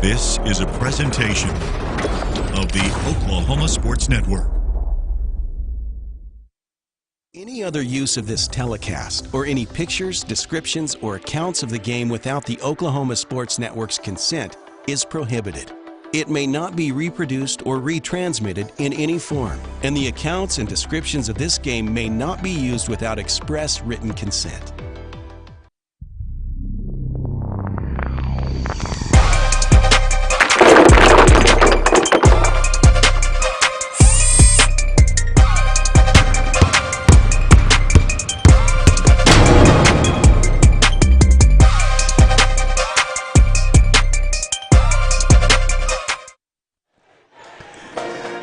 This is a presentation of the Oklahoma Sports Network. Any other use of this telecast or any pictures, descriptions, or accounts of the game without the Oklahoma Sports Network's consent is prohibited. It may not be reproduced or retransmitted in any form, and the accounts and descriptions of this game may not be used without express written consent.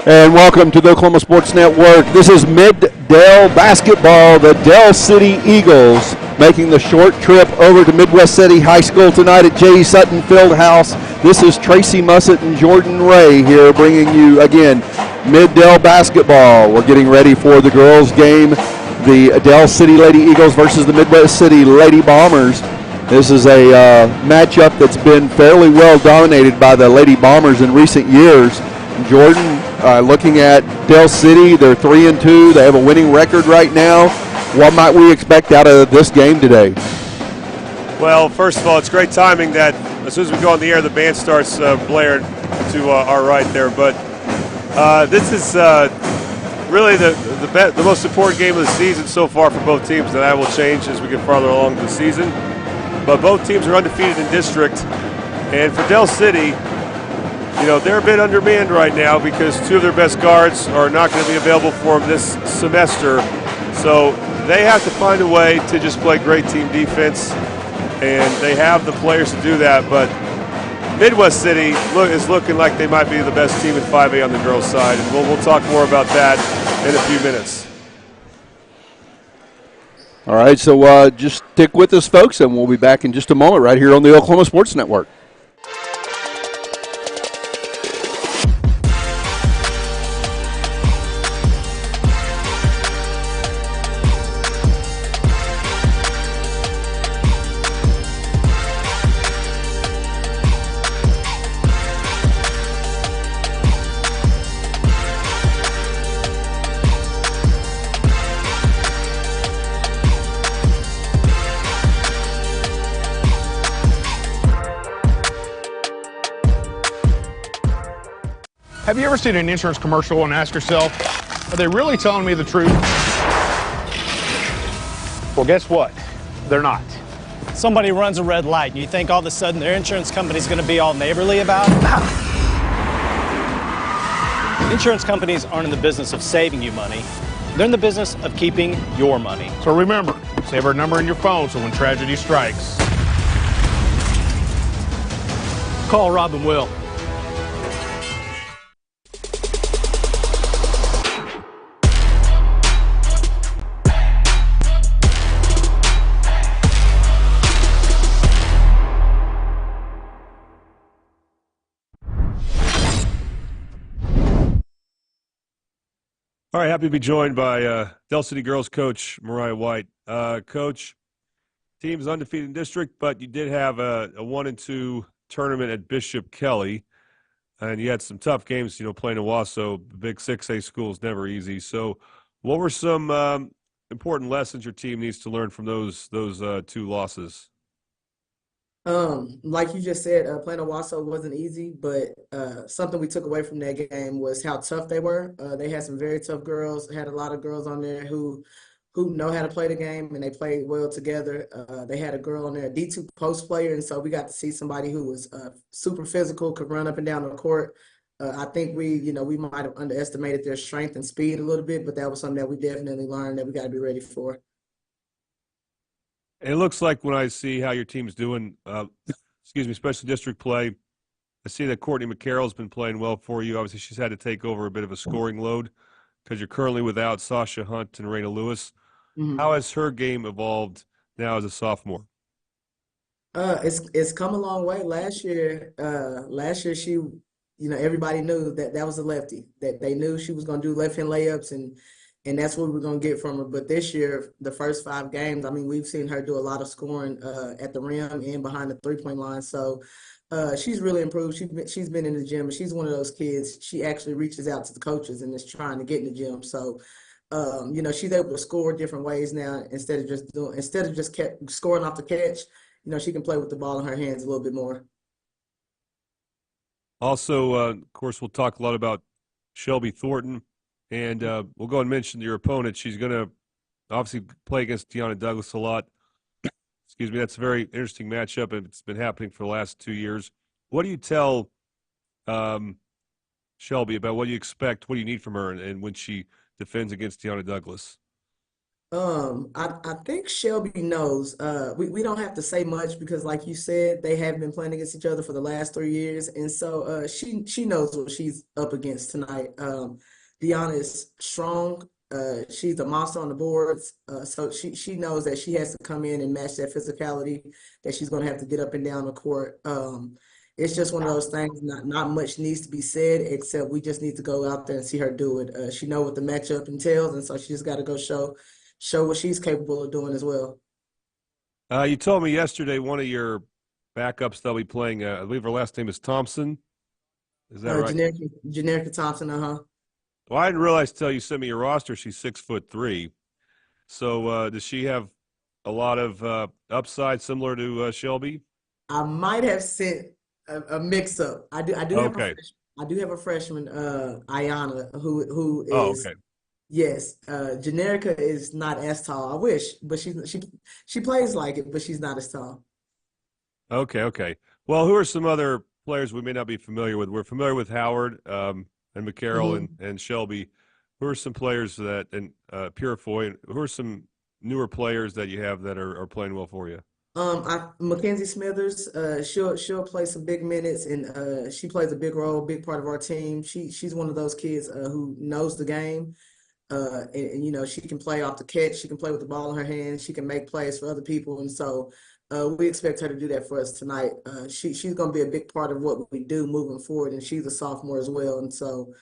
And welcome to the Oklahoma Sports Network. This is Mid-Dell Basketball. The Dell City Eagles making the short trip over to Midwest City High School tonight at J. Sutton Fieldhouse. This is Tracy Mussett and Jordan Ray here bringing you, again, Mid-Dell Basketball. We're getting ready for the girls' game, the Dell City Lady Eagles versus the Midwest City Lady Bombers. This is a matchup that's been fairly well dominated by the Lady Bombers in recent years. Jordan, looking at Dell City, they're 3-2. They have a winning record right now. What might we expect out of this game today? Well, first of all, it's great timing that as soon as we go on the air, the band starts blaring to our right there. But this is really the most important game of the season so far for both teams, and that will change as we get farther along the season. But both teams are undefeated in district, and for Dell City, you know, they're a bit undermanned right now because two of their best guards are not going to be available for them this semester. So they have to find a way to just play great team defense, and they have the players to do that. But Midwest City is looking like they might be the best team in 5A on the girls' side, and we'll talk more about that in a few minutes. All right, so just stick with us, folks, and we'll be back in just a moment right here on the Oklahoma Sports Network. Have you ever seen an insurance commercial and ask yourself, are they really telling me the truth? Well, guess what? They're not. Somebody runs a red light and you think all of a sudden their insurance company's going to be all neighborly about it? Insurance companies aren't in the business of saving you money. They're in the business of keeping your money. So remember, save our number in your phone so when tragedy strikes, call Rob and Will. All right, happy to be joined by Dell City girls coach Mariah White. Coach, team's undefeated in district, but you did have a 1-2 tournament at Bishop Kelly, and you had some tough games, you know, playing Owasso. Big 6A school is never easy. So what were some important lessons your team needs to learn from those two losses? Like you just said, playing Owasso wasn't easy, but something we took away from that game was how tough they were. They had some very tough girls, had a lot of girls on there who know how to play the game, and they played well together. They had a girl on there, a D2 post player, and so we got to see somebody who was super physical, could run up and down the court. I think we might have underestimated their strength and speed a little bit, but that was something that we definitely learned that we got to be ready for. It looks like when I see how your team's doing, special district play, I see that Courtney McCarroll's been playing well for you. Obviously, she's had to take over a bit of a scoring load because you're currently without Sasha Hunt and Raina Lewis. Mm-hmm. How has her game evolved now as a sophomore? It's come a long way. Last year she, everybody knew that was a lefty, that they knew she was going to do left-hand layups, and that's what we're going to get from her. But this year, the first 5 games, I mean, we've seen her do a lot of scoring at the rim and behind the three-point line. So She's really improved. She's been in the gym, and she's one of those kids. She actually reaches out to the coaches and is trying to get in the gym. So, she's able to score different ways now instead of just kept scoring off the catch. She can play with the ball in her hands a little bit more. Also, of course, we'll talk a lot about Shelby Thornton, and we'll go and mention your opponent. She's going to obviously play against Deanna Douglas a lot. Excuse me. That's a very interesting matchup, and it's been happening for the last 2 years. What do you tell Shelby about what you expect, what do you need from her, and when she defends against Deanna Douglas? I think Shelby knows. We don't have to say much because, like you said, they have been playing against each other for the last 3 years, and so she knows what she's up against tonight. Deanna is strong. She's a monster on the boards, so she knows that she has to come in and match that physicality, that she's going to have to get up and down the court. It's just one of those things. Not much needs to be said, except we just need to go out there and see her do it. She knows what the matchup entails, and so she just got to go show what she's capable of doing as well. You told me yesterday one of your backups they'll be playing. I believe her last name is Thompson. Is that right? Generica Thompson. Well, I didn't realize until you sent me your roster she's 6'3". So does she have a lot of upside similar to Shelby? I might have sent a mix-up. I do have a freshman, Ayana, who is. Oh, okay. Yes, Generica is not as tall. I wish, but she plays like it, but she's not as tall. Okay. Well, who are some other players we may not be familiar with? We're familiar with Howard and McCarroll and Shelby. Who are some players that and Purifoy? Who are some newer players that you have that are playing well for you? Mackenzie Smithers. She'll play some big minutes, and she plays a big role, big part of our team. She's one of those kids who knows the game. And she can play off the catch. She can play with the ball in her hand. She can make plays for other people. And so we expect her to do that for us tonight. She's going to be a big part of what we do moving forward. And she's a sophomore as well. And so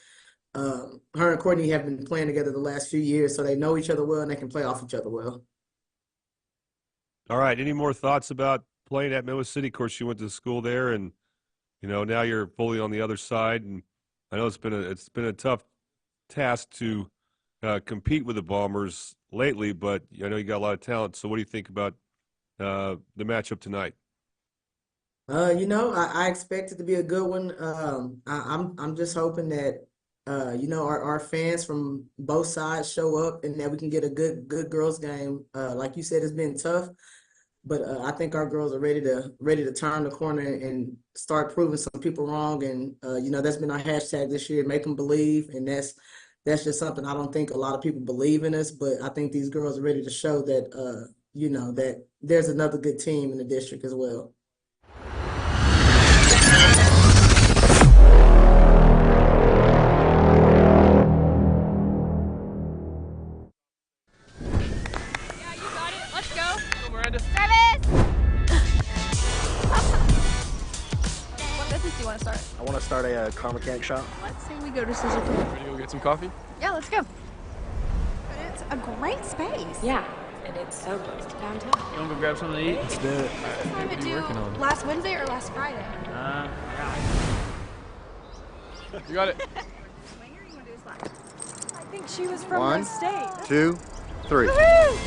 her and Courtney have been playing together the last few years. So they know each other well and they can play off each other well. All right. Any more thoughts about playing at Midwest City? Of course, you went to school there and, now you're fully on the other side. And I know it's been a tough task to compete with the Bombers lately, but I know you got a lot of talent. So what do you think about the matchup tonight? I expect it to be a good one. I'm just hoping that our fans from both sides show up and that we can get a good girls game. Like you said, it's been tough, but I think our girls are ready to turn the corner and start proving some people wrong. And that's been our hashtag this year, make them believe, and that's just something I don't think a lot of people believe in us, but I think these girls are ready to show that, that there's another good team in the district as well. Yeah, you got it. Let's go. Go, Miranda. Service! What business do you want to start? I want to start a car mechanic shop. Let's say we go to Suzuki. Ready to go get some coffee? Yeah, let's go. But it's a great space. Yeah, and it's so close to downtown. You want to go grab something to eat? Let's do it. What did you working on? Last Wednesday or last Friday? Yeah. You got it. Swinger, you want to do slide? I think she was from 1, Rose State. 2, 3. Woohoo!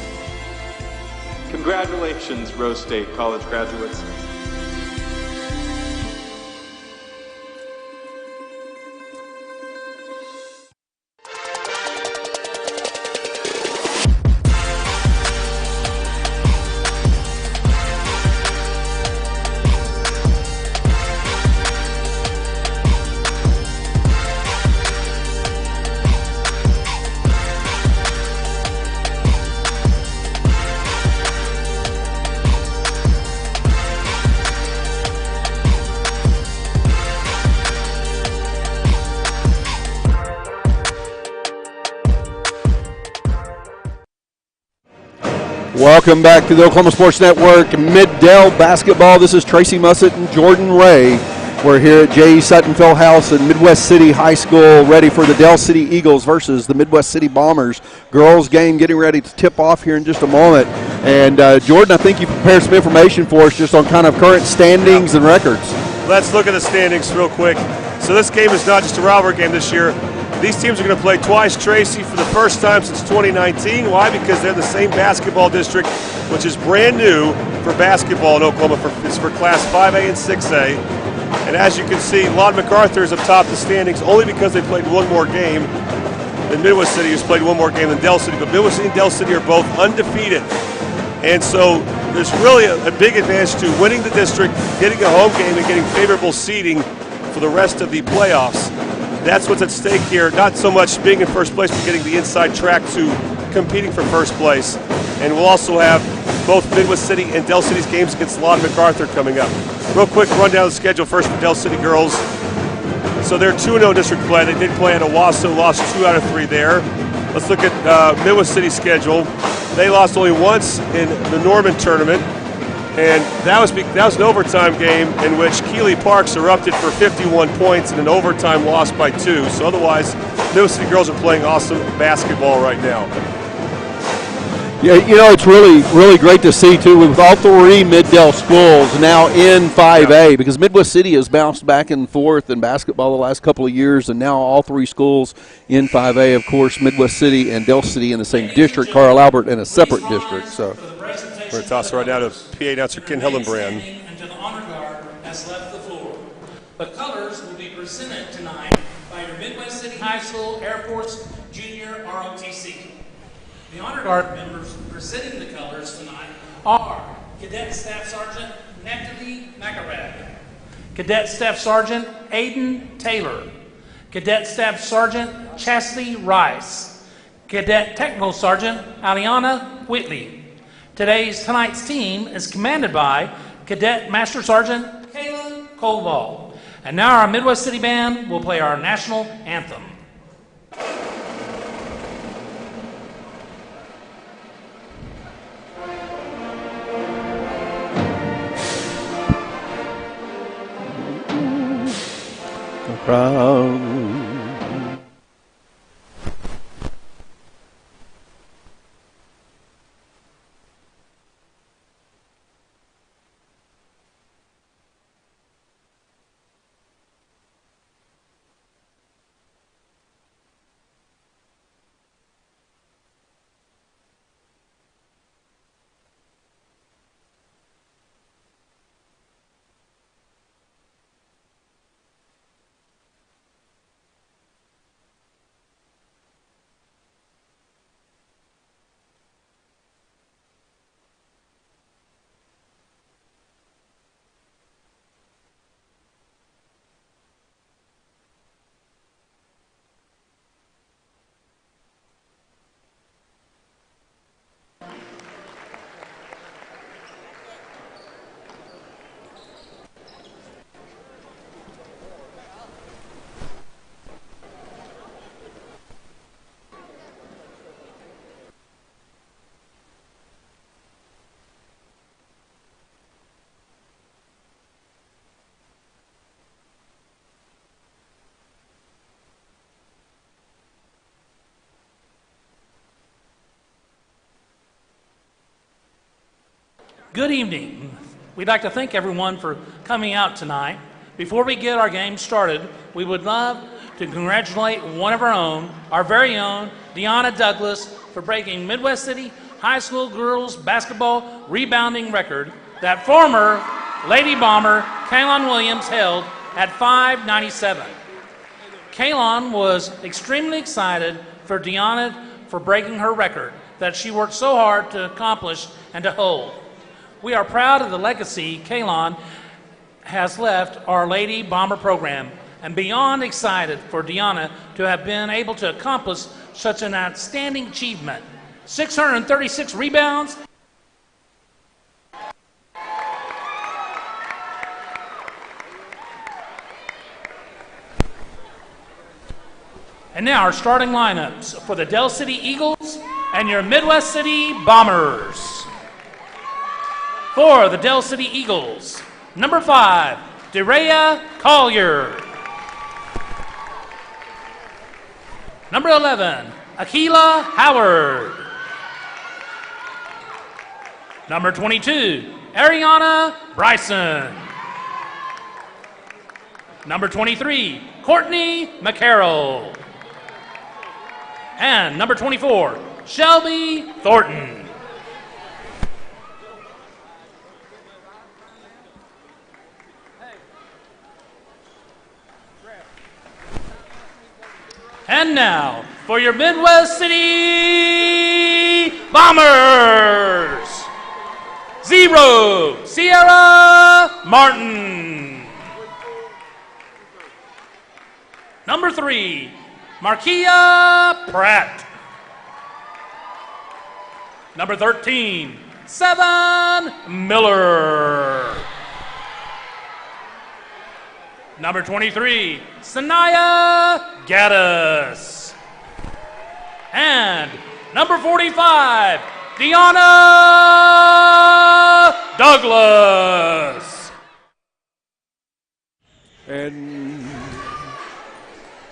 Congratulations, Rose State college graduates. Welcome back to the Oklahoma Sports Network, Mid-Dell Basketball. This is Tracy Mussett and Jordan Ray. We're here at J.E. Sutton Fieldhouse in Midwest City High School, ready for the Dell City Eagles versus the Midwest City Bombers. Girls game getting ready to tip off here in just a moment. And Jordan, I think you prepared some information for us just on kind of current standings and records. Let's look at the standings real quick. So this game is not just a rivalry game this year. These teams are going to play twice, Tracy, for the first time since 2019. Why? Because they're the same basketball district, which is brand new for basketball in Oklahoma. It's for Class 5A and 6A. And as you can see, Lon MacArthur is up top the standings only because they played one more game than Midwest City, who's played one more game than Del City. But Midwest City and Del City are both undefeated. And so there's really a big advantage to winning the district, getting a home game, and getting favorable seeding for the rest of the playoffs. That's what's at stake here. Not so much being in first place, but getting the inside track to competing for first place. And we'll also have both Midwest City and Del City's games against Lon MacArthur coming up. Real quick rundown of the schedule first for Del City girls. So they're 2-0 district play. They did play at Owasso, lost 2 out of 3 there. Let's look at Midwest City's schedule. They lost only once in the Norman tournament, and that was an overtime game in which Keeley Parks erupted for 51 points in an overtime loss by 2. So otherwise, Midwest City girls are playing awesome basketball right now. Yeah, it's really great to see, too, with all 3 Mid-Del schools now in 5A, because Midwest City has bounced back and forth in basketball the last couple of years, and now all 3 schools in 5A, of course, Midwest City and Del City in the same district, Carl Albert in a separate district. So we're going to toss it right now to PA announcer Ken Hillenbrand. And to the honor guard has left the floor. The colors will be presented tonight by your Midwest City High School Air Force Junior ROTC. The honor guard members presenting the colors tonight are Cadet Staff Sergeant Naphtali Makarad, Cadet Staff Sergeant Aiden Taylor, Cadet Staff Sergeant Chastity Rice, Cadet Technical Sergeant Aliana Whitley. Tonight's team is commanded by Cadet Master Sergeant Kayla Koval. And now our Midwest City Band will play our national anthem. Good evening. We'd like to thank everyone for coming out tonight. Before we get our game started, we would love to congratulate one of our own, our very own, Deanna Douglas, for breaking Midwest City High School girls basketball rebounding record that former Lady Bomber Kaylon Williams held at 5.97. Kaylon was extremely excited for Deanna for breaking her record that she worked so hard to accomplish and to hold. We are proud of the legacy Kaylon has left our Lady Bomber program and beyond excited for Deanna to have been able to accomplish such an outstanding achievement. 636 rebounds. And now our starting lineups for the Del City Eagles and your Midwest City Bombers. For the Del City Eagles, number 5, Derea Collier. Number 11, Akila Howard. Number 22, Ariana Bryson. Number 23, Courtney McCarroll. And number 24, Shelby Thornton. And now, for your Midwest City Bombers, 0, Sierra Martin. Number 3, Markia Pratt. Number 13, 7 Miller. Number 23, Sanaya Gaddis. And number 45, Deanna Douglas.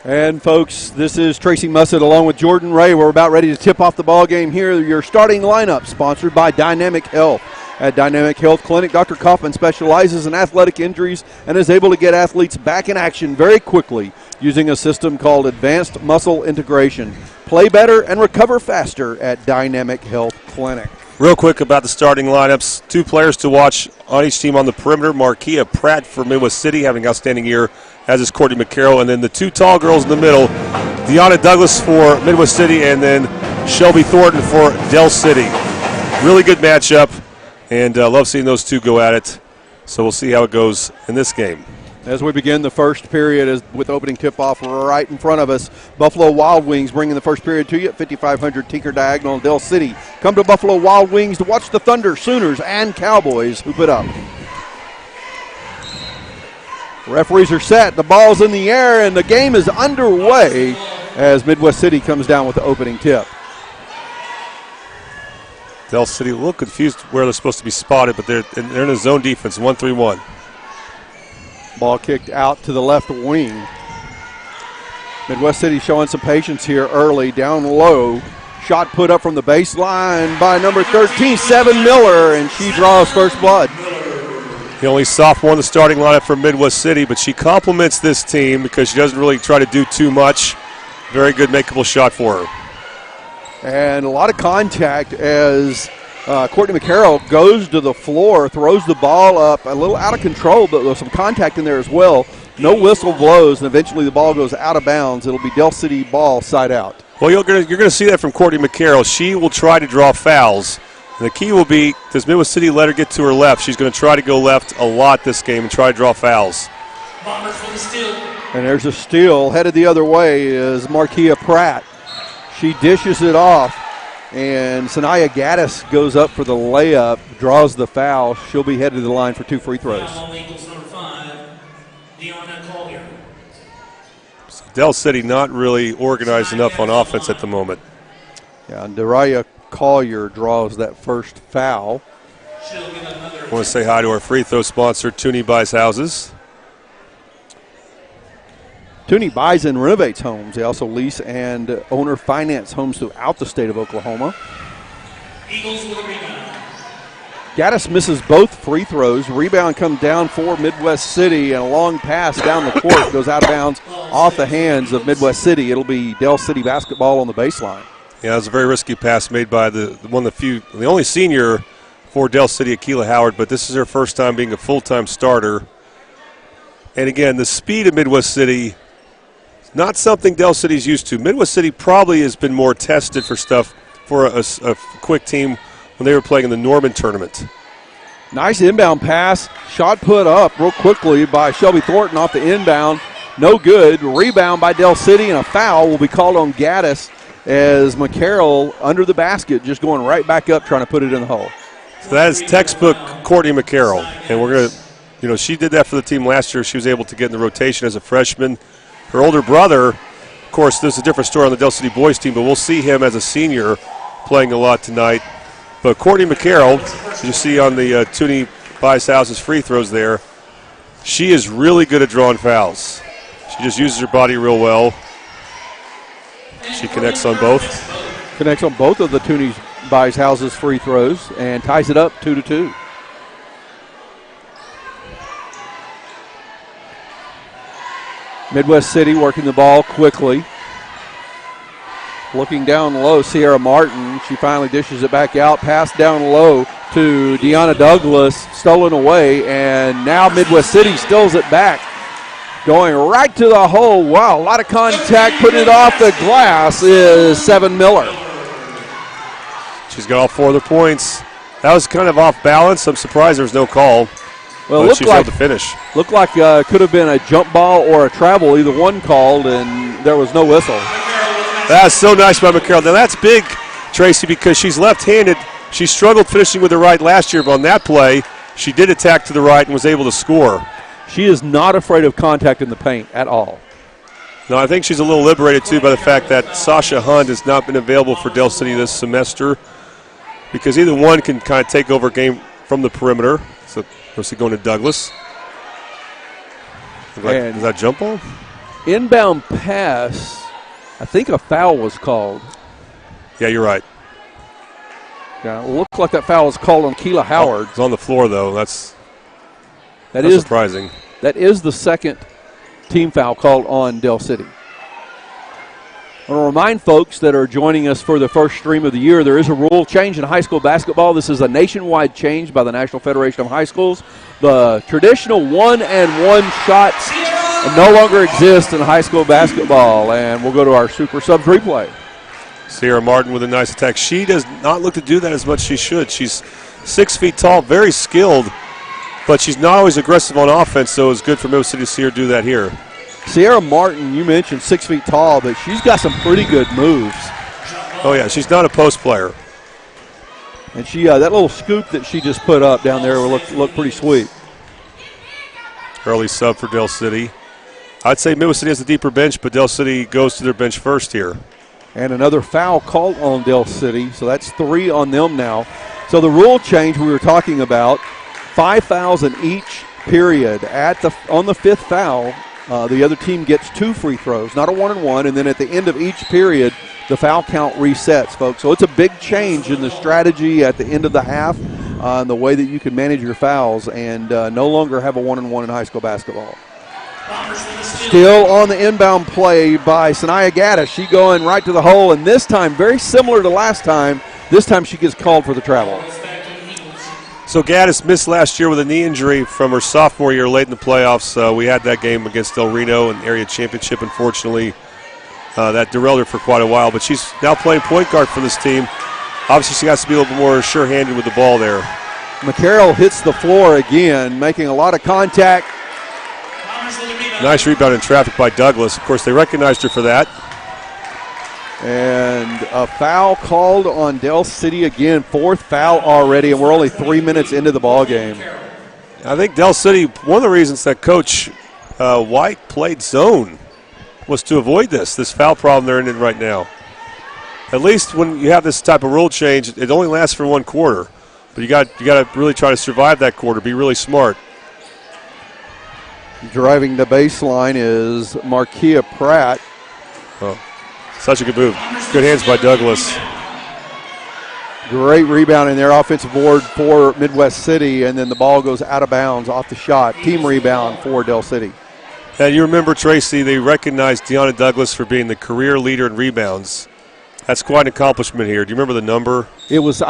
And folks, this is Tracy Mussett along with Jordan Ray. We're about ready to tip off the ball game here. Your starting lineup sponsored by Dynamic Health. At Dynamic Health Clinic, Dr. Kaufman specializes in athletic injuries and is able to get athletes back in action very quickly using a system called Advanced Muscle Integration. Play better and recover faster at Dynamic Health Clinic. Real quick about the starting lineups. 2 players to watch on each team on the perimeter. Markia Pratt for Midwest City, having an outstanding year, as is Courtney McCarroll. And then the 2 tall girls in the middle, Deanna Douglas for Midwest City and then Shelby Thornton for Del City. Really good matchup, and love seeing those 2 go at it. So we'll see how it goes in this game. As we begin the first period with opening tip-off right in front of us, Buffalo Wild Wings bringing the first period to you at 5500 Tinker Diagonal in Del City. Come to Buffalo Wild Wings to watch the Thunder, Sooners, and Cowboys hoop it up. Referees are set, the ball's in the air, and the game is underway as Midwest City comes down with the opening tip. Del City a little confused where they're supposed to be spotted, but they're in a zone defense, 1-3-1. Ball kicked out to the left wing. Midwest City showing some patience here early, down low. Shot put up from the baseline by number 13, 7 Miller, and she draws first blood. The only sophomore in the starting lineup for Midwest City, but she complements this team because she doesn't really try to do too much. Very good makeable shot for her. And a lot of contact as Courtney McCarroll goes to the floor, throws the ball up, a little out of control, but there's some contact in there as well. No whistle blows, and eventually the ball goes out of bounds. It'll be Del City ball side out. Well, you're going to see that from Courtney McCarroll. She will try to draw fouls. And the key will be, does Midwest City let her get to her left? She's going to try to go left a lot this game and try to draw fouls. Bombers for the steal. And there's a steal. Headed the other way is Markia Pratt. She dishes it off, and Sanaya Gaddis goes up for the layup, draws the foul. She'll be headed to the line for 2 free throws. So Del City not really organized enough on offense at the moment. Yeah, and Daraya Collier draws that first foul. I want to say hi to our free throw sponsor, Tooney Buys Houses. Tooney buys and renovates homes. They also lease and owner finance homes throughout the state of Oklahoma. Eagles with a rebound. Gaddis misses both free throws. Rebound comes down for Midwest City, and a long pass down the court goes out of bounds off the hands of Midwest City. It'll be Del City basketball on the baseline. Yeah, it was a very risky pass made by the only senior for Del City, Akila Howard, but this is her first time being a full-time starter. And again, the speed of Midwest City, not something Del City's used to. Midwest City probably has been more tested for stuff for a quick team when they were playing in the Norman tournament. Nice inbound pass. Shot put up real quickly by Shelby Thornton off the inbound. No good. Rebound by Del City, and a foul will be called on Gaddis as McCarroll under the basket, just going right back up trying to put it in the hole. So that is textbook Courtney McCarroll. And we're going to, she did that for the team last year. She was able to get in the rotation as a freshman. Her older brother, of course, there's a different story on the Del City boys team, but we'll see him as a senior playing a lot tonight. But Courtney McCarroll, as you see on the Tooney Buys Houses free throws there, she is really good at drawing fouls. She just uses her body real well. She connects on both. Connects on both of the Tooney Buys Houses free throws and ties it up 2-2. Midwest City working the ball quickly. Looking down low, Sierra Martin. She finally dishes it back out. Pass down low to Deanna Douglas. Stolen away, and now Midwest City steals it back. Going right to the hole. Wow, a lot of contact. Putting it off the glass is Seven Miller. She's got all 4 of the points. That was kind of off balance. I'm surprised there was no call. Well, but she's able to finish. Looked like could have been a jump ball or a travel, either one called, and there was no whistle. That's so nice by McCarroll. Now that's big, Tracy, because she's left-handed. She struggled finishing with the right last year, but on that play, she did attack to the right and was able to score. She is not afraid of contact in the paint at all. No, I think she's a little liberated, too, by the fact that Sasha Hunt has not been available for Del City this semester, because either one can kind of take over a game from the perimeter. So, mostly going to Douglas. Is that jump ball? Inbound pass. I think a foul was called. Yeah, you're right. Yeah, it looked like that foul was called on Keela Howard. It's on the floor, though. That's surprising. That is the second team foul called on Del City. I want to remind folks that are joining us for the first stream of the year, there is a rule change in high school basketball. This is a nationwide change by the National Federation of High Schools. The traditional 1-and-1 shots no longer exist in high school basketball, and we'll go to our Super Subs replay. Sierra Martin with a nice attack. She does not look to do that as much as she should. She's 6 feet tall, very skilled, but she's not always aggressive on offense, so it's good for Middle City to see her do that here. Sierra Martin, you mentioned 6 feet tall, but she's got some pretty good moves. Oh, yeah, she's not a post player. And she that little scoop that she just put up down there will look pretty sweet. Early sub for Del City. I'd say Midwest City has a deeper bench, but Del City goes to their bench first here. And another foul called on Del City, so that's 3 on them now. So the rule change we were talking about, 5 fouls in each period. On the 5th foul, the other team gets 2 free throws, not a 1-and-1, and then at the end of each period, the foul count resets, folks. So it's a big change in the strategy at the end of the half, and the way that you can manage your fouls, and no longer have a 1-and-1 in high school basketball. Still on the inbound play by Sanaya Gaddis. She going right to the hole, and this time, very similar to last time, this time she gets called for the travel. So Gaddis missed last year with a knee injury from her sophomore year late in the playoffs. We had that game against Del Reno in area championship, unfortunately. That derailed her for quite a while, but she's now playing point guard for this team. Obviously, she has to be a little bit more sure-handed with the ball there. McCarroll hits the floor again, making a lot of contact. Nice rebound in traffic by Douglas. Of course, they recognized her for that. And a foul called on Del City again. 4th foul already, and we're only 3 minutes into the ball game. I think Del City, one of the reasons that Coach White played zone was to avoid this foul problem they're in right now. At least when you have this type of rule change, it only lasts for 1 quarter. But you got to really try to survive that quarter, be really smart. Driving the baseline is Markia Pratt. Oh, such a good move. Good hands by Douglas. Great rebound in their offensive board for Midwest City, and then the ball goes out of bounds off the shot. Team rebound for Del City. And you remember, Tracy, they recognized Deanna Douglas for being the career leader in rebounds. That's quite an accomplishment here. Do you remember the number? It was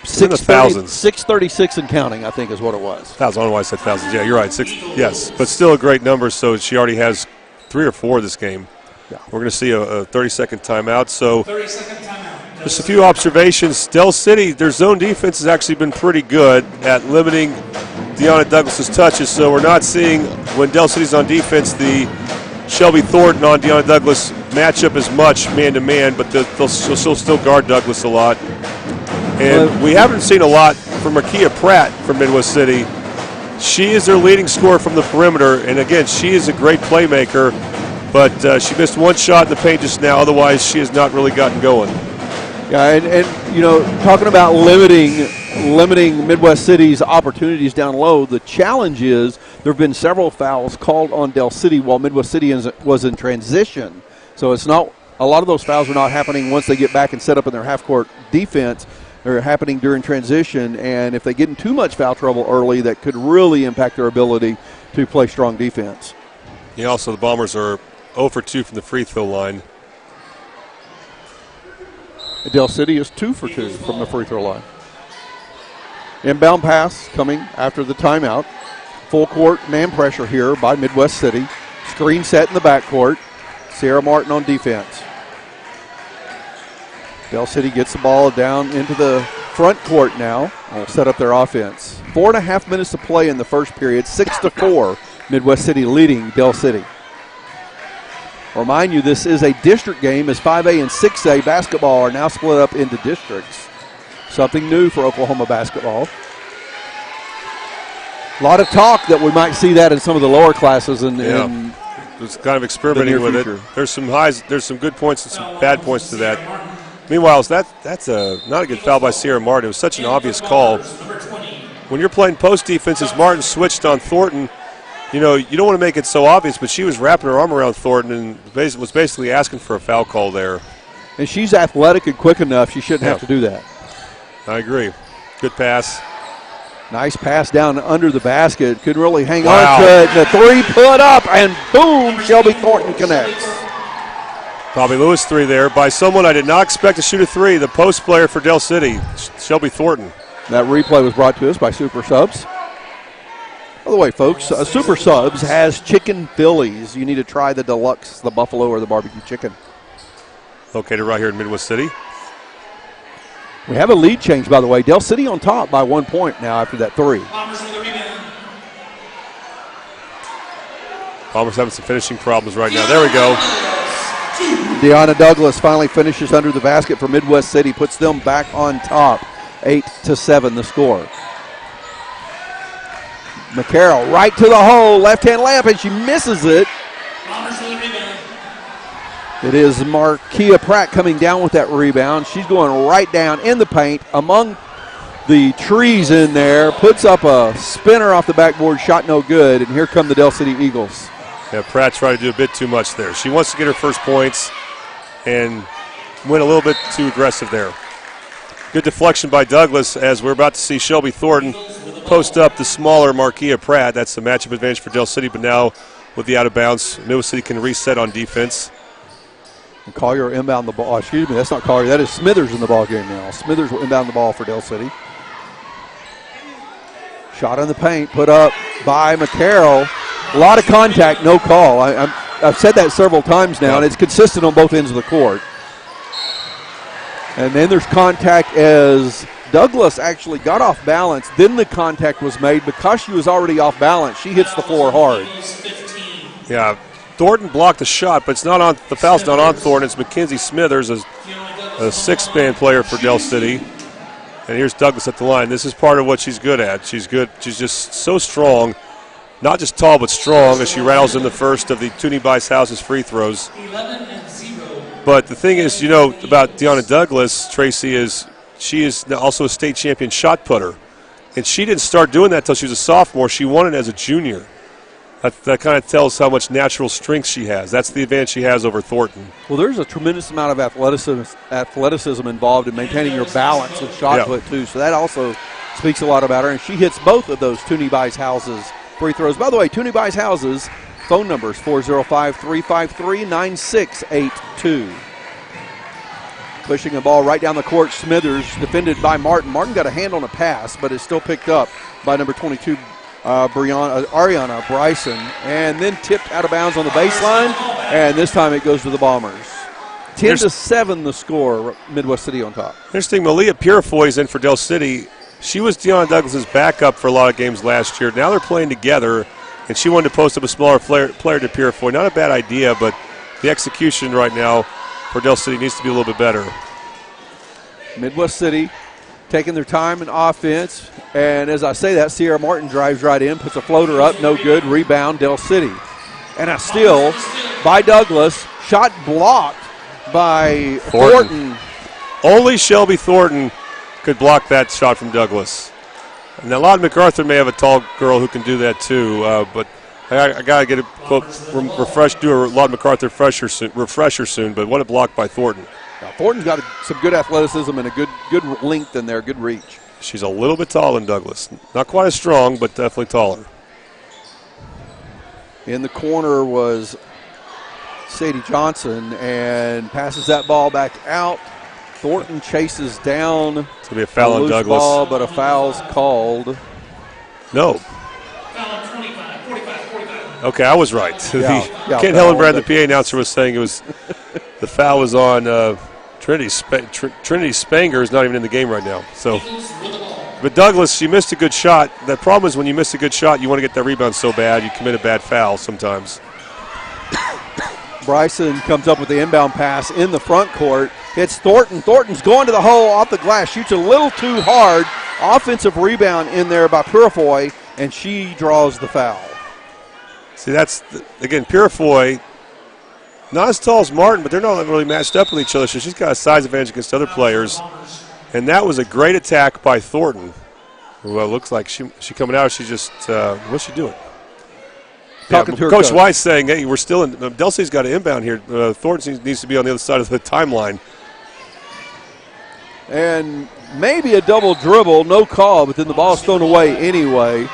636 and counting, I think is what it was. Thousands. I don't know why I said thousands. Yeah, you're right. 6, yes, but still a great number. So she already has 3 or 4 this game. Yeah. We're going to see a 30-second timeout. So 30-second timeout. Just a few observations. Del City, their zone defense has actually been pretty good at limiting Deanna Douglas's touches. So we're not seeing, when Del City's on defense, the Shelby Thornton on Deanna Douglas matchup as much man-to-man, but they'll still guard Douglas a lot. And we haven't seen a lot from Markia Pratt from Midwest City. She is their leading scorer from the perimeter, and again, she is a great playmaker, but she missed 1 shot in the paint just now. Otherwise, she has not really gotten going. Yeah, and you know, talking about limiting Midwest City's opportunities down low, the challenge is there have been several fouls called on Del City while Midwest City was in transition. So it's not, a lot of those fouls are not happening once they get back and set up in their half-court defense. They're happening during transition, and if they get in too much foul trouble early, that could really impact their ability to play strong defense. Yeah, also the Bombers are 0 for 2 from the free throw line. Del City is 2 for 2 from the free throw line. Inbound pass coming after the timeout. Full court man pressure here by Midwest City. Screen set in the backcourt. Sierra Martin on defense. Del City gets the ball down into the front court now. Will set up their offense. 4.5 minutes to play in the first period. 6-4. Midwest City leading Del City. Remind you, this is a district game as 5A and 6A basketball are now split up into districts. Something new for Oklahoma basketball. A lot of talk that we might see that in some of the lower classes. In it's kind of experimenting with it. There's some highs, there's some good points and some bad points to that. Meanwhile, that's not a good foul by Sierra Martin. It was such an obvious call. When you're playing post defense, as Martin switched on Thornton, you don't want to make it so obvious, but she was wrapping her arm around Thornton and was basically asking for a foul call there. And she's athletic and quick enough. She shouldn't have to do that. I agree. Good pass. Nice pass down under the basket. Couldn't really hang on to it. The three put up, and boom, Shelby Thornton connects. Bobby Lewis three there by someone I did not expect to shoot a three, the post player for Del City, Shelby Thornton. That replay was brought to us by Super Subs. By the way, folks, Super Subs has chicken Phillies. You need to try the deluxe, the buffalo, or the barbecue chicken. Located right here in Midwest City. We have a lead change, by the way. Del City on top by 1 point now after that three. Bombers having some finishing problems right now. There we go. Deanna Douglas finally finishes under the basket for Midwest City, puts them back on top. 8-7 the score. McCarroll right to the hole, left-hand layup, and she misses it. It is Markia Pratt coming down with that rebound. She's going right down in the paint among the trees in there, puts up a spinner off the backboard, shot no good, and here come the Del City Eagles. Yeah, Pratt tried to do a bit too much there. She wants to get her first points and went a little bit too aggressive there. Good deflection by Douglas as we're about to see Shelby Thornton post up the smaller Markia Pratt. That's the matchup advantage for Del City, but now with the out of bounds, Midwest City can reset on defense. And Collier inbound the ball. Excuse me, that's not Collier. That is Smithers in the ball game now. Smithers will inbound the ball for Del City. Shot in the paint, put up by McCarroll. A lot of contact, no call. I've said that several times now, and it's consistent on both ends of the court. And then there's contact as Douglas actually got off balance. Then the contact was made. Because she was already off balance, she hits the floor hard. Yeah, Thornton blocked the shot, but it's not on. The foul's not on Thornton. It's Mackenzie Smithers, a six-man player for Del City. And here's Douglas at the line. This is part of what she's good at. She's good. She's just so strong. Not just tall, but strong as she rattles in the first of the Toonie Bice House's free throws. 11-0. But the thing is, about Deanna Douglas, Tracy, is she is also a state champion shot putter. And she didn't start doing that until she was a sophomore. She won it as a junior. That kind of tells how much natural strength she has. That's the advantage she has over Thornton. Well, there's a tremendous amount of athleticism involved in maintaining your balance and shot put, too. So that also speaks a lot about her. And she hits both of those Toonie Bice House's free throws. By the way, Toonie Bice House's phone number is 405-353-9682. Pushing the ball right down the court, Smithers defended by Martin. Martin got a hand on a pass, but it's still picked up by number 22, Ariana Bryson, and then tipped out of bounds on the baseline, and this time it goes to the Bombers. 10-7 the score, Midwest City on top. Interesting, Malia Purifoy is in for Del City. She was Deanna Douglas's backup for a lot of games last year. Now they're playing together, and she wanted to post up a smaller player to Purifoy. Not a bad idea, but the execution right now for Del City needs to be a little bit better. Midwest City taking their time in offense, and as I say that, Sierra Martin drives right in, puts a floater up, no good, rebound, Del City. And a steal by Douglas, shot blocked by Thornton. Only Shelby Thornton could block that shot from Douglas. Now, Lawton MacArthur may have a tall girl who can do that too, but I got to get a do a Lawton MacArthur refresher soon, but what a block by Thornton. Now, Thornton's got some good athleticism and a good length in there, good reach. She's a little bit taller than Douglas. Not quite as strong, but definitely taller. In the corner was Sadie Johnson and passes that ball back out. Thornton chases down. It's going to be a foul on loose Douglas. Ball, but a foul's called. No. Okay, I was right. Yeah, Kent Hillenbrand, the PA announcer, was saying it was the foul was on Trinity. Trinity Spanger is not even in the game right now. So, but Douglas, she missed a good shot. The problem is when you miss a good shot, you want to get that rebound so bad, you commit a bad foul sometimes. Bryson comes up with the inbound pass in the front court. It's Thornton. Thornton's going to the hole off the glass. Shoots a little too hard. Offensive rebound in there by Purifoy, and she draws the foul. See, again, Purifoy, not as tall as Martin, but they're not really matched up with each other, so she's got a size advantage against other players. And that was a great attack by Thornton. Well, it looks like she coming out. She just, what's she doing? Talking to her Coach White's saying, hey, we're still in. Delsey's got an inbound here. Thornton needs to be on the other side of the timeline. And maybe a double dribble, no call, but then the ball's thrown away anyway.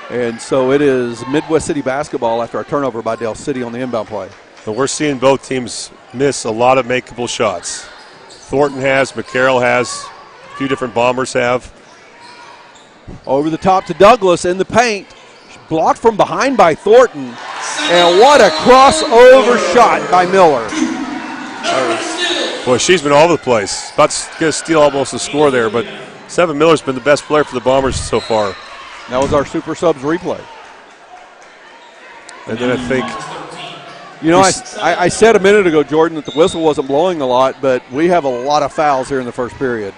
And so it is Midwest City basketball after a turnover by Del City on the inbound play. And we're seeing both teams miss a lot of makeable shots. Thornton has, McCarroll has, a few different Bombers have. Over the top to Douglas in the paint. Blocked from behind by Thornton. And what a crossover shot by Miller. Boy, she's been all over the place. About to get a steal, almost a score there, but Seven Miller's been the best player for the Bombers so far. That was our Super Subs replay. And then I think... You know, I said a minute ago, Jordan, that the whistle wasn't blowing a lot, but we have a lot of fouls here in the first period.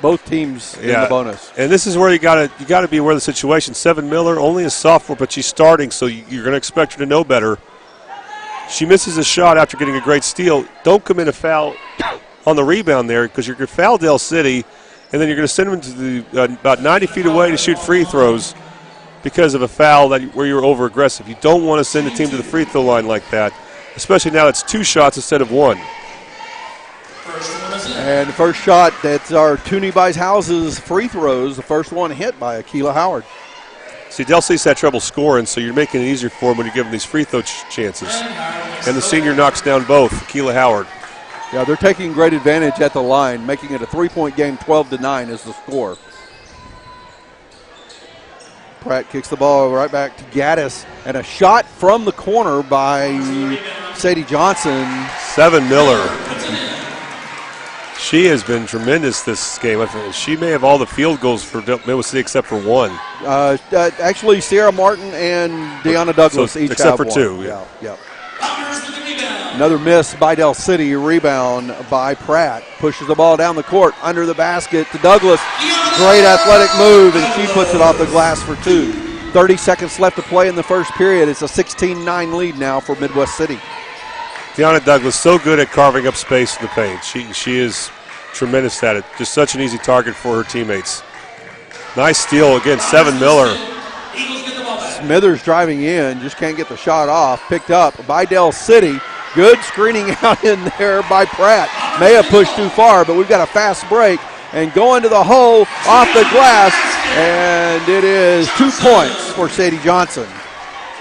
Both teams in the bonus. And this is where you got to be aware of the situation. Seven Miller, only a sophomore, but she's starting, so you're going to expect her to know better. She misses a shot after getting a great steal. Don't commit a foul on the rebound there because you're going to foul Del City, and then you're going to send them to the about 90 feet away to shoot free throws because of a foul where you're over-aggressive. You don't want to send the team to the free throw line like that, especially now it's 2 shots instead of 1. And the first shot, that's our Toonie Buys Houses free throws. The first one hit by Akila Howard. See, Del City's had trouble scoring, so you're making it easier for them when you give them these free throw chances. And the senior knocks down both, Akila Howard. Yeah, they're taking great advantage at the line, making it a 3-point game. 12-9 is the score. Pratt kicks the ball right back to Gaddis, and a shot from the corner by Sadie Johnson. Seven Miller. She has been tremendous this game. She may have all the field goals for Midwest City except for 1. Actually, Sierra Martin and Deanna Douglas each except have for 2. Yeah. Another miss by Del City. Rebound by Pratt. Pushes the ball down the court under the basket to Douglas. Great athletic move, and she puts it off the glass for 2. 30 seconds left to play in the first period. It's a 16-9 lead now for Midwest City. Deanna Douglas, so good at carving up space in the paint. She is tremendous at it. Just such an easy target for her teammates. Nice steal again, Seven Miller. Smithers driving in, just can't get the shot off. Picked up by Del City. Good screening out in there by Pratt. May have pushed too far, but we've got a fast break. And going to the hole off the glass, and it is 2 points for Sadie Johnson.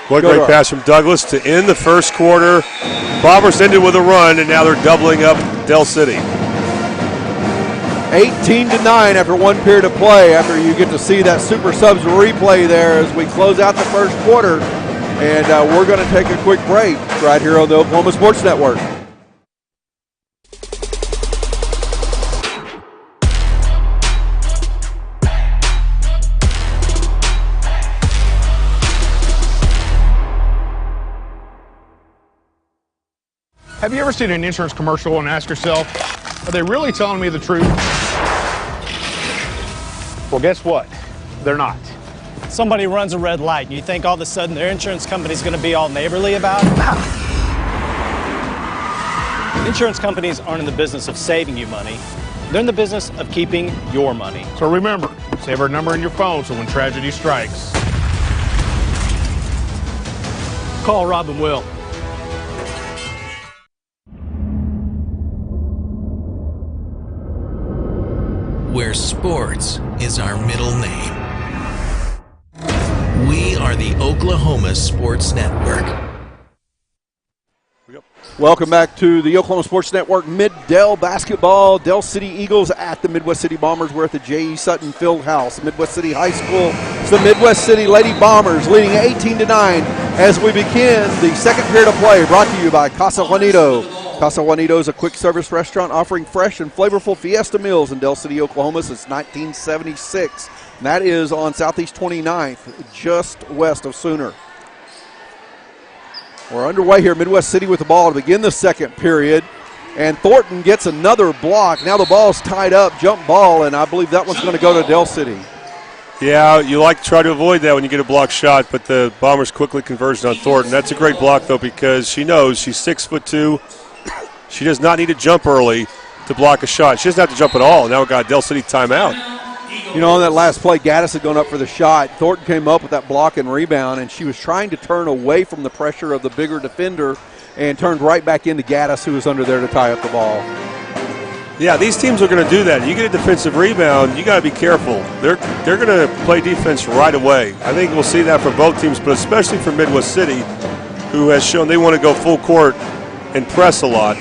What a great pass from Douglas to end the first quarter. Bombers ended with a run, and now they're doubling up Del City. 18-9 after 1 period of play, after you get to see that Super Subs replay there as we close out the first quarter. And we're going to take a quick break right here on the Oklahoma Sports Network. Have you ever seen an insurance commercial and asked yourself, are they really telling me the truth? Well, guess what? They're not. Somebody runs a red light and you think all of a sudden their insurance company's going to be all neighborly about it? Insurance companies aren't in the business of saving you money. They're in the business of keeping your money. So remember, save our number in your phone so when tragedy strikes, call Rob and Will. Where sports is our middle name. We are the Oklahoma Sports Network. Welcome back to the Oklahoma Sports Network Mid-Dell basketball. Dell City Eagles at the Midwest City Bombers. We're at the J.E. Sutton Fieldhouse. Midwest City High School. It's the Midwest City Lady Bombers leading 18-9 as we begin the second period of play, brought to you by Casa Juanito. Casa Juanito is a quick-service restaurant offering fresh and flavorful fiesta meals in Dell City, Oklahoma since 1976. And that is on Southeast 29th, just west of Sooner. We're underway here, Midwest City with the ball to begin the second period. And Thornton gets another block. Now the ball's tied up, jump ball, and I believe that one's going to go to Dell City. Yeah, you like to try to avoid that when you get a block shot, but the Bombers quickly converged on Thornton. That's a great block, though, because she knows she's 6'2". She does not need to jump early to block a shot. She doesn't have to jump at all. Now we got Dell City timeout. You know, on that last play, Gaddis had gone up for the shot. Thornton came up with that block and rebound, and she was trying to turn away from the pressure of the bigger defender and turned right back into Gaddis, who was under there to tie up the ball. Yeah, these teams are going to do that. You get a defensive rebound, you got to be careful. They're going to play defense right away. I think we'll see that for both teams, but especially for Midwest City, who has shown they want to go full court and press a lot.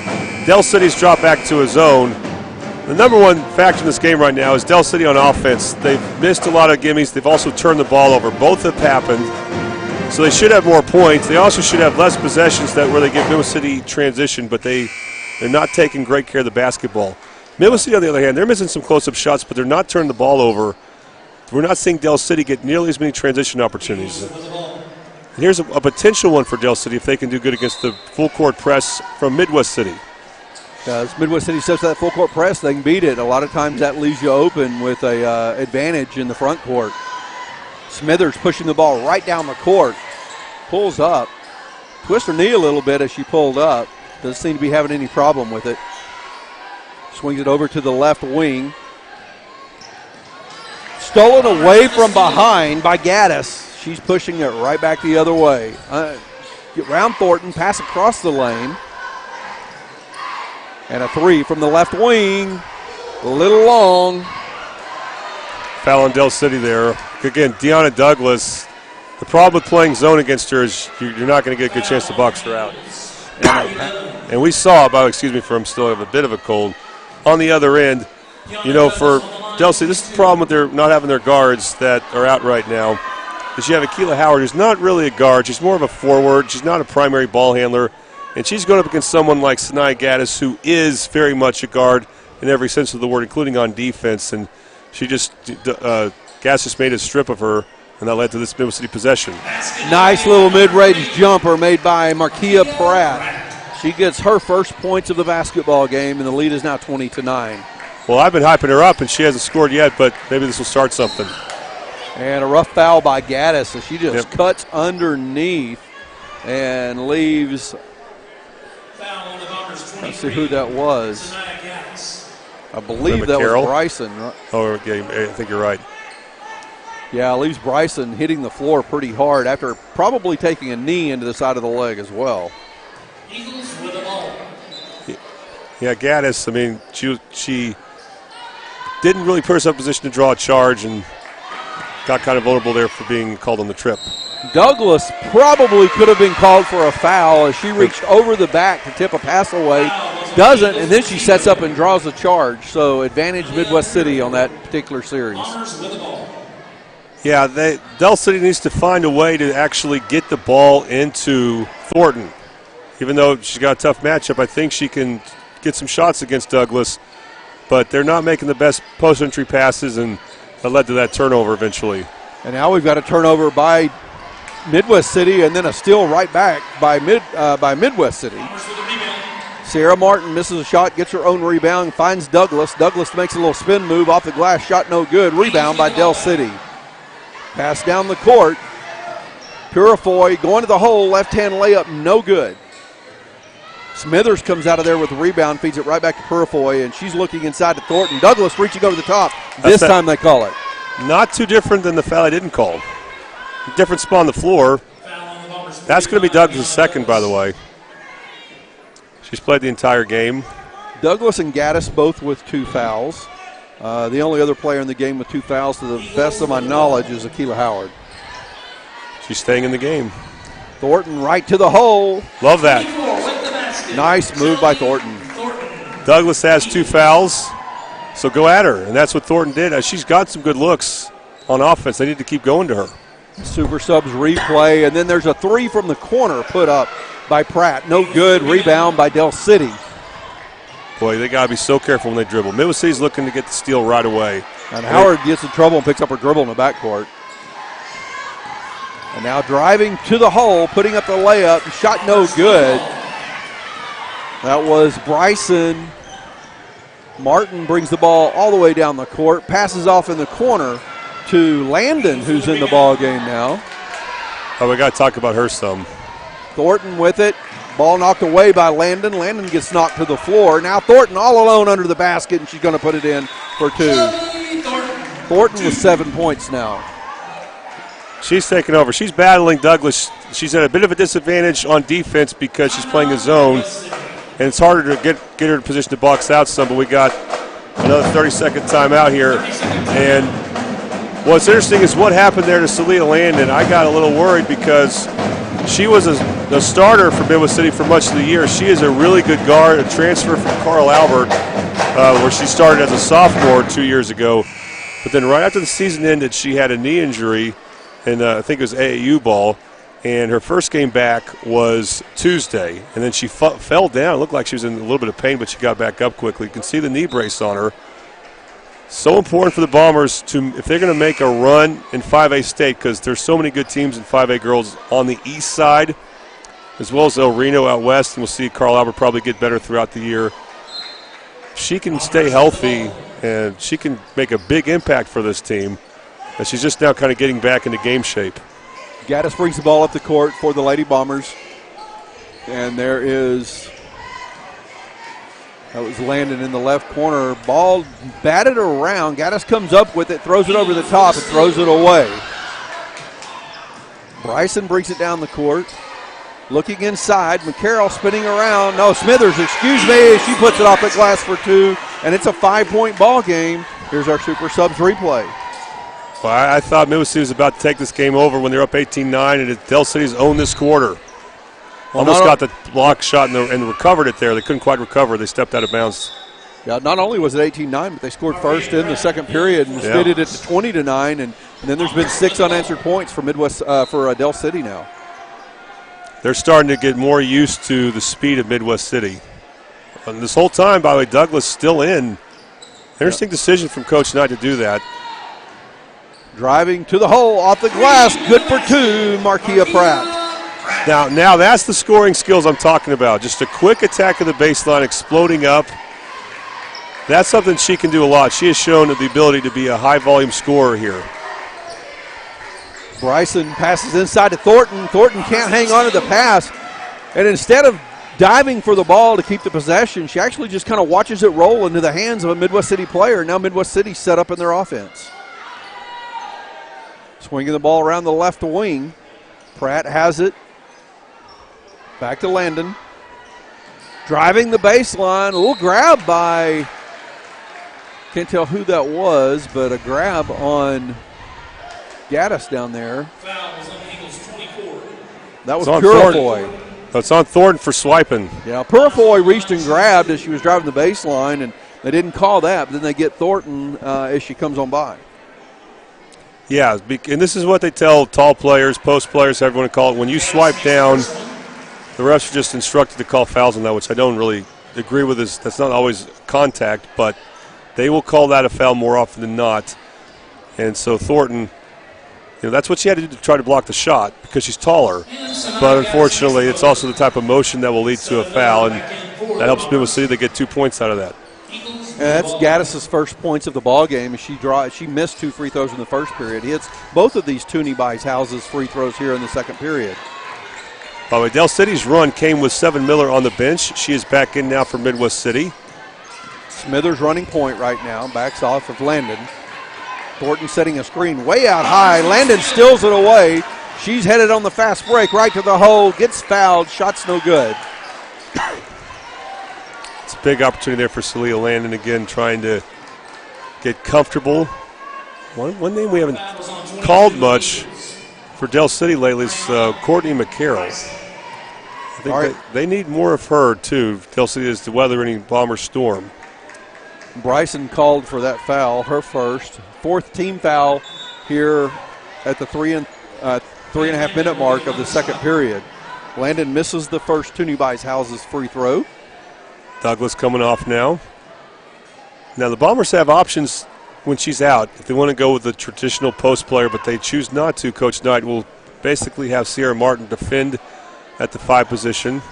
Dell City's dropped back to a zone. The number one factor in this game right now is Dell City on offense. They've missed a lot of gimmies. They've also turned the ball over. Both have happened. So they should have more points. They also should have less possessions where they give Midwest City transition, but they're not taking great care of the basketball. Midwest City, on the other hand, they're missing some close-up shots, but they're not turning the ball over. We're not seeing Dell City get nearly as many transition opportunities. And here's a potential one for Dell City if they can do good against the full-court press from Midwest City. As Midwest City sets that full court press, they can beat it. A lot of times that leaves you open with a advantage in the front court. Smithers pushing the ball right down the court. Pulls up. Twists her knee a little bit as she pulled up. Doesn't seem to be having any problem with it. Swings it over to the left wing. Stolen away from behind by Gaddis. She's pushing it right back the other way. Get round Thornton, pass across the lane. And a three from the left wing, a little long. Foul on Dell City there. Again, Deanna Douglas, the problem with playing zone against her is you're not going to get a good chance to box her out. And we saw, I'm still have a bit of a cold. On the other end, for Dell City, this is the problem with their not having their guards that are out right now, is you have Akila Howard, who's not really a guard. She's more of a forward. She's not a primary ball handler. And she's going up against someone like Sinai Gaddis, who is very much a guard in every sense of the word, including on defense. And she Gaddis just made a strip of her, and that led to this Midwest City possession. Nice little mid-range jumper made by Markia Pratt. She gets her first points of the basketball game, and the lead is now 20-9. Well, I've been hyping her up, and she hasn't scored yet, but maybe this will start something. And a rough foul by Gaddis, so she just cuts underneath and leaves. Let's see who that was. I believe that was Bryson. Oh, okay, I think you're right. Yeah, leaves Bryson hitting the floor pretty hard after probably taking a knee into the side of the leg as well. Eagles with the ball. Yeah, Gaddis, she didn't really put herself in position to draw a charge and got kind of vulnerable there for being called on the trip. Douglas probably could have been called for a foul as she reached over the back to tip a pass away. Doesn't, and then she sets up and draws a charge. So advantage Midwest City on that particular series. Yeah, Dell City needs to find a way to actually get the ball into Thornton. Even though she's got a tough matchup, I think she can get some shots against Douglas. But they're not making the best post-entry passes, and that led to that turnover eventually. And now we've got a turnover by Midwest City, and then a steal right back by Midwest City. Sierra Martin misses a shot, gets her own rebound, finds Douglas. Douglas makes a little spin move off the glass, shot no good. Rebound by Dell City. Pass down the court. Purifoy going to the hole, left-hand layup, no good. Smithers comes out of there with the rebound, feeds it right back to Purifoy, and she's looking inside to Thornton. Douglas reaching over the top. This time they call it. Not too different than the foul I didn't call. Different spot on the floor. That's going to be Douglas' second, by the way. She's played the entire game. Douglas and Gaddis both with 2 fouls. The only other player in the game with 2 fouls, to the best of my knowledge, is Akila Howard. She's staying in the game. Thornton right to the hole. Love that. Nice move by Thornton. Douglas has 2 fouls, so go at her, and that's what Thornton did. She's got some good looks on offense. They need to keep going to her. Super subs replay, and then there's a 3 from the corner put up by Pratt. No good. Rebound by Del City. Boy, they got to be so careful when they dribble. Midwest City's looking to get the steal right away. And Howard gets in trouble and picks up her dribble in the backcourt. And now driving to the hole, putting up the layup. Shot no good. That was Bryson. Martin brings the ball all the way down the court, passes off in the corner to Landon, who's in the ball game now. Oh, we got to talk about her some. Thornton with it. Ball knocked away by Landon. Landon gets knocked to the floor. Now Thornton all alone under the basket, and she's going to put it in for 2. Thornton with 7 points now. She's taking over. She's battling Douglas. She's at a bit of a disadvantage on defense because she's playing a zone, and it's harder to get her in position to box out some, but we got another 30-second timeout here. And what's interesting is what happened there to Celia Landon. I got a little worried because she was a starter for Midwest City for much of the year. She is a really good guard, a transfer from Carl Albert, where she started as a sophomore 2 years ago. But then right after the season ended, she had a knee injury, and I think it was AAU ball, and her first game back was Tuesday. And then she fell down. It looked like she was in a little bit of pain, but she got back up quickly. You can see the knee brace on her. So important for the Bombers if they're going to make a run in 5A state, because there's so many good teams in 5A girls on the east side, as well as El Reno out west, and we'll see Carl Albert probably get better throughout the year. She can stay healthy, and she can make a big impact for this team. And she's just now kind of getting back into game shape. Gaddis brings the ball up the court for the Lady Bombers. And there is, that was Landon in the left corner. Ball batted around. Gaddis comes up with it, throws it over the top, and throws it away. Bryson brings it down the court. Looking inside, McCarroll spinning around. No, Smithers, excuse me. She puts it off the glass for 2, and it's a 5-point ball game. Here's our Super Subs replay. Well, I thought Midwest City was about to take this game over when they're up 18-9, and Del City's owned this quarter. Almost got the block shot and recovered it there. They couldn't quite recover. They stepped out of bounds. Yeah, not only was it 18-9, but they scored first in the second period and extended it to 20-9, and then there's been 6 unanswered points for Del City now. They're starting to get more used to the speed of Midwest City. And this whole time, by the way, Douglas still in. Interesting decision from Coach Knight to do that. Driving to the hole, off the glass, good for 2, Markia Pratt. Now that's the scoring skills I'm talking about. Just a quick attack of the baseline, exploding up. That's something she can do a lot. She has shown the ability to be a high-volume scorer here. Bryson passes inside to Thornton. Thornton can't hang on to the pass. And instead of diving for the ball to keep the possession, she actually just kind of watches it roll into the hands of a Midwest City player. Now Midwest City set up in their offense. Swinging the ball around the left wing. Pratt has it. Back to Landon. Driving the baseline. A little grab by, can't tell who that was, but a grab on Gaddis down there. That was Purifoy. It's on Thornton for swiping. Yeah, Purifoy reached and grabbed as she was driving the baseline, and they didn't call that, but then they get Thornton as she comes on by. Yeah, and this is what they tell tall players, post players, however you want to call it. When you swipe down, the refs are just instructed to call fouls on that, which I don't really agree with. That's not always contact, but they will call that a foul more often than not. And so Thornton, that's what she had to do to try to block the shot because she's taller. But unfortunately, it's also the type of motion that will lead to a foul, and that helps people see they get 2 points out of that. And that's Gaddis' first points of the ball game. She missed 2 free throws in the first period. Hits both of these Toonie buys houses free throws here in the second period. By the way, Del City's run came with Seven Miller on the bench. She is back in now for Midwest City. Smithers running point right now. Backs off of Landon. Thornton setting a screen way out high. Landon steals it away. She's headed on the fast break right to the hole. Gets fouled. Shot's no good. It's a big opportunity there for Celia Landon again, trying to get comfortable. One name we haven't called much for Del City lately is Courtney McCarroll. I think they need more of her, too, Del City, is to weather any Bomber storm. Bryson called for that foul, her first. 4th team foul here at the 3.5 minute mark of the second period. Landon misses the first Tunney Houses free throw. Douglas coming off now. Now the Bombers have options when she's out. If they want to go with the traditional post player, but they choose not to, Coach Knight will basically have Sierra Martin defend at the 5 position.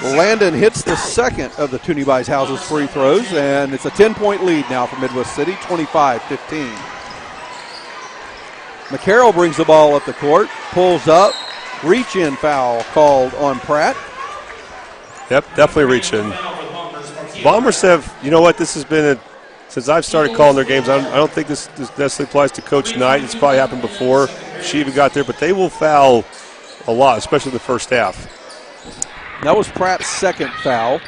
Landon hits the second of the Tunney Houses free throws, and it's a 10-point lead now for Midwest City, 25-15. McCarroll brings the ball up the court, pulls up, reach-in foul called on Pratt. Yep, definitely reach-in. Bombers have, you know what, this has been, since I've started calling their games, I don't think this necessarily applies to Coach Knight. It's probably happened before she even got there, but they will foul a lot, especially in the first half. That was Pratt's second foul.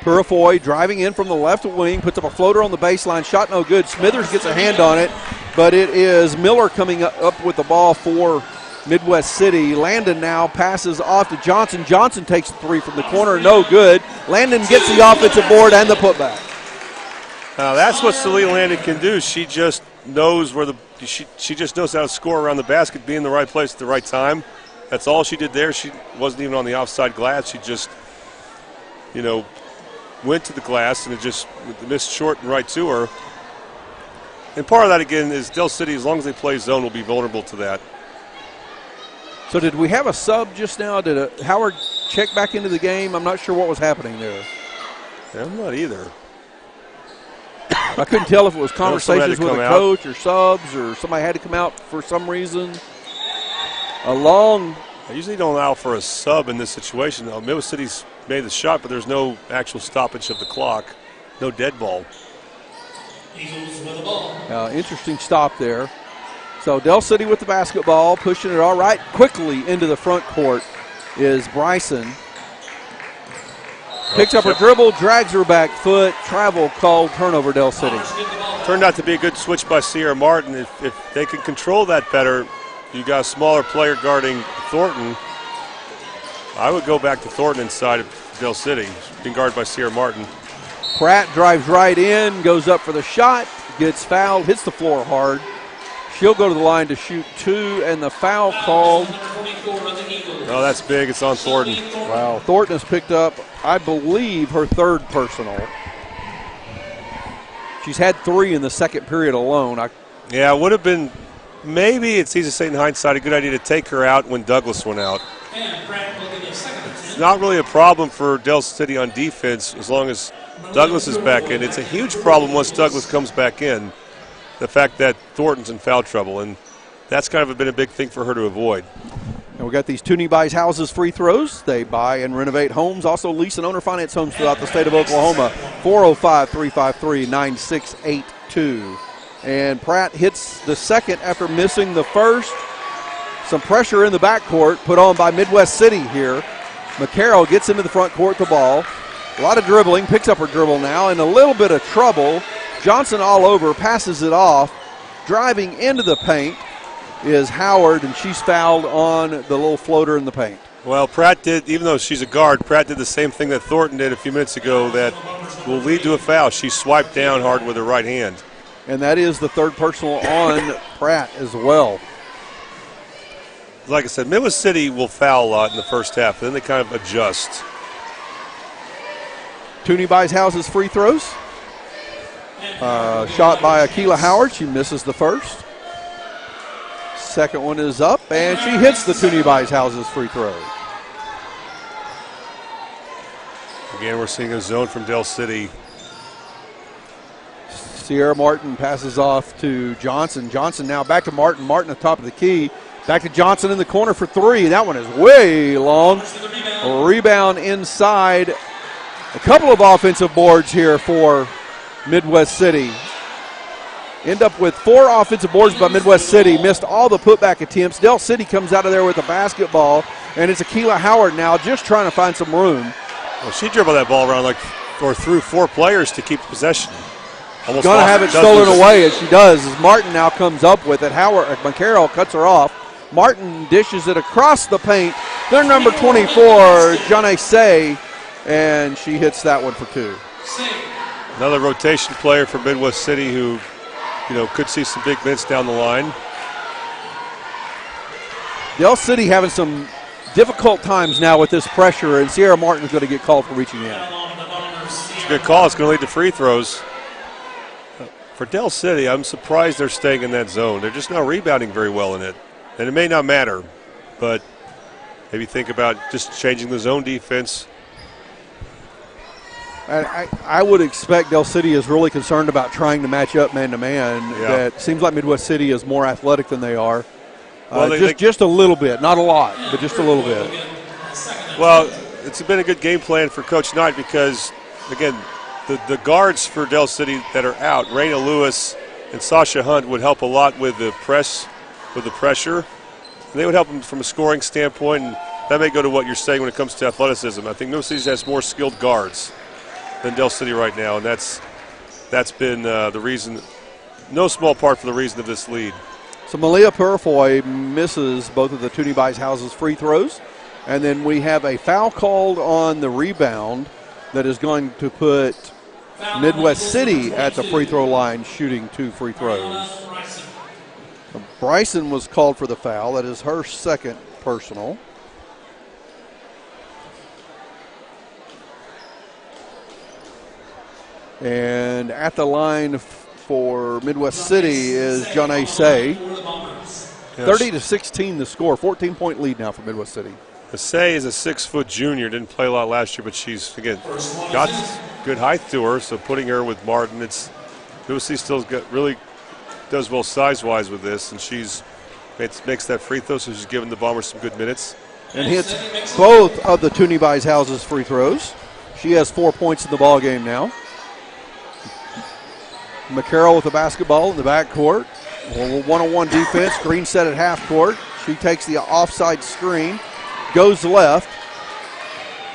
Purifoy driving in from the left wing, puts up a floater on the baseline, shot no good. Smithers gets a hand on it, but it is Miller coming up with the ball for Midwest City. Landon now passes off to Johnson. Johnson takes 3 from the corner, no good. Landon gets the offensive board and the putback. Now that's what Celia Landon can do. She just knows where she just knows how to score around the basket, be in the right place at the right time. That's all she did there. She wasn't even on the offside glass. She just, went to the glass and it just missed short and right to her. And part of that, again, is Del City, as long as they play zone, will be vulnerable to that. So did we have a sub just now? Did Howard check back into the game? I'm not sure what was happening there. Yeah, I'm not either. I couldn't tell if it was conversations with a coach or subs or somebody had to come out for some reason. I usually don't allow for a sub in this situation. Midwest City's made the shot, but there's no actual stoppage of the clock. No dead ball. Interesting stop there. So Del City with the basketball, pushing it all right quickly into the front court is Bryson. Picks up her dribble, drags her back foot, travel called, turnover Del City. Turned out to be a good switch by Sierra Martin. If they can control that better, you got a smaller player guarding Thornton. I would go back to Thornton inside of Del City, being guarded by Sierra Martin. Pratt drives right in, goes up for the shot, gets fouled, hits the floor hard. She'll go to the line to shoot 2, and the foul called. Oh, that's big. It's on Thornton. Wow. Thornton has picked up, I believe, her 3rd personal. She's had 3 in the second period alone. Yeah, it would have been, maybe it's easy to say in hindsight, a good idea to take her out when Douglas went out. It's not really a problem for Del City on defense as long as Douglas is back in. It's a huge problem once Douglas comes back in, the fact that Thornton's in foul trouble, and that's kind of been a big thing for her to avoid. And we got these Tunney Houses free throws. They buy and renovate homes, also lease and owner finance homes throughout the state of Oklahoma. 405-353-9682. And Pratt hits the second after missing the first. Some pressure in the backcourt put on by Midwest City here. McCarroll gets into the front court with the ball. A lot of dribbling, picks up her dribble now, in a little bit of trouble. Johnson all over, passes it off. Driving into the paint is Howard, and she's fouled on the little floater in the paint. Well, Pratt did, even though she's a guard, Pratt did the same thing that Thornton did a few minutes ago that will lead to a foul. She swiped down hard with her right hand. And that is the 3rd personal on Pratt as well. Like I said, Midwest City will foul a lot in the first half, then they kind of adjust. Tunney Houses free throws. Shot by Akila Howard. She misses the first. Second one is up, and she hits the Tunney Houses free throw. Again, we're seeing a zone from Del City. Sierra Martin passes off to Johnson. Johnson now back to Martin. Martin at the top of the key. Back to Johnson in the corner for 3. That one is way long. A rebound inside. A couple of offensive boards here for Midwest City. End up with 4 offensive boards by Midwest City. Missed all the putback attempts. Del City comes out of there with a basketball, and it's Akila Howard now just trying to find some room. Well, she dribbled that ball around or through 4 players to keep possession. Almost going to have it stolen away as she does, as Martin now comes up with it. McCarroll cuts her off. Martin dishes it across the paint. Their number 24, Johnny Say, and she hits that one for 2. Another rotation player for Midwest City who, could see some big minutes down the line. Del City having some difficult times now with this pressure, and Sierra Martin's going to get called for reaching in. It's a good call. It's going to lead to free throws. For Del City, I'm surprised they're staying in that zone. They're just not rebounding very well in it. And it may not matter, but maybe think about just changing the zone defense. I would expect Del City is really concerned about trying to match up man-to-man. Yeah. That seems like Midwest City is more athletic than they are. Well, just a little bit, not a lot, but just a little bit. Well, it's been a good game plan for Coach Knight because, again, the guards for Del City that are out, Raina Lewis and Sasha Hunt, would help a lot with the press, with the pressure. And they would help them from a scoring standpoint, and that may go to what you're saying when it comes to athleticism. I think Midwest City has more skilled guards than Del City right now, and that's been the reason, no small part for the reason of this lead. So Malia Purifoy misses both of the Toonie Buys Houses free throws, and then we have a foul called on the rebound that is going to put Midwest City at the free throw line shooting 2 free throws. So Bryson was called for the foul. That is her second personal. And at the line for Midwest City is John A. Say. 30-16 the score. 14-point lead now for Midwest City. Say is a 6-foot junior. Didn't play a lot last year, but she's, again, got good height to her. So putting her with Martin, Midwest City still really does well size-wise with this, and she's makes that free throw, so she's giving the Bombers some good minutes. And hits both of the Toonie Buys Houses free throws. She has 4 points in the ball game now. McCarroll with the basketball in the backcourt. One-on-one defense. Green set at half court. She takes the offside screen. Goes left.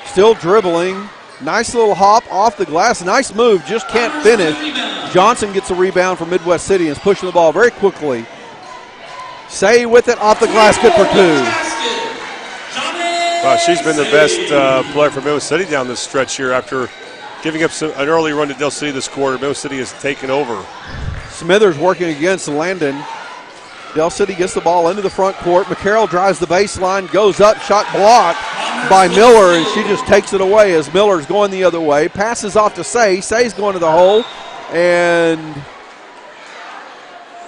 Still dribbling. Nice little hop off the glass. Nice move. Just can't finish. Johnson gets a rebound from Midwest City and is pushing the ball very quickly. Say with it off the glass. Good for 2. Wow, she's been the best player for Midwest City down this stretch here after giving up an early run to Del City this quarter. Midwest City has taken over. Smithers working against Landon. Del City gets the ball into the front court. McCarroll drives the baseline, goes up, shot blocked by Miller, and she just takes it away as Miller's going the other way. Passes off to Say. Say's going to the hole, and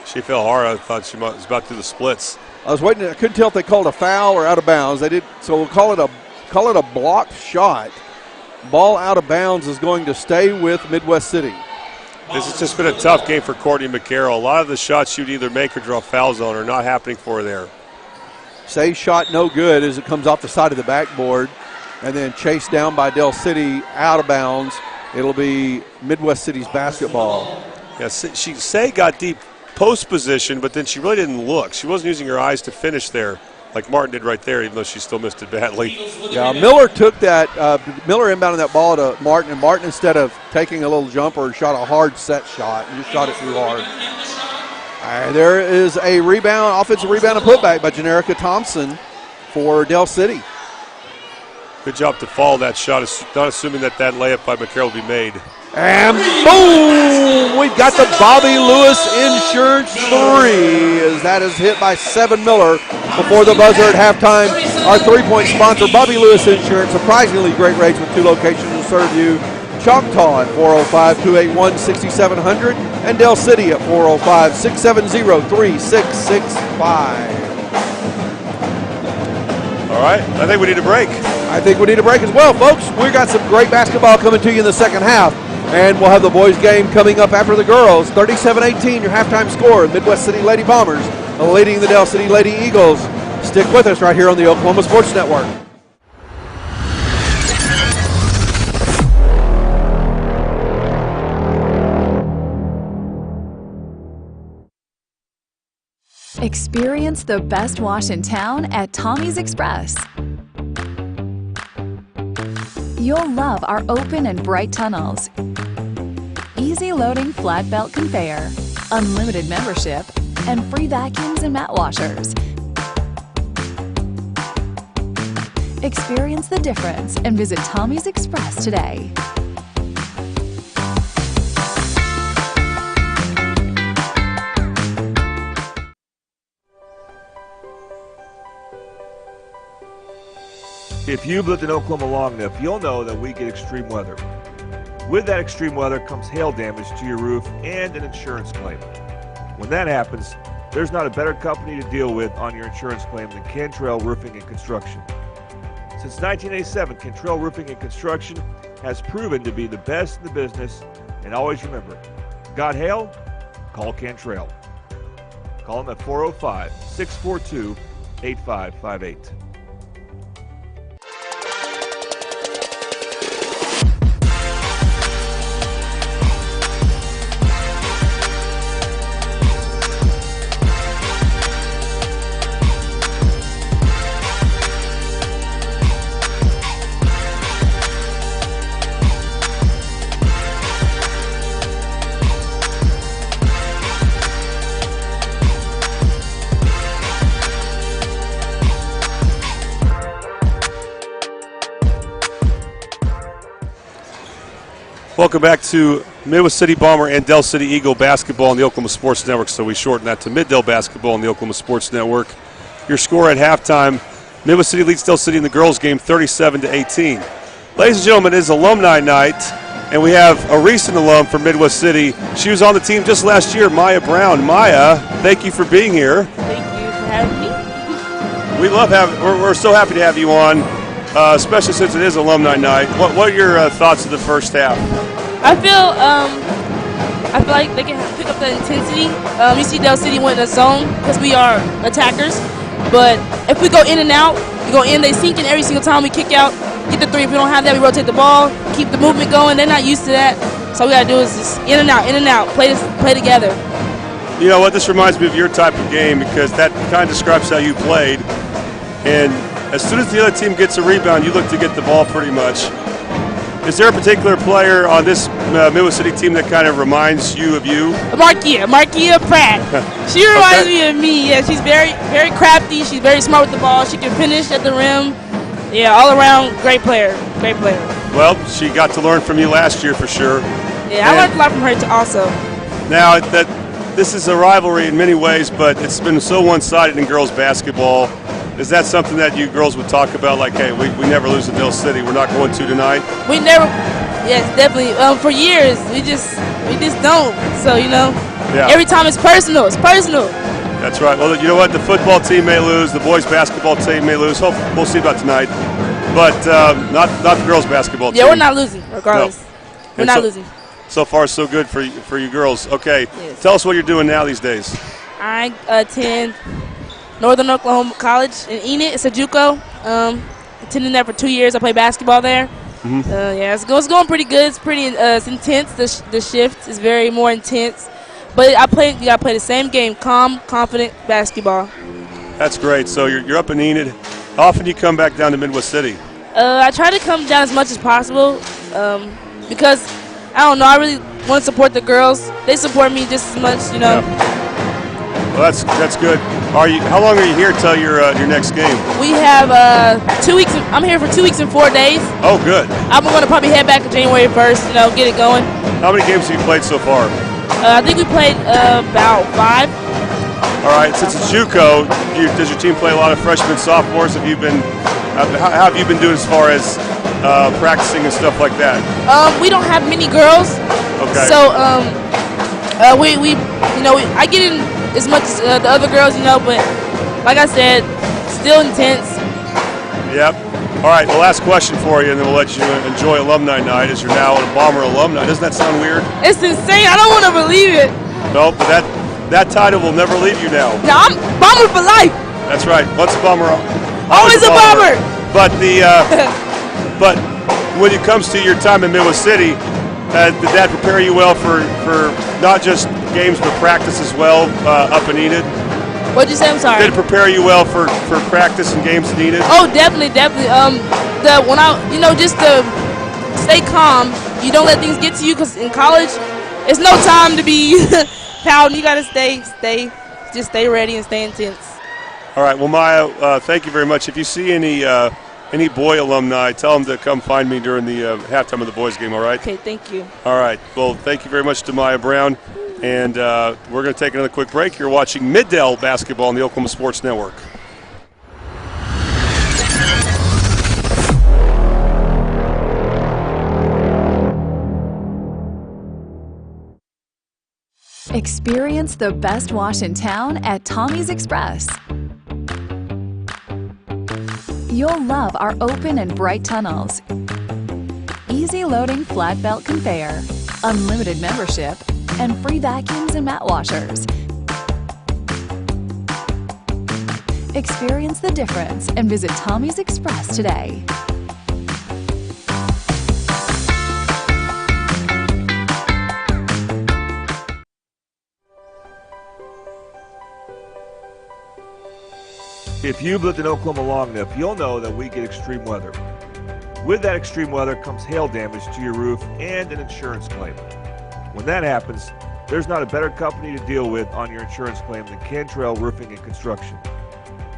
she fell hard. I thought she was about to do the splits. I was waiting. I couldn't tell if they called a foul or out of bounds. They did, so we'll call it a blocked shot. Ball out of bounds is going to stay with Midwest City. This has just been a tough game for Courtney McCarroll. A lot of the shots she'd either make or draw fouls on are not happening for her there. Say shot no good as it comes off the side of the backboard and then chased down by Del City out of bounds. It'll be Midwest City's basketball. Yeah, Say got deep post position, but then she really didn't look. She wasn't using her eyes to finish there like Martin did right there, even though she still missed it badly. Yeah, Miller took that. Miller inbounded that ball to Martin, and Martin, instead of taking a little jumper, shot a hard set shot and just shot it too hard. There is a rebound, offensive rebound and putback by Generica Thompson for Del City. Good job to follow that shot, not assuming that layup by McCarroll will be made. And boom! We've got the Bobby Lewis Insurance 3 as that is hit by Seven Miller before the buzzer at halftime. Our three-point sponsor, Bobby Lewis Insurance, surprisingly great rates with 2 locations to serve you. Choctaw at 405-281-6700 and Del City at 405-670-3665. All right, I think we need a break. I think we need a break as well, folks. We got some great basketball coming to you in the second half. And we'll have the boys' game coming up after the girls. 37-18, your halftime score. Midwest City Lady Bombers leading the Del City Lady Eagles. Stick with us right here on the Oklahoma Sports Network. Experience the best wash in town at Tommy's Express. You'll love our open and bright tunnels, easy loading flat belt conveyor, unlimited membership, and free vacuums and mat washers. Experience the difference and visit Tommy's Express today. If you've lived in Oklahoma long enough, you'll know that we get extreme weather. With that extreme weather comes hail damage to your roof and an insurance claim. When that happens, there's not a better company to deal with on your insurance claim than Cantrell Roofing and Construction. Since 1987, Cantrell Roofing and Construction has proven to be the best in the business, and always remember, got hail? Call Cantrell. Call them at 405-642-8558. Welcome back to Midwest City Bomber and Del City Eagle basketball on the Oklahoma Sports Network, so we shorten that to Mid-Del basketball on the Oklahoma Sports Network. Your score at halftime, Midwest City leads Del City in the girls' game 37-18. Ladies and gentlemen, it is alumni night, and we have a recent alum from Midwest City. She was on the team just last year, Maya Brown. Maya, thank you for being here. Thank you for having me. We're so happy to have you on, especially since it is alumni night. What are your thoughts of the first half? I feel like they can pick up the intensity. You see Del City went in a zone because we are attackers. But if we go in and out, we go in, they sink in every single time we kick out, get the three. If we don't have that, we rotate the ball, keep the movement going. They're not used to that. So all we got to do is just in and out, play together. You know what, this reminds me of your type of game because that kind of describes how you played. And as soon as the other team gets a rebound, you look to get the ball pretty much. Is there a particular player on this Midwest City team that kind of reminds you of you? Markia Pratt. She reminds me of me. Yeah, she's very, very crafty. She's very smart with the ball. She can finish at the rim. Yeah, all around, great player. Great player. Well, she got to learn from you last year for sure. Yeah, I learned a lot from her also. Now, this is a rivalry in many ways, but it's been so one-sided in girls basketball. Is that something that you girls would talk about, like, hey, we never lose to Del City, we're not going to tonight? We never, yes, definitely. For years, we just don't. So, every time it's personal. That's right. Well, you know what? The football team may lose, the boys basketball team may lose. We'll see about tonight. But not the girls basketball team. Yeah, we're not losing, regardless. No. We're not losing. So far, so good for you girls. Okay, yes. Tell us what you're doing now these days. I attend Northern Oklahoma College in Enid. It's a JUCO. Attending there for 2 years. I play basketball there. Mm-hmm. Yeah, it's going pretty good. It's pretty it's intense. The shift is very more intense. But you got to play the same game, calm, confident basketball. That's great. So you're up in Enid. How often do you come back down to Midwest City? I try to come down as much as possible because, I don't know, I really want to support the girls. They support me just as much, Yeah. Well, that's good. How long are you here till your next game? We have 2 weeks. I'm here for 2 weeks and 4 days. Oh, good. I'm going to probably head back on January 1st. Get it going. How many games have you played so far? I think we played about 5. All right. Since it's JUCO, does your team play a lot of freshmen, sophomores? How have you been doing as far as practicing and stuff like that? We don't have many girls. Okay. So I get in as much as the other girls, but like I said, still intense. Yep. All right, the last question for you, and then we'll let you enjoy alumni night as you're now a Bomber alumni. Doesn't that sound weird? It's insane. I don't want to believe it. No, but that title will never leave you now. No, I'm Bomber for life. That's right. Once a Bomber, always a Bomber. But but when it comes to your time in Midwest City, did that prepare you well for not just games but practice as well up in Enid? What'd you say? I'm sorry. Did it prepare you well for practice and games in Enid? Oh, definitely. Just to stay calm. You don't let things get to you because in college, it's no time to be pouting. You got to stay ready and stay intense. All right. Well, Maya, thank you very much. If you see any any boy alumni, tell them to come find me during the halftime of the boys game, all right? Okay, thank you. All right. Well, thank you very much to Maya Brown. And we're going to take another quick break. You're watching Middale basketball on the Oklahoma Sports Network. Experience the best wash in town at Tommy's Express. You'll love our open and bright tunnels, easy loading flat belt conveyor, unlimited membership, and free vacuums and mat washers. Experience the difference and visit Tommy's Express today. If you've lived in Oklahoma long enough, you'll know that we get extreme weather. With that extreme weather comes hail damage to your roof and an insurance claim. When that happens, there's not a better company to deal with on your insurance claim than Cantrell Roofing and Construction.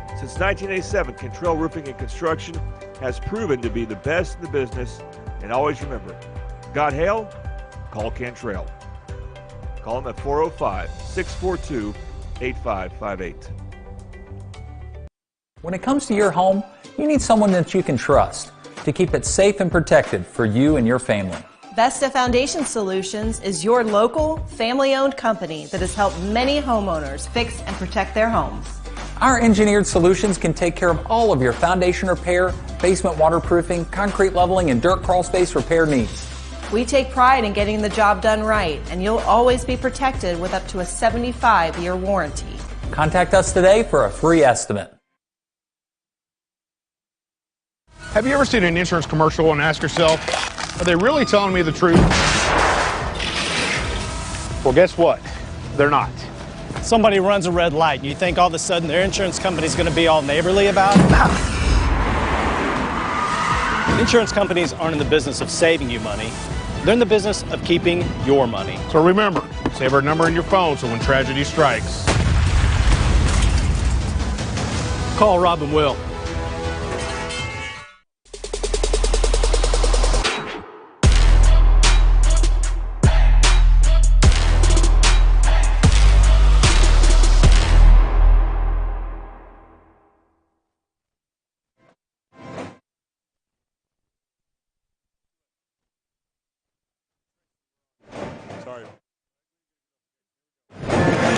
Since 1987, Cantrell Roofing and Construction has proven to be the best in the business, and always remember, got hail? Call Cantrell. Call them at 405-642-8558. When it comes to your home, you need someone that you can trust to keep it safe and protected for you and your family. Vesta Foundation Solutions is your local, family-owned company that has helped many homeowners fix and protect their homes. Our engineered solutions can take care of all of your foundation repair, basement waterproofing, concrete leveling, and dirt crawl space repair needs. We take pride in getting the job done right, and you'll always be protected with up to a 75-year warranty. Contact us today for a free estimate. Have you ever seen an insurance commercial and asked yourself, are they really telling me the truth? Well, guess what? They're not. Somebody runs a red light, and you think all of a sudden their insurance company's going to be all neighborly about it? Insurance companies aren't in the business of saving you money. They're in the business of keeping your money. So remember, save our number in your phone so when tragedy strikes, Call Rob and Will.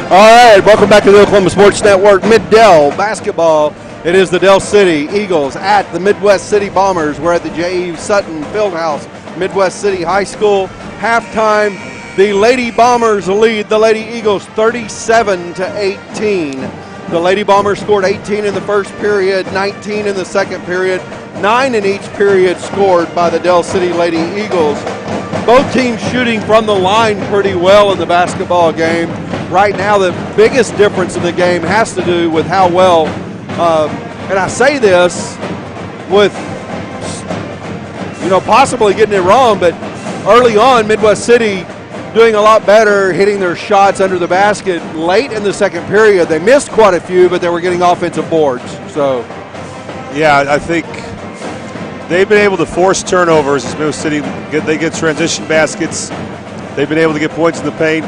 All right, welcome back to the Oklahoma Sports Network. Middale basketball. It is the Del City Eagles at the Midwest City Bombers. We're at the J.E. Sutton Fieldhouse, Midwest City High School. Halftime, the Lady Bombers lead the Lady Eagles 37-18. The Lady Bombers scored 18 in the first period, 19 in the second period, 9 in each period scored by the Del City Lady Eagles. Both teams shooting from the line pretty well in the basketball game. Right now, the biggest difference in the game has to do with how well, and I say this with, possibly getting it wrong, but early on, Midwest City doing a lot better, hitting their shots under the basket. Late in the second period, they missed quite a few, but they were getting offensive boards. So, yeah, I think they've been able to force turnovers as Midwest City. They get transition baskets. They've been able to get points in the paint.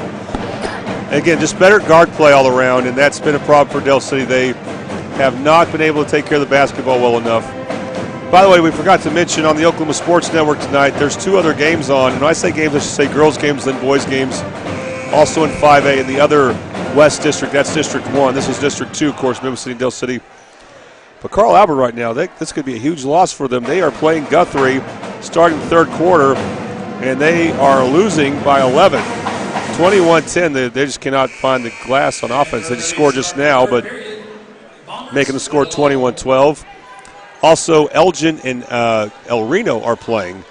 Again, just better guard play all around, and that's been a problem for Del City. They have not been able to take care of the basketball well enough. By the way, we forgot to mention on the Oklahoma Sports Network tonight, there's 2 other games on. And when I say games, I should say girls games, then boys games. Also in 5A in the other West District, that's District 1. This is District 2, of course, Midwest City, Del City. But Carl Albert right now, this could be a huge loss for them. They are playing Guthrie starting the third quarter, and they are losing by 11. 21-10, they just cannot find the glass on offense. They just scored just now, but making the score 21-12. Also, Elgin and El Reno are playing.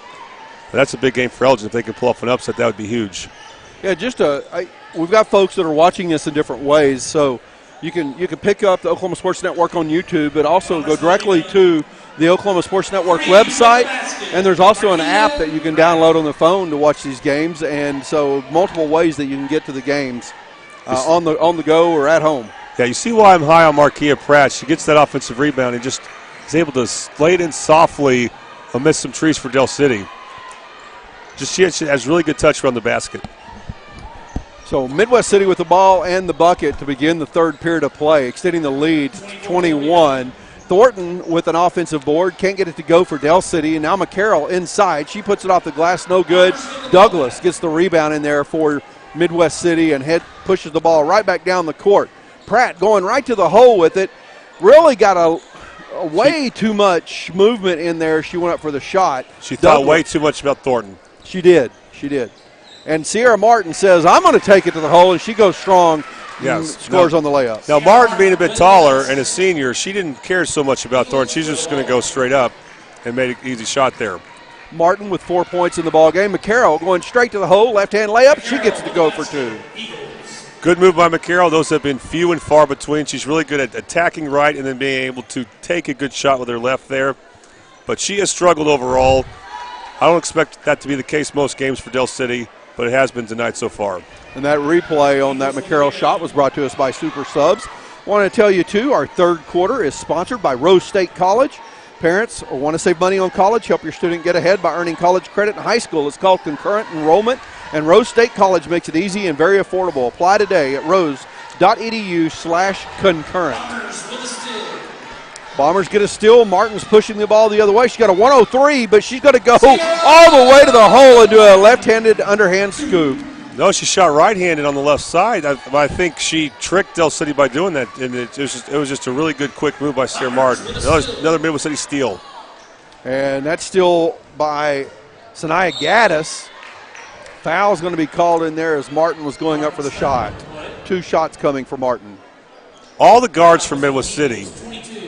That's a big game for Elgin. If they can pull off an upset, that would be huge. Yeah, we've got folks that are watching this in different ways, so you can pick up the Oklahoma Sports Network on YouTube, but also go directly to the Oklahoma Sports Network website, and there's also an app that you can download on the phone to watch these games, and so multiple ways that you can get to the games on the go or at home. Yeah, you see why I'm high on Marquia Pratt. She gets that offensive rebound and just is able to lay it in softly amidst some trees for Del City. She has really good touch around the basket. So Midwest City with the ball and the bucket to begin the third period of play, extending the lead to 21. Thornton with an offensive board, can't get it to go for Del City, and now McCarroll inside. She puts it off the glass, no good. Douglas gets the rebound in there for Midwest City and pushes the ball right back down the court. Pratt going right to the hole with it. Really got a way too much movement in there. She went up for the shot. She thought way too much about Thornton. She did. And Sierra Martin says, I'm going to take it to the hole, and she goes strong. Yes. Scores on the layup. Now, Martin being a bit taller and a senior, she didn't care so much about Thornton. She's just going to go straight up and made an easy shot there. Martin with 4 points in the ball game. McCarroll going straight to the hole, left-hand layup. She gets to go for 2. Good move by McCarroll. Those have been few and far between. She's really good at attacking right and then being able to take a good shot with her left there. But she has struggled overall. I don't expect that to be the case most games for Del City, but it has been tonight so far. And that replay on that McCarroll shot was brought to us by Super Subs. Want to tell you, too, our third quarter is sponsored by Rose State College. Parents want to save money on college, help your student get ahead by earning college credit in high school. It's called concurrent enrollment, and Rose State College makes it easy and very affordable. Apply today at rose.edu/concurrent. Bombers get a steal. Martin's pushing the ball the other way. She's got a 103, but she's going to go all the way to the hole and do a left-handed underhand scoop. No, she shot right-handed on the left side. I think she tricked Del City by doing that, and it was just a really good, quick move by Sierra Martin. Another Midwest City steal. And that's still by Sanaya Gaddis. Foul's going to be called in there as Martin was going up for the shot. 2 shots coming for Martin. All the guards from Midwest City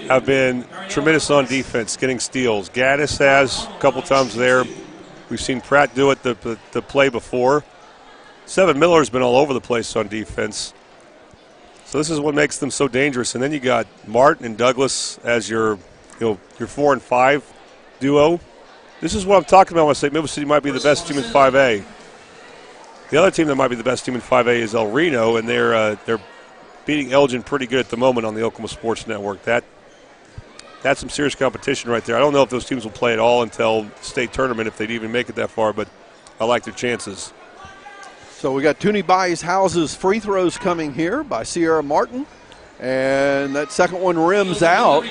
have been tremendous on defense, getting steals. Gaddis has a couple times there. We've seen Pratt do it the play before. Seven Miller's been all over the place on defense. So this is what makes them so dangerous. And then you got Martin and Douglas as your 4 and 5 duo. This is what I'm talking about when I say Midwest City might be the best team in 5A. The other team that might be the best team in 5A is El Reno, and they're beating Elgin pretty good at the moment on the Oklahoma Sports Network. That's some serious competition right there. I don't know if those teams will play at all until state tournament, if they'd even make it that far, but I like their chances. So we got Toonie Buys Houses free throws coming here by Sierra Martin. And that second one rims out.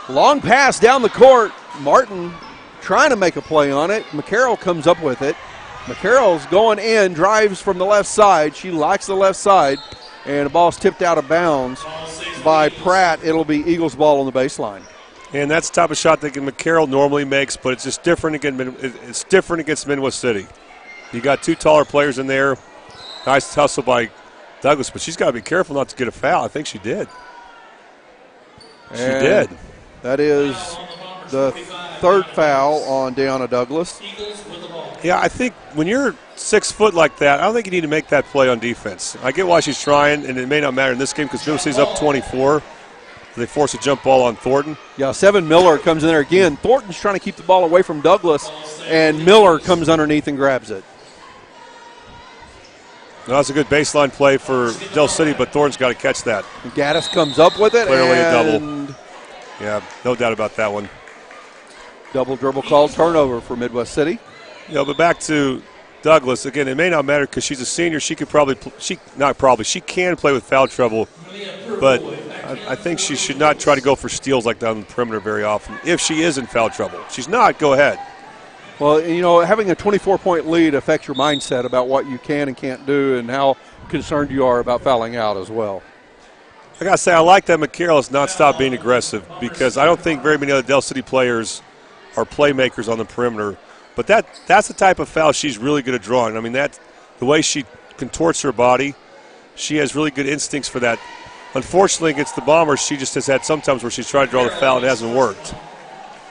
Long pass down the court. Martin trying to make a play on it. McCarroll comes up with it. McCarroll's going in, drives from the left side. She likes the left side. And the ball's tipped out of bounds by Pratt. It'll be Eagles ball on the baseline. And that's the type of shot that McCarroll normally makes, but it's just different against Midwest City. You got 2 taller players in there. Nice hustle by Douglas, but she's got to be careful not to get a foul. I think she did. She did. That is the third foul on Deanna Douglas. Yeah, I think when you're 6 foot like that, I don't think you need to make that play on defense. I get why she's trying, and it may not matter in this game because Midwest City's up 24. They force a jump ball on Thornton. Yeah, Seven Miller comes in there again. Thornton's trying to keep the ball away from Douglas, and Miller comes underneath and grabs it. That was a good baseline play for Del City, but Thornton's got to catch that. And Gaddis comes up with it. Clearly a double. Yeah, no doubt about that one. Double dribble call, turnover for Midwest City. But back to Douglas. Again, it may not matter because she's a senior. She could she can play with foul trouble, but I think she should not try to go for steals like that on the perimeter very often. If she is in foul trouble, she's not. Go ahead. Well, having a 24-point lead affects your mindset about what you can and can't do and how concerned you are about fouling out as well. I got to say, I like that McCarroll has not stopped being aggressive because I don't think very many other Del City players are playmakers on the perimeter. But that's the type of foul she's really good at drawing. I mean, the way she contorts her body, she has really good instincts for that. Unfortunately, against the Bombers, she just has had sometimes where she's tried to draw the foul and it hasn't worked.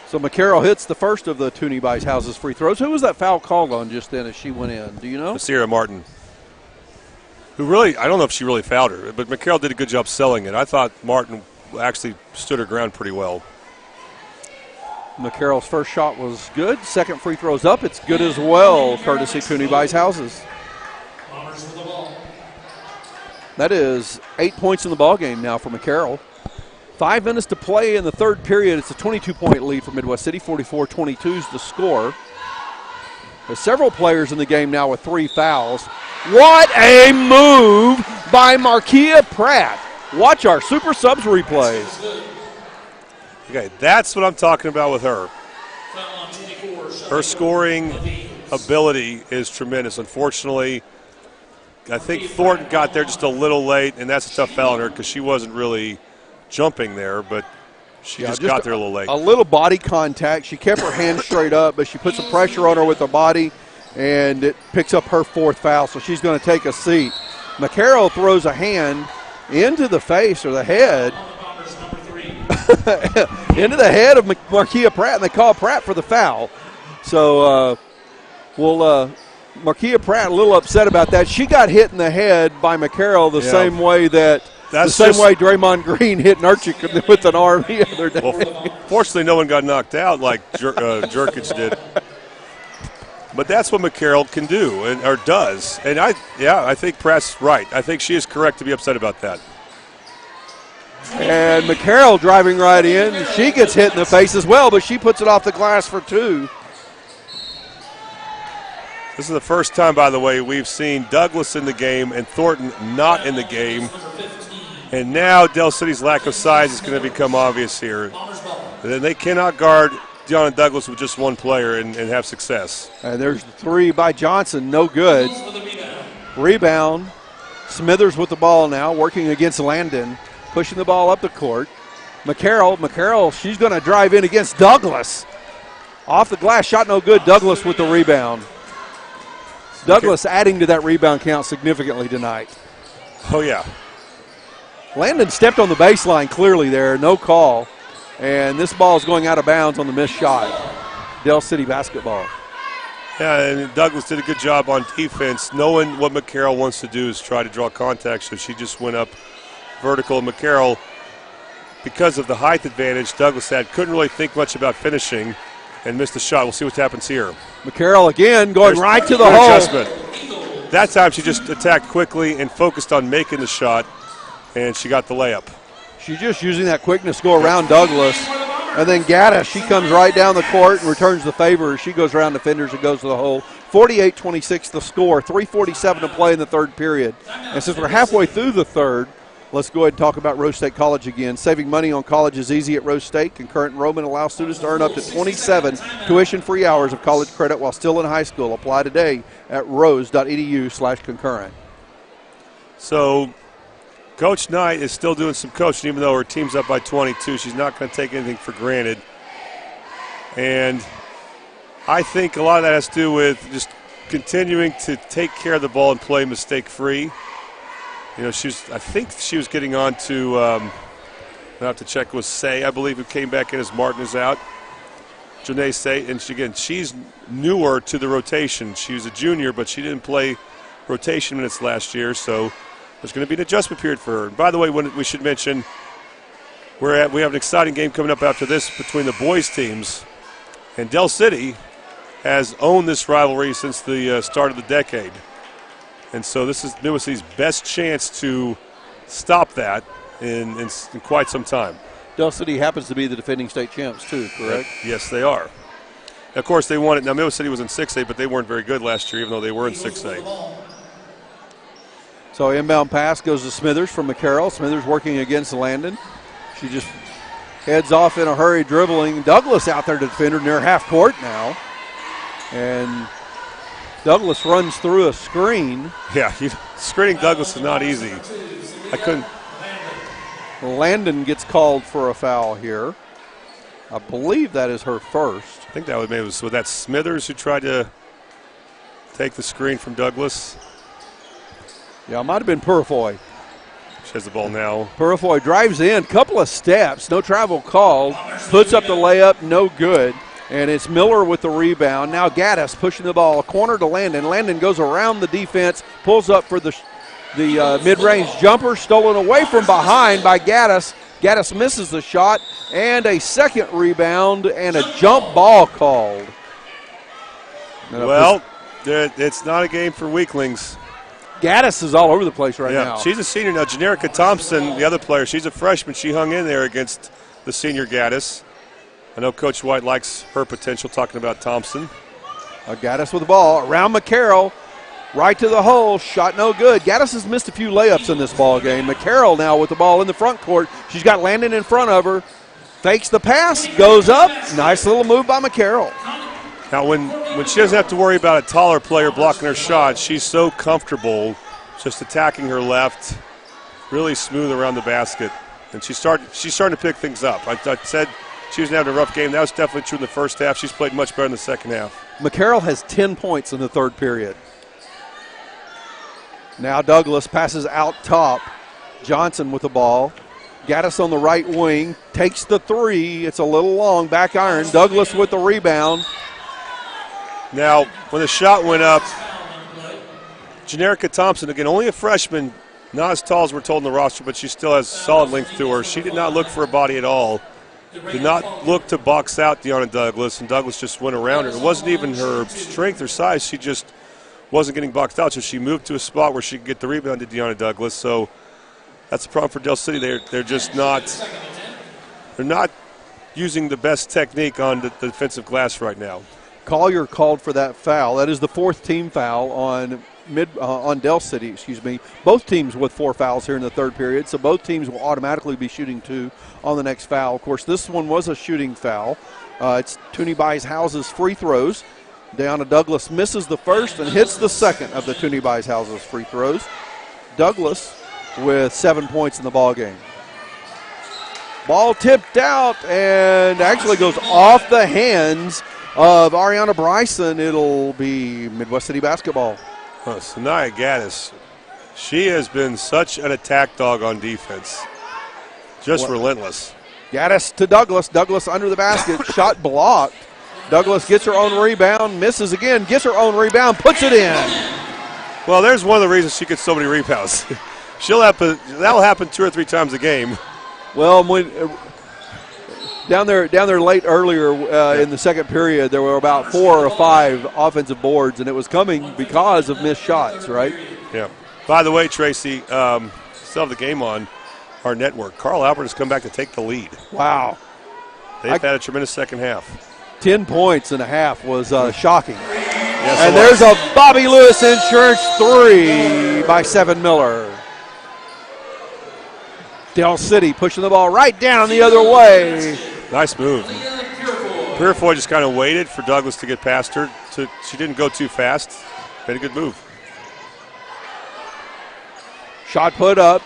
So McCarroll hits the first of the Toonie Buys Houses free throws. Who was that foul called on just then as she went in? Do you know? Sierra Martin. Who really, I don't know if she really fouled her, but McCarroll did a good job selling it. I thought Martin actually stood her ground pretty well. McCarroll's first shot was good. Second free throw's up. It's good as well, courtesy Toonie Buys Houses. That is 8 points in the ball game now for McCarroll. 5 minutes to play in the third period. It's a 22-point lead for Midwest City. 44-22 is the score. There's several players in the game now with 3 fouls. What a move by Markia Pratt. Watch our Super Subs replays. Okay, that's what I'm talking about with her. Her scoring ability is tremendous. Unfortunately, I think Thornton got there just a little late, and that's a tough foul on her because she wasn't really jumping there, but she just got there a little late. A little body contact. She kept her hand straight up, but she put some pressure on her with her body, and it picks up her 4th foul, so she's going to take a seat. McCarroll throws a hand into the face or the head, into the head of Markia Pratt, and they call Pratt for the foul. So Markia Pratt a little upset about that. She got hit in the head by McCarroll the same way that way Draymond Green hit Nurkic with an arm the other day. Well, fortunately, no one got knocked out like Jerkic did. But that's what McCarroll can do or does. And I think Pratt's right. I think she is correct to be upset about that. And McCarroll driving right in. She gets hit in the face as well, but she puts it off the glass for 2. This is the first time, by the way, we've seen Douglas in the game and Thornton not in the game. And now Del City's lack of size is going to become obvious here. And they cannot guard Deanna Douglas with just one player and have success. And there's the 3 by Johnson, no good. Rebound. Smithers with the ball now, working against Landon, pushing the ball up the court. McCarroll, she's going to drive in against Douglas. Off the glass, shot no good. Douglas with the rebound. Douglas adding to that rebound count significantly tonight. Oh, yeah. Landon stepped on the baseline clearly there, no call. And this ball is going out of bounds on the missed shot. Del City basketball. Yeah, and Douglas did a good job on defense. Knowing what McCarroll wants to do is try to draw contact, so she just went up vertical. McCarroll, because of the height advantage Douglas had, couldn't really think much about finishing and missed the shot. We'll see what happens here. McCarroll again going right to the hole. Adjustment. That time she just attacked quickly and focused on making the shot, and she got the layup. She's just using that quickness to go around Douglas. And then Gaddis, she comes right down the court and returns the favor. She goes around defenders and goes to the hole. 48-26 the score, 3:47 to play in the third period. And since we're halfway through the third, let's go ahead and talk about Rose State College again. Saving money on college is easy at Rose State. Concurrent enrollment allows students to earn up to 27 tuition-free hours of college credit while still in high school. Apply today at rose.edu/concurrent. So Coach Knight is still doing some coaching, even though her team's up by 22. She's not going to take anything for granted. And I think a lot of that has to do with just continuing to take care of the ball and play mistake-free. You know, I think she was getting on to, I have to check with Say, I believe, who came back in as Martin is out. Janae Say, and she's newer to the rotation. She was a junior, but she didn't play rotation minutes last year, so there's going to be an adjustment period for her. And by the way, we should mention we have an exciting game coming up after this between the boys' teams. And Del City has owned this rivalry since the start of the decade. And so this is Midwest City's best chance to stop that in quite some time. Del City happens to be the defending state champs too, correct? Yes, they are. Of course, they won it. Now, Midwest City was in 6A, but they weren't very good last year, even though they were in 6A. So inbound pass goes to Smithers from McCarroll. Smithers working against Landon. She just heads off in a hurry, dribbling. Douglas out there to defend her near half court now. And Douglas runs through a screen. Yeah, screening Douglas is not easy. Landon gets called for a foul here. I believe that is her first. I think that was that Smithers who tried to take the screen from Douglas. Yeah, it might have been Purifoy. She has the ball now. Purifoy drives in, couple of steps, no travel called, puts up the layup, no good. And it's Miller with the rebound. Now Gaddis pushing the ball, corner to Landon. Landon goes around the defense, pulls up for the mid-range jumper, stolen away from behind by Gaddis. Gaddis misses the shot, and a second rebound and a jump ball called. Well, it's not a game for weaklings. Gaddis is all over the place right now. She's a senior now. Generica Thompson, the other player, she's a freshman. She hung in there against the senior Gaddis. I know Coach White likes her potential, talking about Thompson. Gaddis with the ball around McCarroll, right to the hole, shot no good. Gaddis has missed a few layups in this ball game. McCarroll now with the ball in the front court. She's got Landon in front of her. Fakes the pass, goes up. Nice little move by McCarroll. Now, when she doesn't have to worry about a taller player blocking her shot, she's so comfortable just attacking her left, really smooth around the basket. And she's starting to pick things up. I said she was having a rough game. That was definitely true in the first half. She's played much better in the second half. McCarroll has 10 points in the third period. Now Douglas passes out top. Johnson with the ball. Gaddis on the right wing. Takes the three. It's a little long. Back iron. Douglas with the rebound. Now, when the shot went up, Generica Thompson, again, only a freshman, not as tall as we're told in the roster, but she still has solid length to her. She did not look for a body at all. Did not look to box out Deanna Douglas, and Douglas just went around her. It wasn't even her strength or size. She just wasn't getting boxed out, so she moved to a spot where she could get the rebound to Deanna Douglas. So that's the problem for Del City. They're just not using the best technique on the defensive glass right now. Collier called for that foul. That is the fourth team foul on Del City, excuse me. Both teams with 4 fouls here in the third period, so both teams will automatically be shooting 2 on the next foul. Of course, this one was a shooting foul. It's Toonie Buys Houses free throws. Deanna Douglas misses the first and hits the second of the Toonie Buys Houses free throws. Douglas with 7 points in the ball game. Ball tipped out and actually goes off the hands of Ariana Bryson. It'll be Midwest City basketball. Sanaya Gaddis, she has been such an attack dog on defense. Just relentless. Gaddis to Douglas. Douglas under the basket. Shot blocked. Douglas gets her own rebound. Misses again. Gets her own rebound. Puts it in. Well, there's one of the reasons she gets so many rebounds. That'll happen 2 or 3 times a game. Well, down there late earlier in the second period, there were about 4 or 5 offensive boards, and it was coming because of missed shots, right? Yeah. By the way, Tracy, still have the game on our network. Carl Albert has come back to take the lead. Wow. They've had a tremendous second half. 10 points and a half was shocking. Yes, and there's a Bobby Lewis Insurance 3 by Seven Miller. Del City pushing the ball right down the other way. Nice move. Purifoy just kind of waited for Douglas to get past her. She didn't go too fast. Made a good move. Shot put up.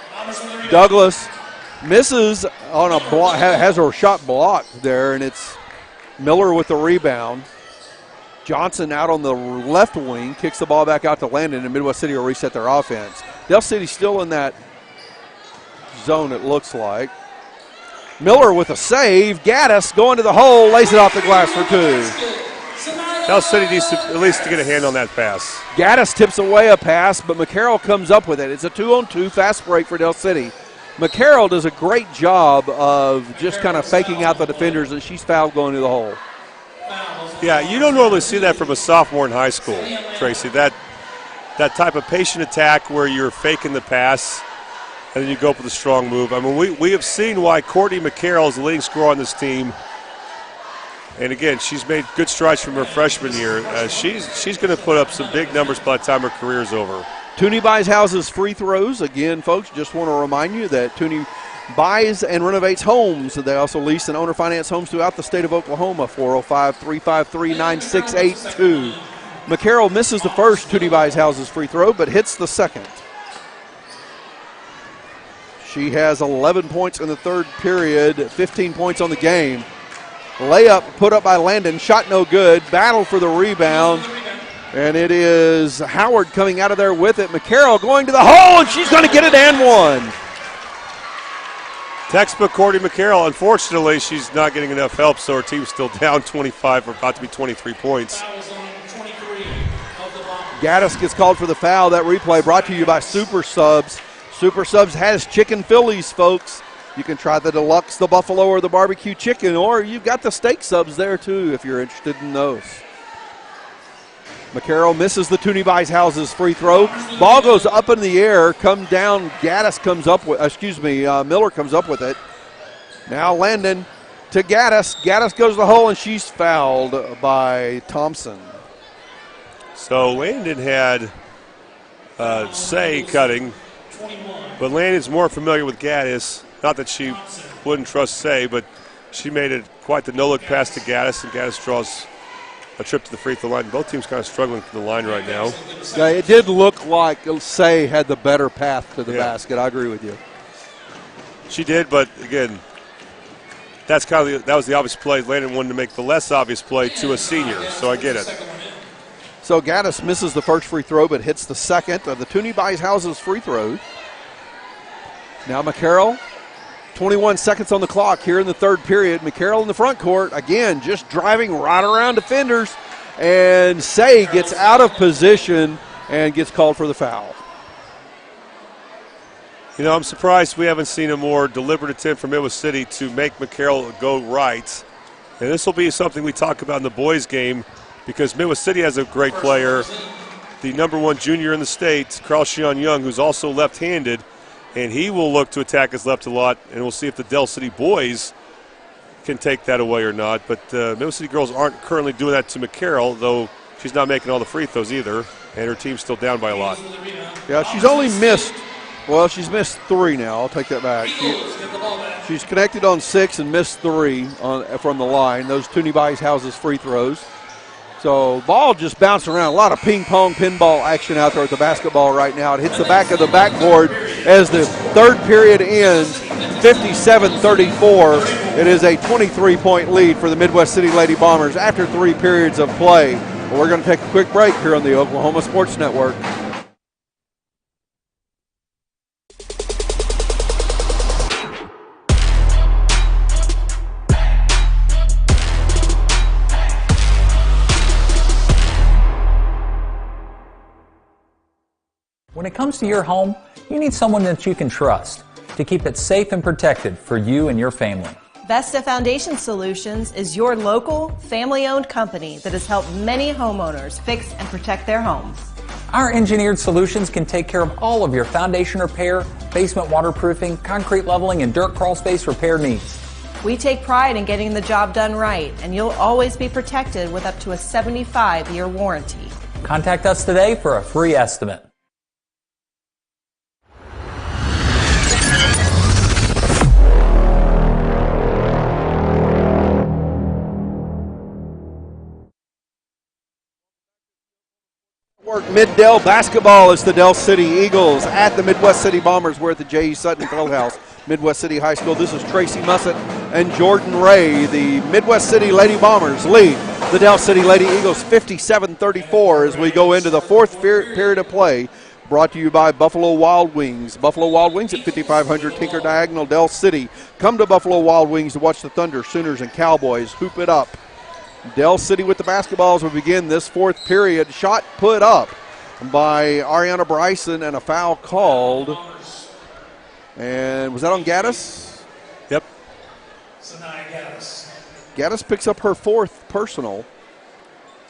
Douglas misses on a block, has her shot blocked there, and it's Miller with the rebound. Johnson out on the left wing, kicks the ball back out to Landon, and Midwest City will reset their offense. Del City still in that zone, it looks like. Miller with a save. Gaddis going to the hole, lays it off the glass for 2. Del City needs to at least to get a hand on that pass. Gaddis tips away a pass, but McCarroll comes up with it. It's a 2-on-2 fast break for Del City. McCarroll does a great job of just kind of faking out the defenders, and she's fouled going to the hole. Yeah, you don't normally see that from a sophomore in high school, Tracy. That type of patient attack where you're faking the pass and then you go up with a strong move. I mean, we have seen why Courtney McCarroll is the leading scorer on this team. And again, she's made good strides from her freshman year. She's going to put up some big numbers by the time her career is over. Toonie Buys Houses free throws. Again, folks, just want to remind you that Toonie buys and renovates homes. They also lease and owner finance homes throughout the state of Oklahoma. 405-353-9682. McCarroll misses the first Toonie Buys Houses free throw, but hits the second. She has 11 points in the third period, 15 points on the game. Layup put up by Landon, shot no good. Battle for the rebound, and it is Howard coming out of there with it. McCarroll going to the hole, and she's going to get it and one. Textbook Courtney McCarroll. Unfortunately, she's not getting enough help, so her team's still down 25 or about to be 23 points. Gaddis gets called for the foul. That replay brought to you by Super Subs. Super Subs has chicken Phillies, folks. You can try the deluxe, the buffalo, or the barbecue chicken, or you've got the steak subs there too if you're interested in those. McCarroll misses the Toonie Buys Houses free throw. Ball goes up in the air, come down. Gaddis comes up with, Miller comes up with it. Now Landon to Gaddis. Gaddis goes to the hole, and she's fouled by Thompson. So Landon had Say cutting, but Landon's more familiar with Gaddis. Not that she wouldn't trust Say, but she made it quite the no-look pass to Gaddis, and Gaddis draws a trip to the free throw line. Both teams kind of struggling from the line right now. Yeah, it did look like Say had the better path to the basket. I agree with you. She did, but again, that was the obvious play. Landon wanted to make the less obvious play to a senior, so I get it. So Gaddis misses the first free throw, but hits the second of the Toonie Buys Houses free throws. Now McCarroll, 21 seconds on the clock here in the third period. McCarroll in the front court, again, just driving right around defenders. And Say gets out of position and gets called for the foul. You know, I'm surprised we haven't seen a more deliberate attempt from Midwest City to make McCarroll go right. And this will be something we talk about in the boys' game because Midwest City has a great player, the #1 junior in the state, Carl Shion Young, who's also left-handed. And he will look to attack his left a lot, and we'll see if the Del City boys can take that away or not. But Middle City girls aren't currently doing that to McCarroll, though she's not making all the free throws either, and her team's still down by a lot. Yeah, she's only missed, well, she's missed 3 now. I'll take that back. She's connected on 6 and missed 3 from the line. Those Toonie Buys Houses free throws. So ball just bouncing around. A lot of ping-pong, pinball action out there with the basketball right now. It hits the back of the backboard as the third period ends, 57-34. It is a 23-point lead for the Midwest City Lady Bombers after 3 periods of play. We're going to take a quick break here on the Oklahoma Sports Network. When it comes to your home, you need someone that you can trust to keep it safe and protected for you and your family. Vesta Foundation Solutions is your local, family-owned company that has helped many homeowners fix and protect their homes. Our engineered solutions can take care of all of your foundation repair, basement waterproofing, concrete leveling, and dirt crawl space repair needs. We take pride in getting the job done right, and you'll always be protected with up to a 75-year warranty. Contact us today for a free estimate. Mid-Del basketball is the Del City Eagles at the Midwest City Bombers. We're at the J.E. Sutton Fieldhouse, Midwest City High School. This is Tracy Mussett and Jordan Ray. The Midwest City Lady Bombers lead the Del City Lady Eagles 57-34 as we go into the fourth period of play. Brought to you by Buffalo Wild Wings. Buffalo Wild Wings at 5500 Tinker Diagonal, Del City. Come to Buffalo Wild Wings to watch the Thunder, Sooners, and Cowboys hoop it up. Del City with the basketball as we begin this fourth period. Shot put up by Ariana Bryson and a foul called. And was that on Gaddis? Yep. Gaddis picks up her 4th personal.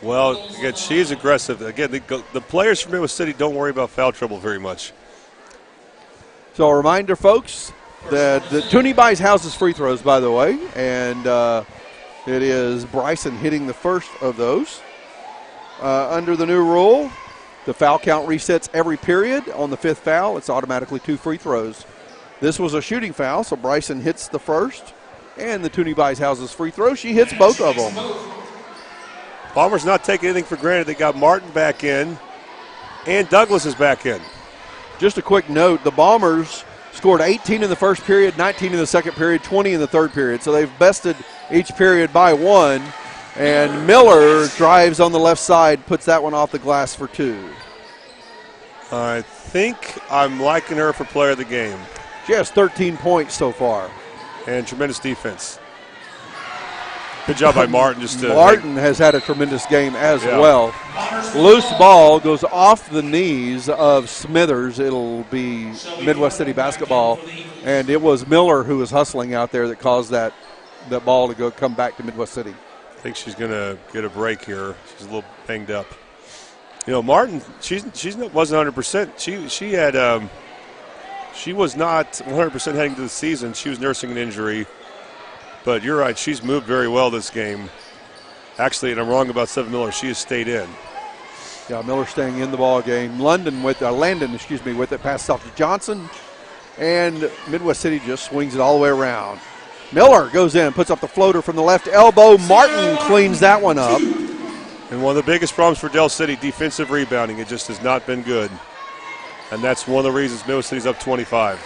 Well, again, she's aggressive. Again, the players from Midwest City don't worry about foul trouble very much. So a reminder, folks, that the Toonie Buys Houses free throws, by the way, and it is Bryson hitting the first of those. Under the new rule, the foul count resets every period. On the 5th foul, it's automatically 2 free throws. This was a shooting foul, so Bryson hits the first, and the Toonie Buys Houses free throw, she hits both of them. Bombers not taking anything for granted. They got Martin back in, and Douglas is back in. Just a quick note, the Bombers scored 18 in the first period, 19 in the second period, 20 in the third period. So they've bested each period by 1. And Miller drives on the left side, puts that one off the glass for 2. I think I'm liking her for player of the game. She has 13 points so far. And tremendous defense. Good job by Martin. Martin has had a tremendous game as well. Loose ball goes off the knees of Smithers. It'll be Midwest City basketball. And it was Miller who was hustling out there that caused that ball to come back to Midwest City. I think she's going to get a break here. She's a little banged up. You know, Martin, she wasn't 100%. She had she was not 100% heading to the season. She was nursing an injury. But you're right, she's moved very well this game. Actually, and I'm wrong about Seven Miller, she has stayed in. Yeah, Miller staying in the ball game. Landon with it, passes off to Johnson, and Midwest City just swings it all the way around. Miller goes in, puts up the floater from the left elbow. Martin cleans that one up. And one of the biggest problems for Del City, defensive rebounding. It just has not been good. And that's one of the reasons Midwest City's up 25.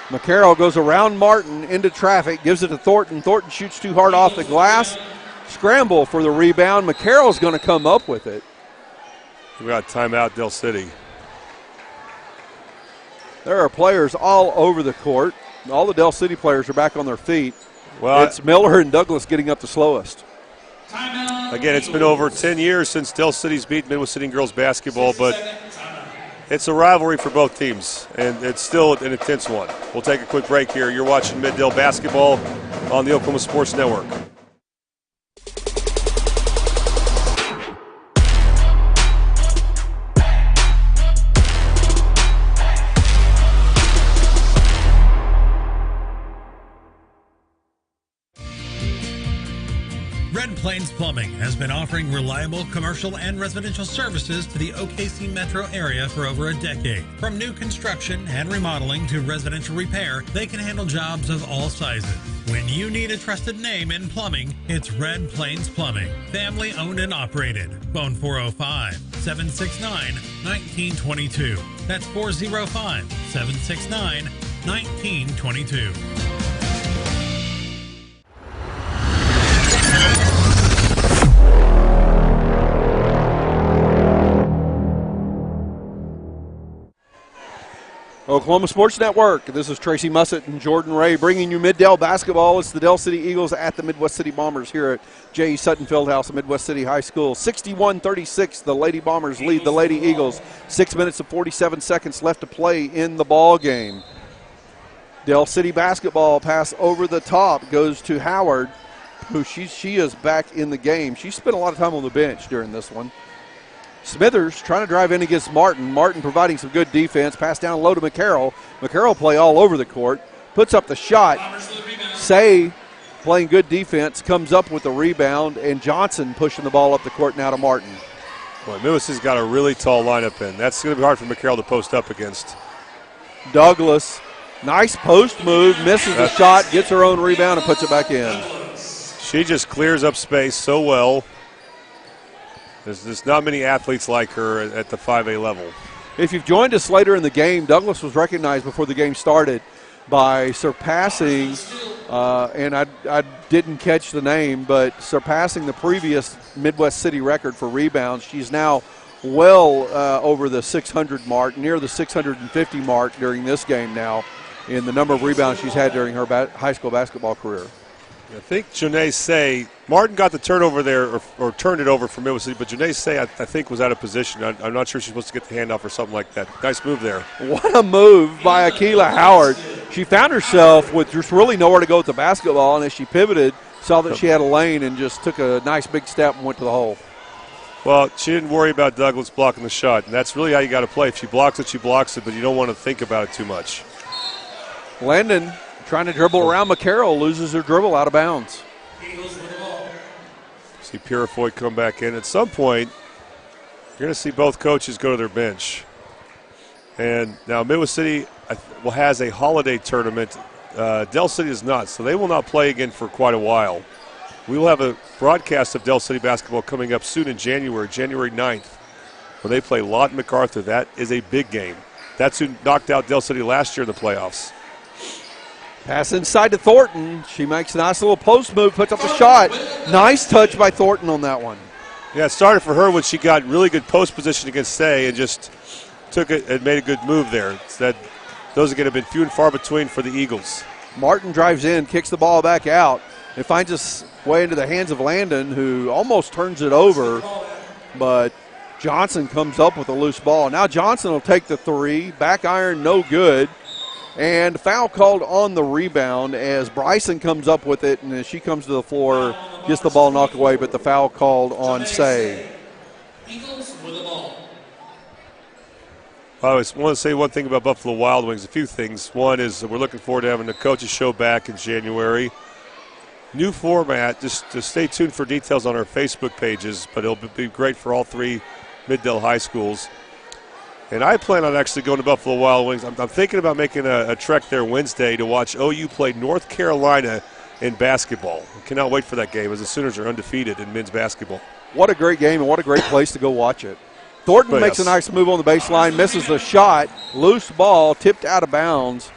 McCarroll goes around Martin into traffic, gives it to Thornton. Thornton shoots too hard off the glass. Scramble for the rebound. McCarroll's going to come up with it. We got timeout, Del City. There are players all over the court. All the Del City players are back on their feet. Well, it's Miller and Douglas getting up the slowest. Again, it's been over 10 years since Del City's beat Midwest City girls basketball, but it's a rivalry for both teams, and it's still an intense one. We'll take a quick break here. You're watching Mid-Del basketball on the Oklahoma Sports Network. Red Plains Plumbing has been offering reliable commercial and residential services to the OKC metro area for over a decade. From new construction and remodeling to residential repair, they can handle jobs of all sizes. When you need a trusted name in plumbing, it's Red Plains Plumbing. Family owned and operated. Phone 405-769-1922. That's 405-769-1922. Oklahoma Sports Network. This is Tracy Mussett and Jordan Ray bringing you Mid-Del basketball. It's the Del City Eagles at the Midwest City Bombers here at J.E. Sutton Fieldhouse at Midwest City High School. 61-36, the Lady Bombers lead the Lady Eagles. 6 minutes and 47 seconds left to play in the ball game. Del City basketball pass over the top goes to Howard, who she is back in the game. She spent a lot of time on the bench during this one. Smithers trying to drive in against Martin. Martin providing some good defense. Pass down low to McCarroll. McCarroll play all over the court. Puts up the shot. Say playing good defense. Comes up with the rebound. And Johnson pushing the ball up the court now to Martin. Well, Lewis has got a really tall lineup in. That's going to be hard for McCarroll to post up against. Douglas, nice post move. Misses the shot. Gets her own rebound and puts it back in. She just clears up space so well. There's not many athletes like her at the 5A level. If you've joined us later in the game, Douglas was recognized before the game started by surpassing, and I didn't catch the name, but surpassing the previous Midwest City record for rebounds. She's now well over the 600 mark, near the 650 mark during this game now in the number of rebounds she's had during her high school basketball career. I think Janae Say, Martin got the turnover there or turned it over for Midwest City, but Janae Say I think was out of position. I'm not sure she's supposed to get the handoff or something like that. Nice move there. What a move by Akila Howard. She found herself with just really nowhere to go with the basketball, and as she pivoted, saw that she had a lane and just took a nice big step and went to the hole. Well, she didn't worry about Douglas blocking the shot, and that's really how you got to play. If she blocks it, but you don't want to think about it too much. Landon trying to dribble around McCarroll, loses her dribble out of bounds. See Purifoy come back in. At some point, you're going to see both coaches go to their bench. And now Midwest City has a holiday tournament. Del City is not, so they will not play again for quite a while. We will have a broadcast of Del City basketball coming up soon in January 9th, when they play Lott MacArthur. That is a big game. That's who knocked out Del City last year in the playoffs. Pass inside to Thornton. She makes a nice little post move, puts up the shot. Nice touch by Thornton on that one. Yeah, it started for her when she got really good post position against Say and just took it and made a good move there. Those are going to have been few and far between for the Eagles. Martin drives in, kicks the ball back out. It finds its way into the hands of Landon, who almost turns it over, but Johnson comes up with a loose ball. Now Johnson will take the three. Back iron, no good. And foul called on the rebound as Bryson comes up with it, and as she comes to the floor, gets the ball knocked away, but the foul called on Say. Eagles with the ball. I just want to say one thing about Buffalo Wild Wings, a few things. One is we're looking forward to having the coaches show back in January. New format, just to stay tuned for details on our Facebook pages, but it'll be great for all 3 Mid-Del high schools. And I plan on actually going to Buffalo Wild Wings. I'm thinking about making a trek there Wednesday to watch OU play North Carolina in basketball. I cannot wait for that game as the Sooners are undefeated in men's basketball. What a great game and what a great place to go watch it. Thornton makes a nice move on the baseline, misses the shot, loose ball, tipped out of bounds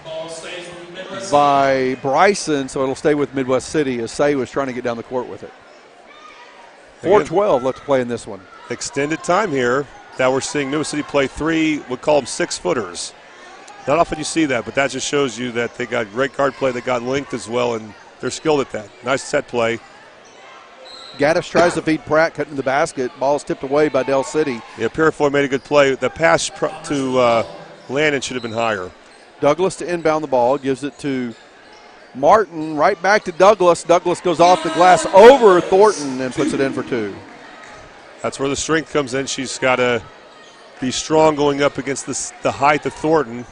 by Bryson, so it'll stay with Midwest City as Say was trying to get down the court with it. 4:12 left to play in this one. Extended time here that we're seeing Midwest City play 3, we'll call them 6-footers. Not often you see that, but that just shows you that they got great guard play, they got length as well, and they're skilled at that. Nice set play. Gaddis tries to feed Pratt, cutting the basket. Ball's tipped away by Del City. Yeah, Purifoy made a good play. The pass to Landon should have been higher. Douglas to inbound the ball, gives it to Martin, right back to Douglas. Douglas goes off the glass over Thornton and puts it in for 2. That's where the strength comes in. She's got to be strong going up against the height of Thornton.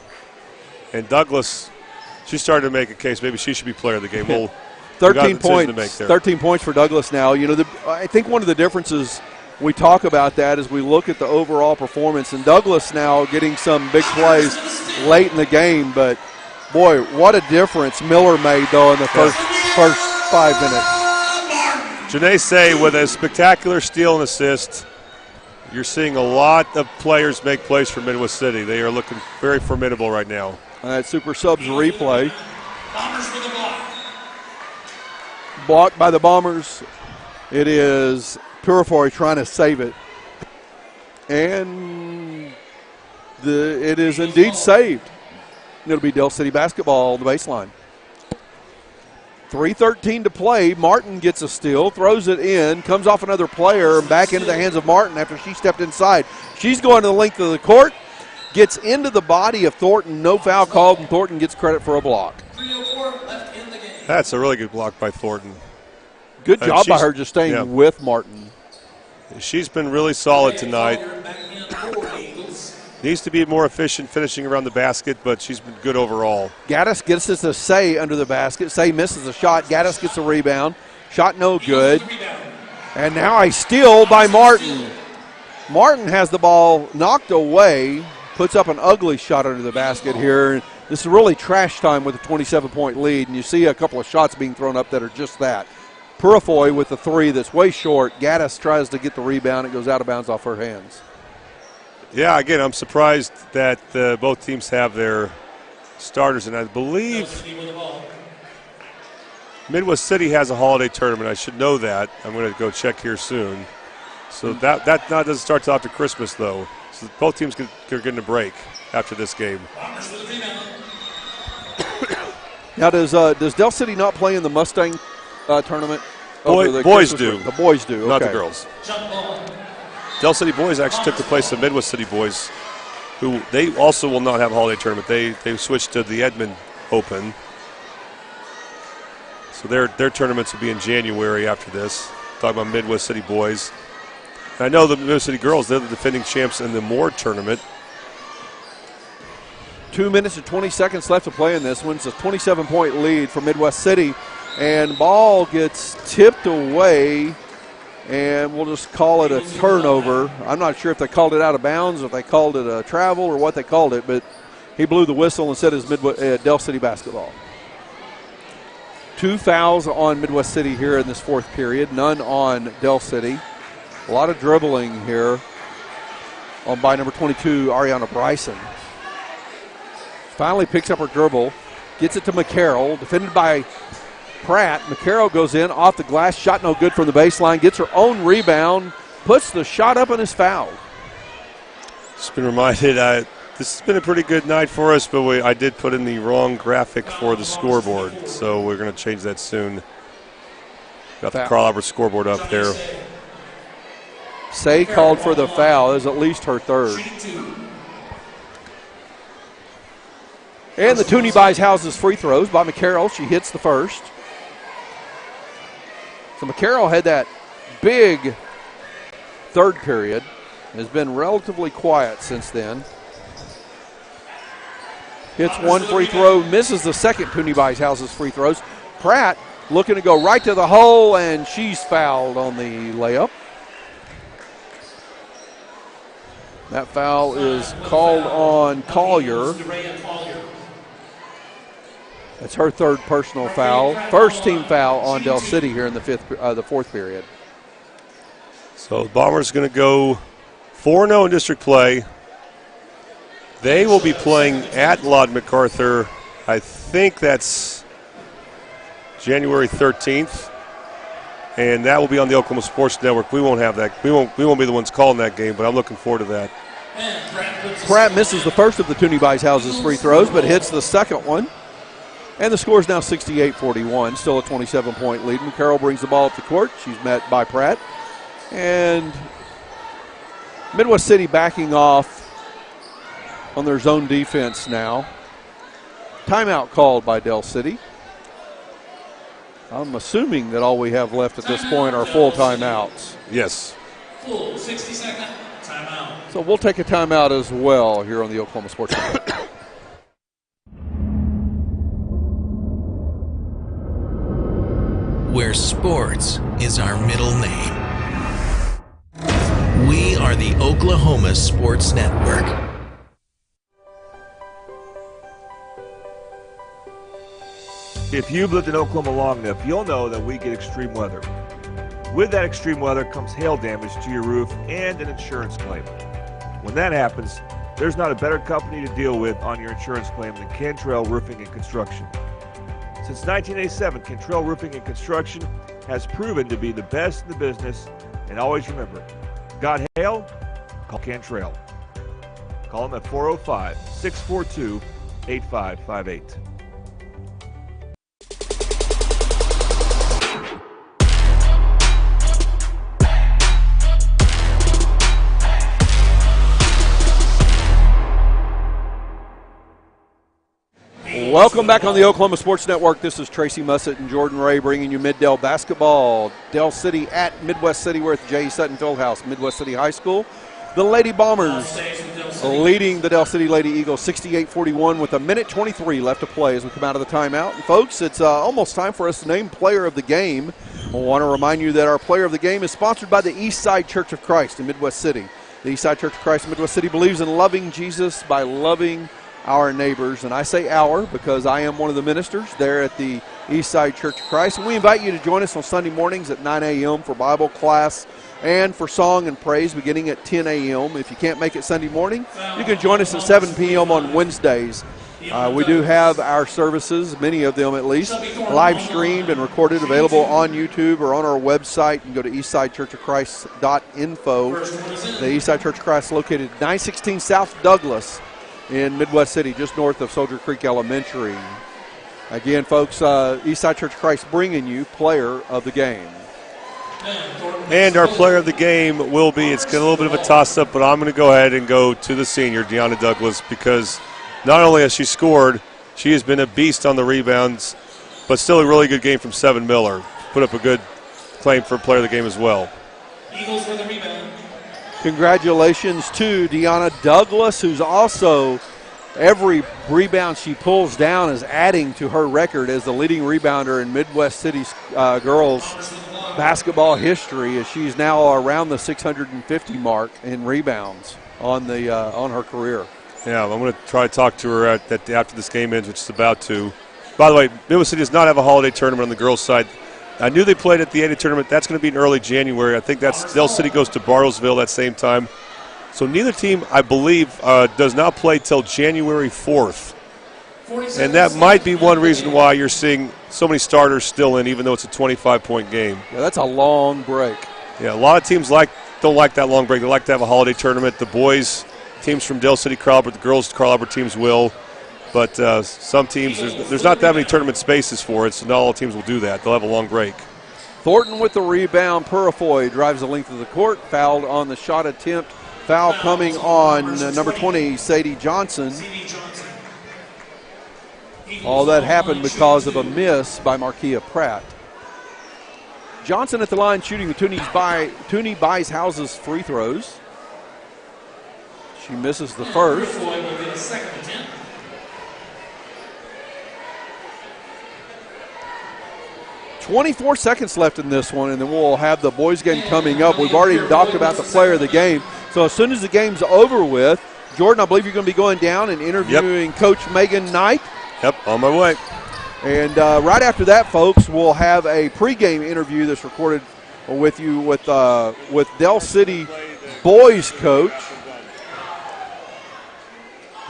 And Douglas, she started to make a case. Maybe she should be player of the game. Well, 13 points. 13 points for Douglas now. You know, I think one of the differences we talk about that as we look at the overall performance. And Douglas now getting some big plays late in the game. But, boy, what a difference Miller made, though, in the first 5 minutes. Janae Say with a spectacular steal and assist. You're seeing a lot of players make plays for Midwest City. They are looking very formidable right now. That Super Subs replay. Blocked by the Bombers. It is Purifoy trying to save it. And it is indeed saved. It'll be Del City basketball on the baseline. 3:13 to play. Martin gets a steal, throws it in, comes off another player, and back into the hands of Martin after she stepped inside. She's going to the length of the court, gets into the body of Thornton. No foul called, and Thornton gets credit for a block. That's a really good block by Thornton. Good job by her just staying with Martin. She's been really solid tonight. Needs to be more efficient finishing around the basket, but she's been good overall. Gaddis gets us to Say under the basket. Say misses a shot. Gaddis gets a rebound. Shot no good. And now a steal by Martin. Martin has the ball knocked away, puts up an ugly shot under the basket here. This is really trash time with a 27-point lead, and you see a couple of shots being thrown up that are just that. Purifoy with the 3 that's way short. Gaddis tries to get the rebound. It goes out of bounds off her hands. Yeah, again, I'm surprised that both teams have their starters, and I believe Midwest City has a holiday tournament. I should know that. I'm going to go check here soon. So that not doesn't start till after Christmas, though. So both teams are getting a break after this game. Now, does Del City not play in the Mustang tournament? Boys do. The boys do, okay. Not the girls. Del City boys actually took the place of Midwest City boys, who they also will not have a holiday tournament. They switched to the Edmond Open. So their tournaments will be in January after this. Talking about Midwest City boys. And I know the Midwest City girls, they're the defending champs in the Moore tournament. 2 minutes and 20 seconds left to play in this one. It's a 27-point lead for Midwest City. And ball gets tipped away, and we'll just call it a turnover. I'm not sure if they called it out of bounds, or if they called it a travel, or what they called it, but he blew the whistle and said it's Del City basketball. 2 fouls on Midwest City here in this fourth period, none on Del City. A lot of dribbling here by number 22, Ariana Bryson. Finally picks up her dribble, gets it to McCarroll, defended by Pratt. McCarroll goes in off the glass, shot no good from the baseline, gets her own rebound, puts the shot up and is fouled. Just been reminded, this has been a pretty good night for us, but I did put in the wrong graphic for the scoreboard, so we're going to change that soon. Got the Carl Albert scoreboard up there. Say called for the foul. Is at least her third. And the Toonie buys houses free throws by McCarroll. She hits the first. So McCarroll had that big third period. Has been relatively quiet since then. hits one free throw, misses the second Toonie Bishouse's free throws. Pratt looking to go right to the hole, and she's fouled on the layup. That foul is called on Collier. That's her third personal foul. First team foul on Del City here in the fourth period. So the Bombers going to go 4-0 in district play. They will be playing at Lawton MacArthur. I think that's January 13th. And that will be on the Oklahoma Sports Network. We won't have that. We won't be the ones calling that game, but I'm looking forward to that. Pratt misses the first of the Toonie Bishouse's free throws, but hits the second one. And the score is now 68-41, still a 27-point lead. And Carroll brings the ball up the court. She's met by Pratt. And Midwest City backing off on their zone defense now. Timeout called by Del City. I'm assuming that all we have left at this point are full timeouts. Yes. Full 60-second timeout. So we'll take a timeout as well here on the Oklahoma Sports Network. Where sports is our middle name. We are the Oklahoma Sports Network. If you've lived in Oklahoma long enough, you'll know that we get extreme weather. With that extreme weather comes hail damage to your roof and an insurance claim. When that happens, there's not a better company to deal with on your insurance claim than Cantrell Roofing and Construction. Since 1987, Cantrell Roofing and Construction has proven to be the best in the business, and always remember, got hail? Call Cantrell. Call them at 405-642-8558. Welcome back on the Oklahoma Sports Network. This is Tracy Mussett and Jordan Ray bringing you Mid-Del basketball. Del City at Midwest City. We're at the J.E. Sutton Fieldhouse, Midwest City High School. The Lady Bombers leading the Del City Lady Eagles 68-41 with a minute 23 left to play as we come out of the timeout. And folks, it's almost time for us to name player of the game. I want to remind you that our player of the game is sponsored by the Eastside Church of Christ in Midwest City. The Eastside Church of Christ in Midwest City believes in loving Jesus by loving our neighbors, and I say our because I am one of the ministers there at the Eastside Church of Christ. And we invite you to join us on Sunday mornings at 9 a.m. for Bible class and for song and praise beginning at 10 a.m. If you can't make it Sunday morning, you can join us at 7 p.m. on Wednesdays. We do have our services, many of them at least, live streamed and recorded, available on YouTube or on our website. You can go to eastsidechurchofchrist.info. The Eastside Church of Christ is located 916 South Douglas in Midwest City, just north of Soldier Creek Elementary. Again, folks, Eastside Church of Christ bringing you player of the game. And our player of the game will be, it's a little bit of a toss-up, but I'm going to go ahead and go to the senior, Deanna Douglas, because not only has she scored, she has been a beast on the rebounds, but still a really good game from Seven Miller. Put up a good claim for player of the game as well. Eagles for the rebound. Congratulations to Deanna Douglas, who's also, every rebound she pulls down is adding to her record as the leading rebounder in Midwest City's girls basketball history, as she's now around the 650 mark in rebounds on her career. Yeah, I'm going to try to talk to her after this game ends, which is about to. By the way, Midwest City does not have a holiday tournament on the girls' side. I knew they played at the 8A tournament. That's going to be in early January. I think that's Del City goes to Bartlesville that same time. So neither team, I believe, does not play till January 4th. And that might be one reason why you're seeing so many starters still in, even though it's a 25-point game. Yeah, that's a long break. Yeah, a lot of teams don't like that long break. They like to have a holiday tournament. The boys, teams from Del City, Carl Albert, the girls, Carl Albert teams will. But some teams, there's not that many tournament spaces for it, so not all teams will do that. They'll have a long break. Thornton with the rebound. Purifoy drives the length of the court, fouled on the shot attempt. Foul coming on number 20, Sadie Johnson. All that happened because of a miss by Markia Pratt. Johnson at the line shooting the Toonie Bishouse's free throws. She misses the first. 24 seconds left in this one, and then we'll have the boys game coming up. We've already talked about the player of the game. So as soon as the game's over with, Jordan, I believe you're going to be going down and interviewing Coach Megan Knight. Yep, on my way. And right after that, folks, we'll have a pregame interview that's recorded with you with Del City boys coach.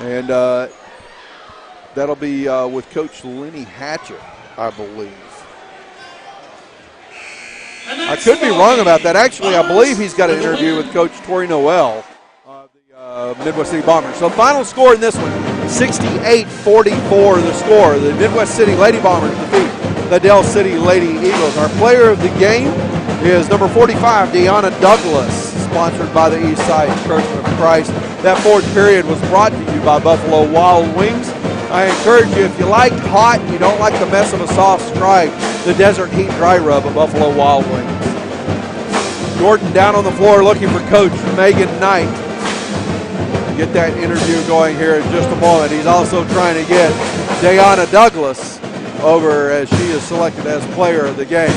And that'll be with Coach Lenny Hatchett, I believe. I could be wrong about that. Actually, I believe he's got an interview with Coach Tori Noel, the Midwest City Bombers. So final score in this one, 68-44 the score. The Midwest City Lady Bombers defeat the Del City Lady Eagles. Our player of the game is number 45, Deanna Douglas, sponsored by the Eastside Church of Christ. That fourth period was brought to you by Buffalo Wild Wings. I encourage you, if you like hot, you don't like the mess of a soft stripe, the Desert Heat Dry Rub of Buffalo Wild Wings. Jordan down on the floor looking for Coach Megan Knight. Get that interview going here in just a moment. He's also trying to get Deanna Douglas over as she is selected as player of the game.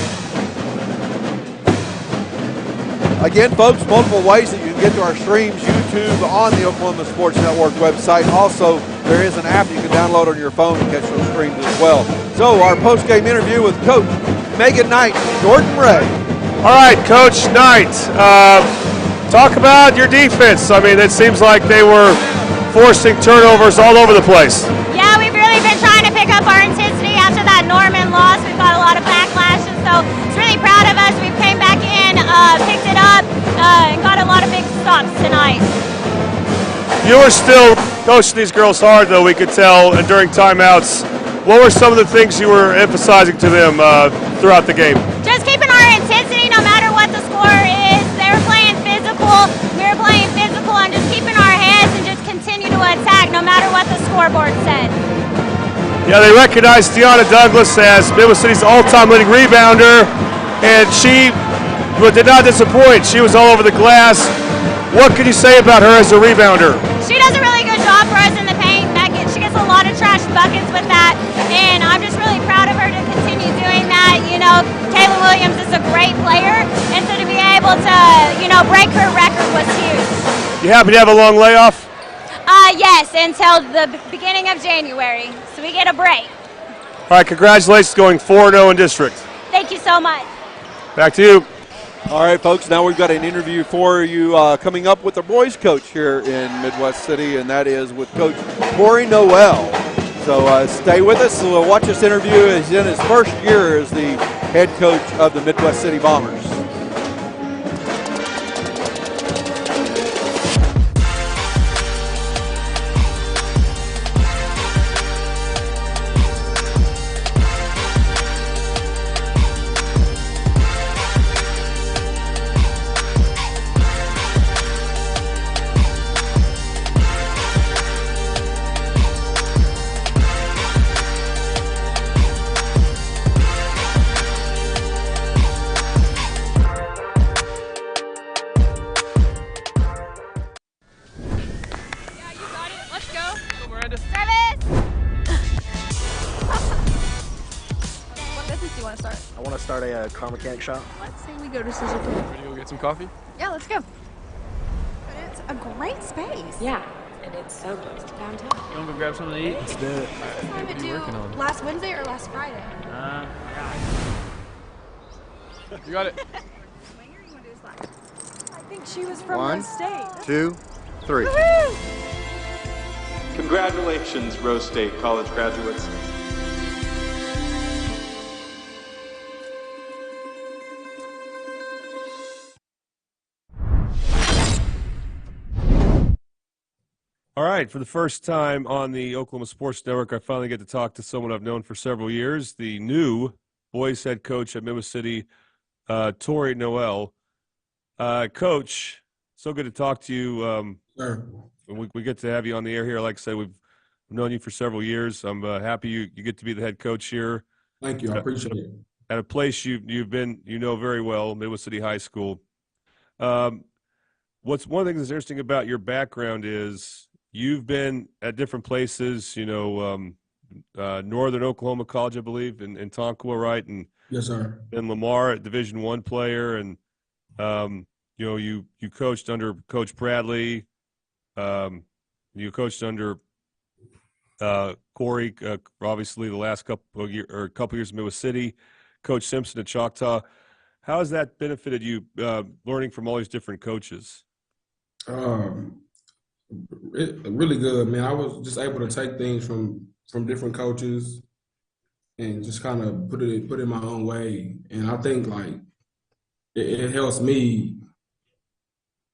Again, folks, multiple ways that you can get to our streams, YouTube, on the Oklahoma Sports Network website. Also, there is an app you can download on your phone to catch those streams as well. So our post-game interview with Coach Megan Knight, Jordan Ray. All right, Coach Knight, talk about your defense. I mean, it seems like they were forcing turnovers all over the place. Yeah, we've really been trying to pick up our intensity after that Norman loss. We've got a lot of backlash, and so it's really proud of us. We came back in, picked it up, and got a lot of big stops tonight. You were still coaching these girls hard, though, we could tell, and during timeouts. What were some of the things you were emphasizing to them throughout the game? Just keeping our intensity no matter what the score is. They were playing physical, we were playing physical, and just keeping our heads and just continue to attack no matter what the scoreboard said. Yeah, they recognized Deanna Douglas as Midwest City's all-time leading rebounder, and she did not disappoint. She was all over the glass. What can you say about her as a rebounder? She does a really good job for us in the paint. She gets a lot of trash buckets with that, and I'm just really proud of her to continue doing that. You know, Taylor Williams is a great player, and so to be able to, break her record was huge. You happy to have a long layoff? Yes, until the beginning of January, so we get a break. All right, congratulations going 4-0 in district. Thank you so much. Back to you. All right, folks, now we've got an interview for you coming up with the boys coach here in Midwest City, and that is with Coach Tori Noel. So stay with us. We'll watch this interview. He's in his first year as the head coach of the Midwest City Bombers. Car mechanic shop. Let's say we go to Suzuki. Ready to go get some coffee? Yeah, let's go. But it's a great space. Yeah, and it's so close to downtown. You want to go grab something to eat? Let's do it. What did you working on? Last Wednesday or last Friday? You got it. I think she was from One, Rose State. 2, 3. Woo-hoo! Congratulations, Rose State college graduates. All right, for the first time on the Oklahoma Sports Network, I finally get to talk to someone I've known for several years, the new boys head coach at Midwest City, Tori Noel. Coach, so good to talk to you. Sure. We get to have you on the air here. Like I said, we've known you for several years. I'm happy you get to be the head coach here. Thank you. I appreciate it. At a place you've been, very well, Midwest City High School. What's one thing that's interesting about your background is you've been at different places, Northern Oklahoma College, I believe, in Tonkawa, right? And yes, sir. And Lamar, Division I player, and you coached under Coach Bradley. You coached under Corey, obviously the last couple years in Midwest City. Coach Simpson at Choctaw. How has that benefited you, learning from all these different coaches? Really good, man. I was just able to take things from different coaches and just kind of put it in my own way. And I think like it helps me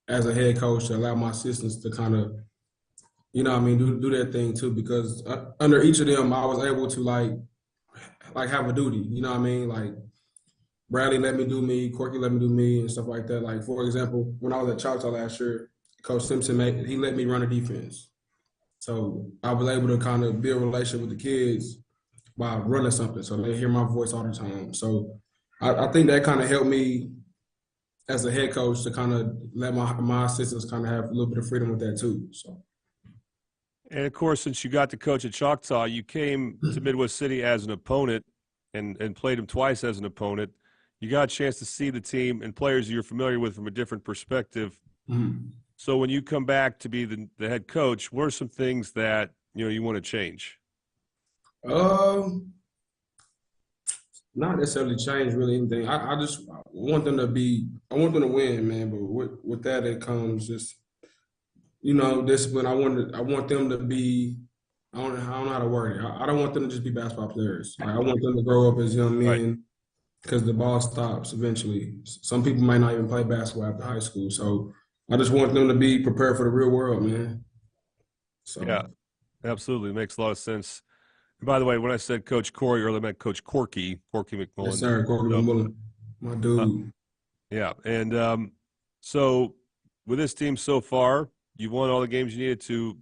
as a head coach to allow my assistants to kind of, do their thing too. Because under each of them, I was able to like have a duty. You know what I mean? Like Bradley let me do me, Corky let me do me, and stuff like that. Like for example, when I was at Choctaw last year, Coach Simpson he let me run a defense. So I was able to kind of build a relationship with the kids by running something, so they hear my voice all the time. So I think that kind of helped me as a head coach to kind of let my assistants kind of have a little bit of freedom with that too. So. And of course, since you got to coach at Choctaw, you came to Midwest City as an opponent and played them twice as an opponent. You got a chance to see the team and players you're familiar with from a different perspective. Mm-hmm. So when you come back to be the head coach, what are some things that you want to change? Not necessarily change really anything. I just want them to win, man. But with that, it comes just, discipline. I want them to be, I don't know how to word it. I don't want them to just be basketball players. Like, I want them to grow up as young men because the ball stops eventually. Some people might not even play basketball after high school. So I just want them to be prepared for the real world, man. So. Yeah, absolutely. It makes a lot of sense. And by the way, when I said Coach Corey earlier, I meant Coach Corky McMullen. Yes, sir. Corky McMullen. My dude. Yeah. And so with this team so far, you've won all the games you needed to.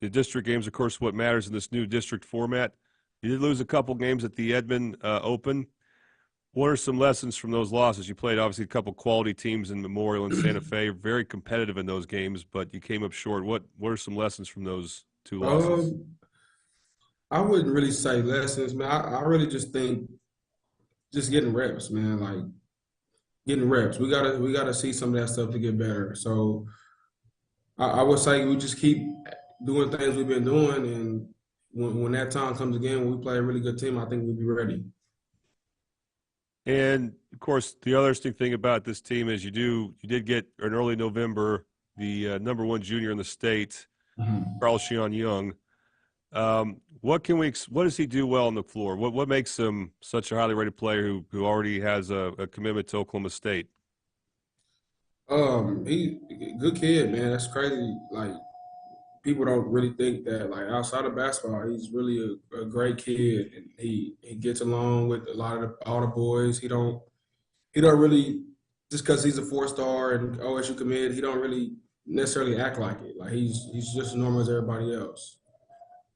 The district games, of course, what matters in this new district format. You did lose a couple games at the Edmond Open. What are some lessons from those losses? You played, obviously, a couple quality teams in Memorial and Santa Fe, very competitive in those games, but you came up short. What are some lessons from those two losses? I wouldn't really say lessons, man. I really just think just getting reps, man. Like getting reps. We gotta see some of that stuff to get better. So I would say we just keep doing things we've been doing, and when that time comes again, when we play a really good team, I think we'll be ready. And of course, the other interesting thing about this team is you did get in early November the number one junior in the state, Carl Sheon Young. What does he do well on the floor? What makes him such a highly rated player who already has a commitment to Oklahoma State? He good kid, man. That's crazy. Like people don't really think that. Like outside of basketball, he's really a great kid, and he gets along with all the boys. He don't really, just because he's a 4-star and OSU committed, he don't really necessarily act like it. Like he's just as normal as everybody else.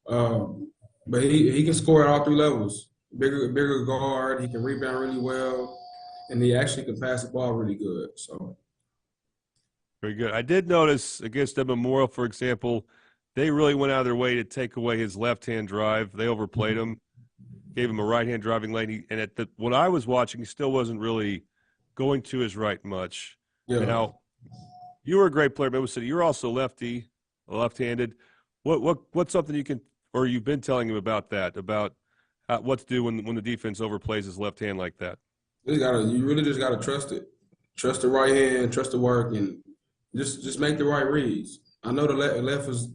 But he can score at all three levels. Bigger guard. He can rebound really well, and he actually can pass the ball really good. So. Very good. I did notice against the Memorial, for example, they really went out of their way to take away his left-hand drive. They overplayed him, gave him a right-hand driving lane. And when I was watching, he still wasn't really going to his right much. Yeah. Now, you were a great player at Midwest City. You're also left-handed. What's something you can, or you've been telling him about that, about what to do when the defense overplays his left hand like that? You really just gotta trust it. Trust the right hand, trust the work, and just make the right reads. I know the left is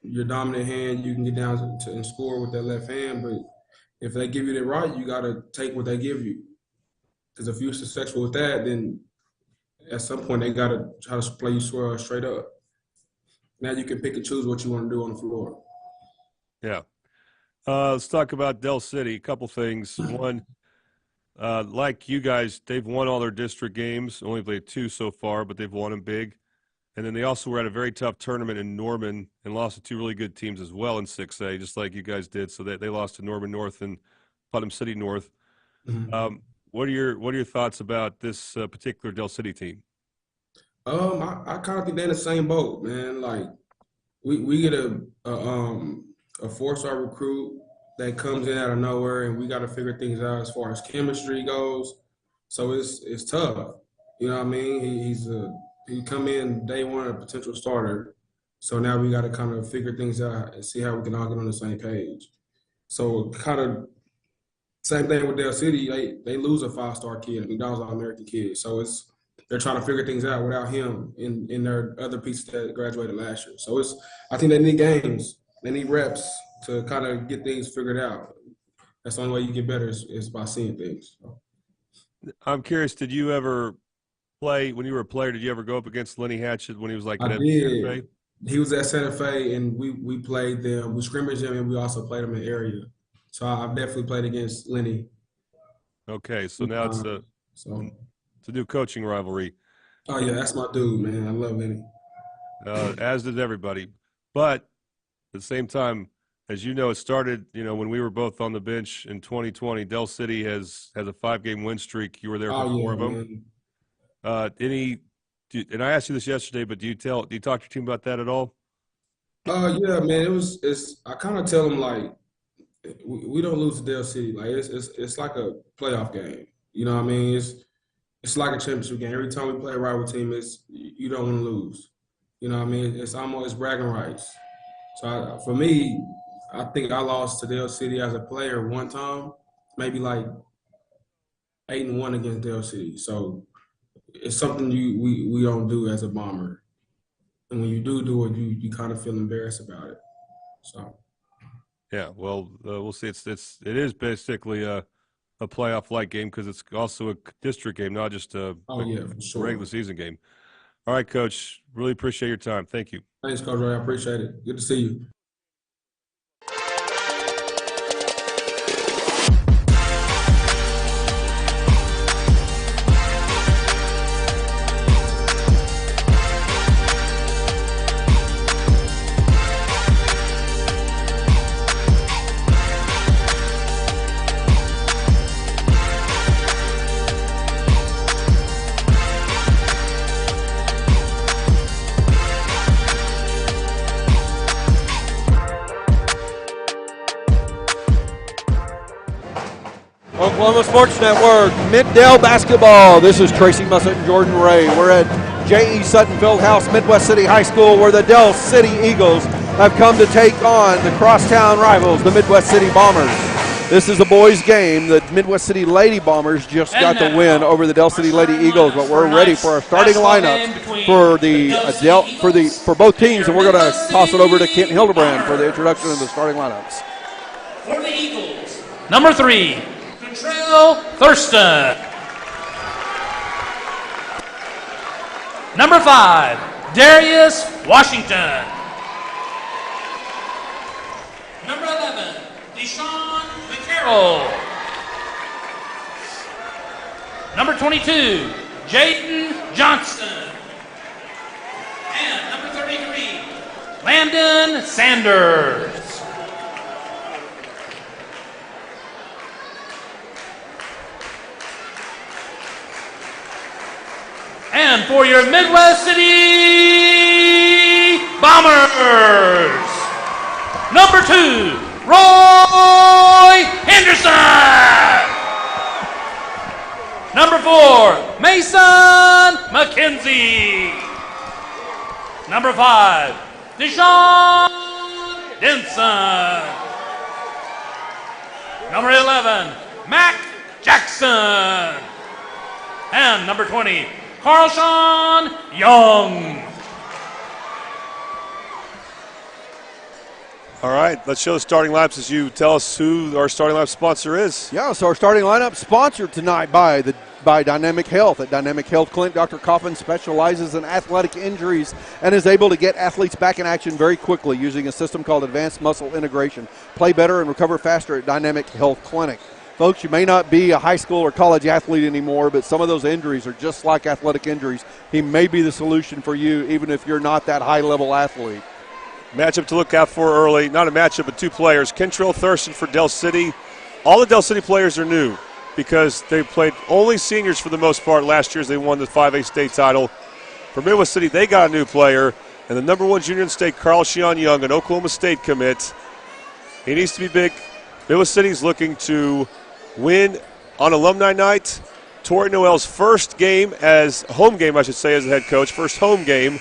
your dominant hand. You can get down and score with that left hand, but if they give you the right, you got to take what they give you. Because if you're successful with that, then at some point they got to try to play you straight up. Now you can pick and choose what you want to do on the floor. Yeah. Let's talk about Del City. A couple things. One, like you guys, they've won all their district games. Only played 2 so far, but they've won them big. And then they also were at a very tough tournament in Norman and lost to 2 really good teams as well in 6A, just like you guys did. So they lost to Norman North and Putnam City North. Mm-hmm. What are your thoughts about this particular Del City team? I kind of think they're in the same boat, man. Like we get a 4-star recruit that comes in out of nowhere, and we got to figure things out as far as chemistry goes. So it's tough. You know what I mean? He come in day one a potential starter. So now we got to kind of figure things out and see how we can all get on the same page. So kind of same thing with Dell City. They lose a 5-star kid. I mean, that was an All-American kid. So they're trying to figure things out without him in their other pieces that graduated last year. So I think they need games. They need reps to kind of get things figured out. That's the only way you get better is by seeing things. So. I'm curious, did you ever play, when you were a player, did you ever go up against Lenny Hatchett when he was like I at did. Santa Fe? He was at Santa Fe, and we played them. We scrimmaged him, and we also played him in the area. So I've definitely played against Lenny. Okay, so now it's a new coaching rivalry. Oh, yeah, that's my dude, man. I love Lenny. As did everybody. But at the same time, as you know, it started, when we were both on the bench in 2020. Dell City has a 5-game win streak. You were there for 4 of them. And I asked you this yesterday, but do you talk to your team about that at all? Yeah, man. I kind of tell them like we don't lose to Dell City. Like it's like a playoff game. You know what I mean? It's like a championship game. Every time we play a rival team, you don't want to lose. You know what I mean? It's almost bragging rights. So for me, I think I lost to Dell City as a player one time, maybe like 8-1 against Dell City. So it's something we don't do as a Bomber. And when you do it, you kind of feel embarrassed about it. So yeah, well, we'll see. It is basically a playoff-like game because it's also a district game, not just a regular season game. All right, Coach. Really appreciate your time. Thank you. Thanks, Coach Ray. I appreciate it. Good to see you. Oklahoma Sports Network, Mid-Dell basketball. This is Tracy Mussett and Jordan Ray. We're at J.E. Sutton Fieldhouse, Midwest City High School, where the Dell City Eagles have come to take on the crosstown rivals, the Midwest City Bombers. This is a boys' game. The Midwest City Lady Bombers just got the win over the Dell City Lady Eagles, but we're ready for our starting lineup for both teams, and we're going to toss it over to Kent Hildebrand for the introduction of the starting lineups. For the Eagles, number 3. Trail Thurston. Number 5, Darius Washington. Number 11, Deshaun McCarroll. Number 22, Jaden Johnston. And number 33, Landon Sanders. And for your Midwest City Bombers, number 2, Roy Henderson. Number 4, Mason McKenzie. Number 5, Deshaun Denson. Number 11, Mac Jackson. And number 20, Carlshon Young. All right, let's show the starting lineups as you tell us who our starting lineup sponsor is. Yeah, so our starting lineup sponsored tonight by Dynamic Health. At Dynamic Health Clinic, Dr. Coffin specializes in athletic injuries and is able to get athletes back in action very quickly using a system called Advanced Muscle Integration. Play better and recover faster at Dynamic Health Clinic. Folks, you may not be a high school or college athlete anymore, but some of those injuries are just like athletic injuries. He may be the solution for you, even if you're not that high-level athlete. Matchup to look out for early. Not a matchup, but 2 players. Kentrell Thurston for Dell City. All the Dell City players are new because they played only seniors for the most part last year as they won the 5A state title. For Midwest City, they got a new player, and the number 1 junior in state, Carlshon Young, an Oklahoma State commit. He needs to be big. Midwest City's looking to win on alumni night. Tori Noel's first game as home game, I should say, as a head coach, first home game.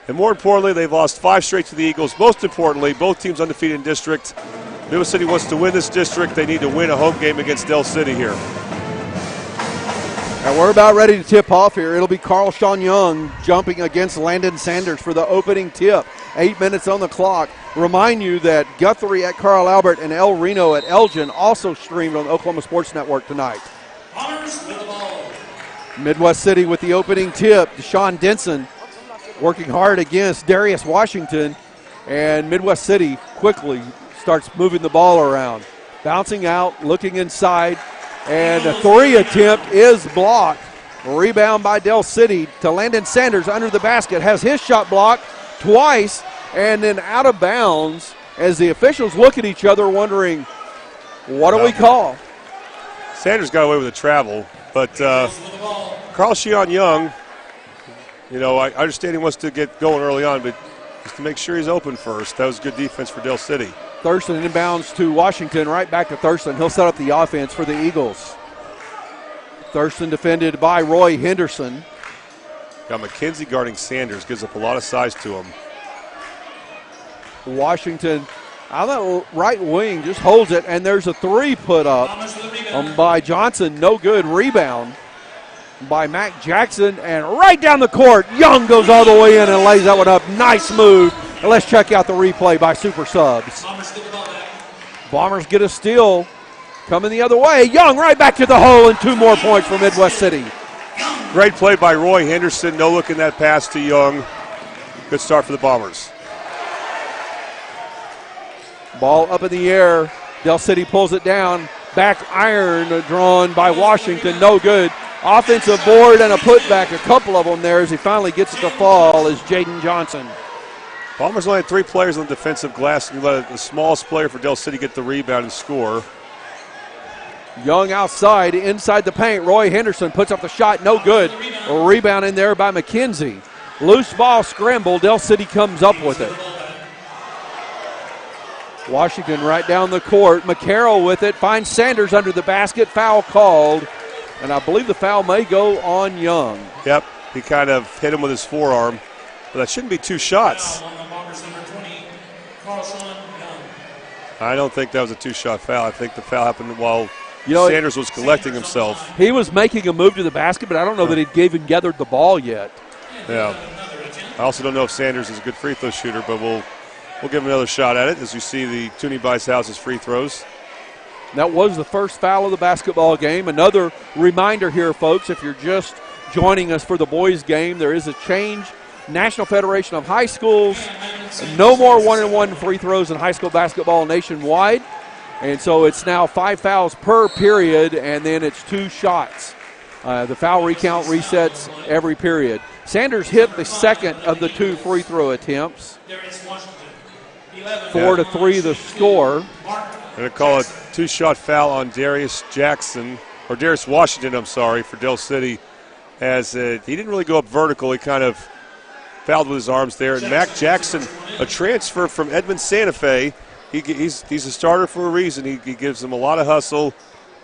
And more importantly, they've lost 5 straight to the Eagles. Most importantly, both teams undefeated in district. Midwest City wants to win this district. They need to win a home game against Dell City here. And we're about ready to tip off here. It'll be Carl Sean Young jumping against Landon Sanders for the opening tip. 8 minutes on the clock. Remind you that Guthrie at Carl Albert and El Reno at Elgin also streamed on the Oklahoma Sports Network tonight. Midwest City with the opening tip. Deshaun Denson working hard against Darius Washington. And Midwest City quickly starts moving the ball around. Bouncing out, looking inside. And a 3 attempt is blocked. Rebound by Dell City to Landon Sanders under the basket. Has his shot blocked twice and then out of bounds as the officials look at each other wondering, what do we call? Sanders got away with a travel, but Carl Sheon Young, I understand he wants to get going early on, but just to make sure he's open first. That was good defense for Dell City. Thurston inbounds to Washington, right back to Thurston. He'll set up the offense for the Eagles. Thurston defended by Roy Henderson. Got McKenzie guarding Sanders, gives up a lot of size to him. Washington on that right wing just holds it, and there's a 3 put up by Johnson. No good. Rebound by Mac Jackson, and right down the court, Young goes all the way in and lays that one up. Nice move. And let's check out the replay by Super Subs. Bombers get a steal. Coming the other way. Young right back to the hole, and 2 more points for Midwest City. Great play by Roy Henderson. No look in that pass to Young. Good start for the Bombers. Ball up in the air. Dell City pulls it down. Back iron drawn by Washington. No good. Offensive board and a putback. A couple of them there as he finally gets it to fall is Jaden Johnson. Bombers only had 3 players on the defensive glass, and you let the smallest player for Dell City get the rebound and score. Young outside, inside the paint. Roy Henderson puts up the shot. No good. A rebound in there by McKenzie. Loose ball scramble. Dell City comes up with it. Washington right down the court. McCarroll with it. Finds Sanders under the basket. Foul called. And I believe the foul may go on Young. Yep. He kind of hit him with his forearm. But that shouldn't be 2 shots. I don't think that was a 2-shot foul. I think the foul happened while Sanders was collecting himself. He was making a move to the basket, but I don't know that he'd even gathered the ball yet. Yeah. I also don't know if Sanders is a good free throw shooter, but we'll give him another shot at it as you see the Toonie Bice House's free throws. That was the first foul of the basketball game. Another reminder here, folks, if you're just joining us for the boys' game, there is a change. National Federation of High Schools, no more 1-and-1 free throws in high school basketball nationwide. And so it's now 5 fouls per period, and then it's 2 shots. The foul recount resets every period. Sanders hit the second of the 2 free throw attempts. 4-3 the score. I'm going to call a 2-shot foul on Darius Washington, for Dell City, as he didn't really go up vertical. He kind of fouled with his arms there. And Mac Jackson, a transfer from Edmond Santa Fe. He's a starter for a reason. He gives them a lot of hustle,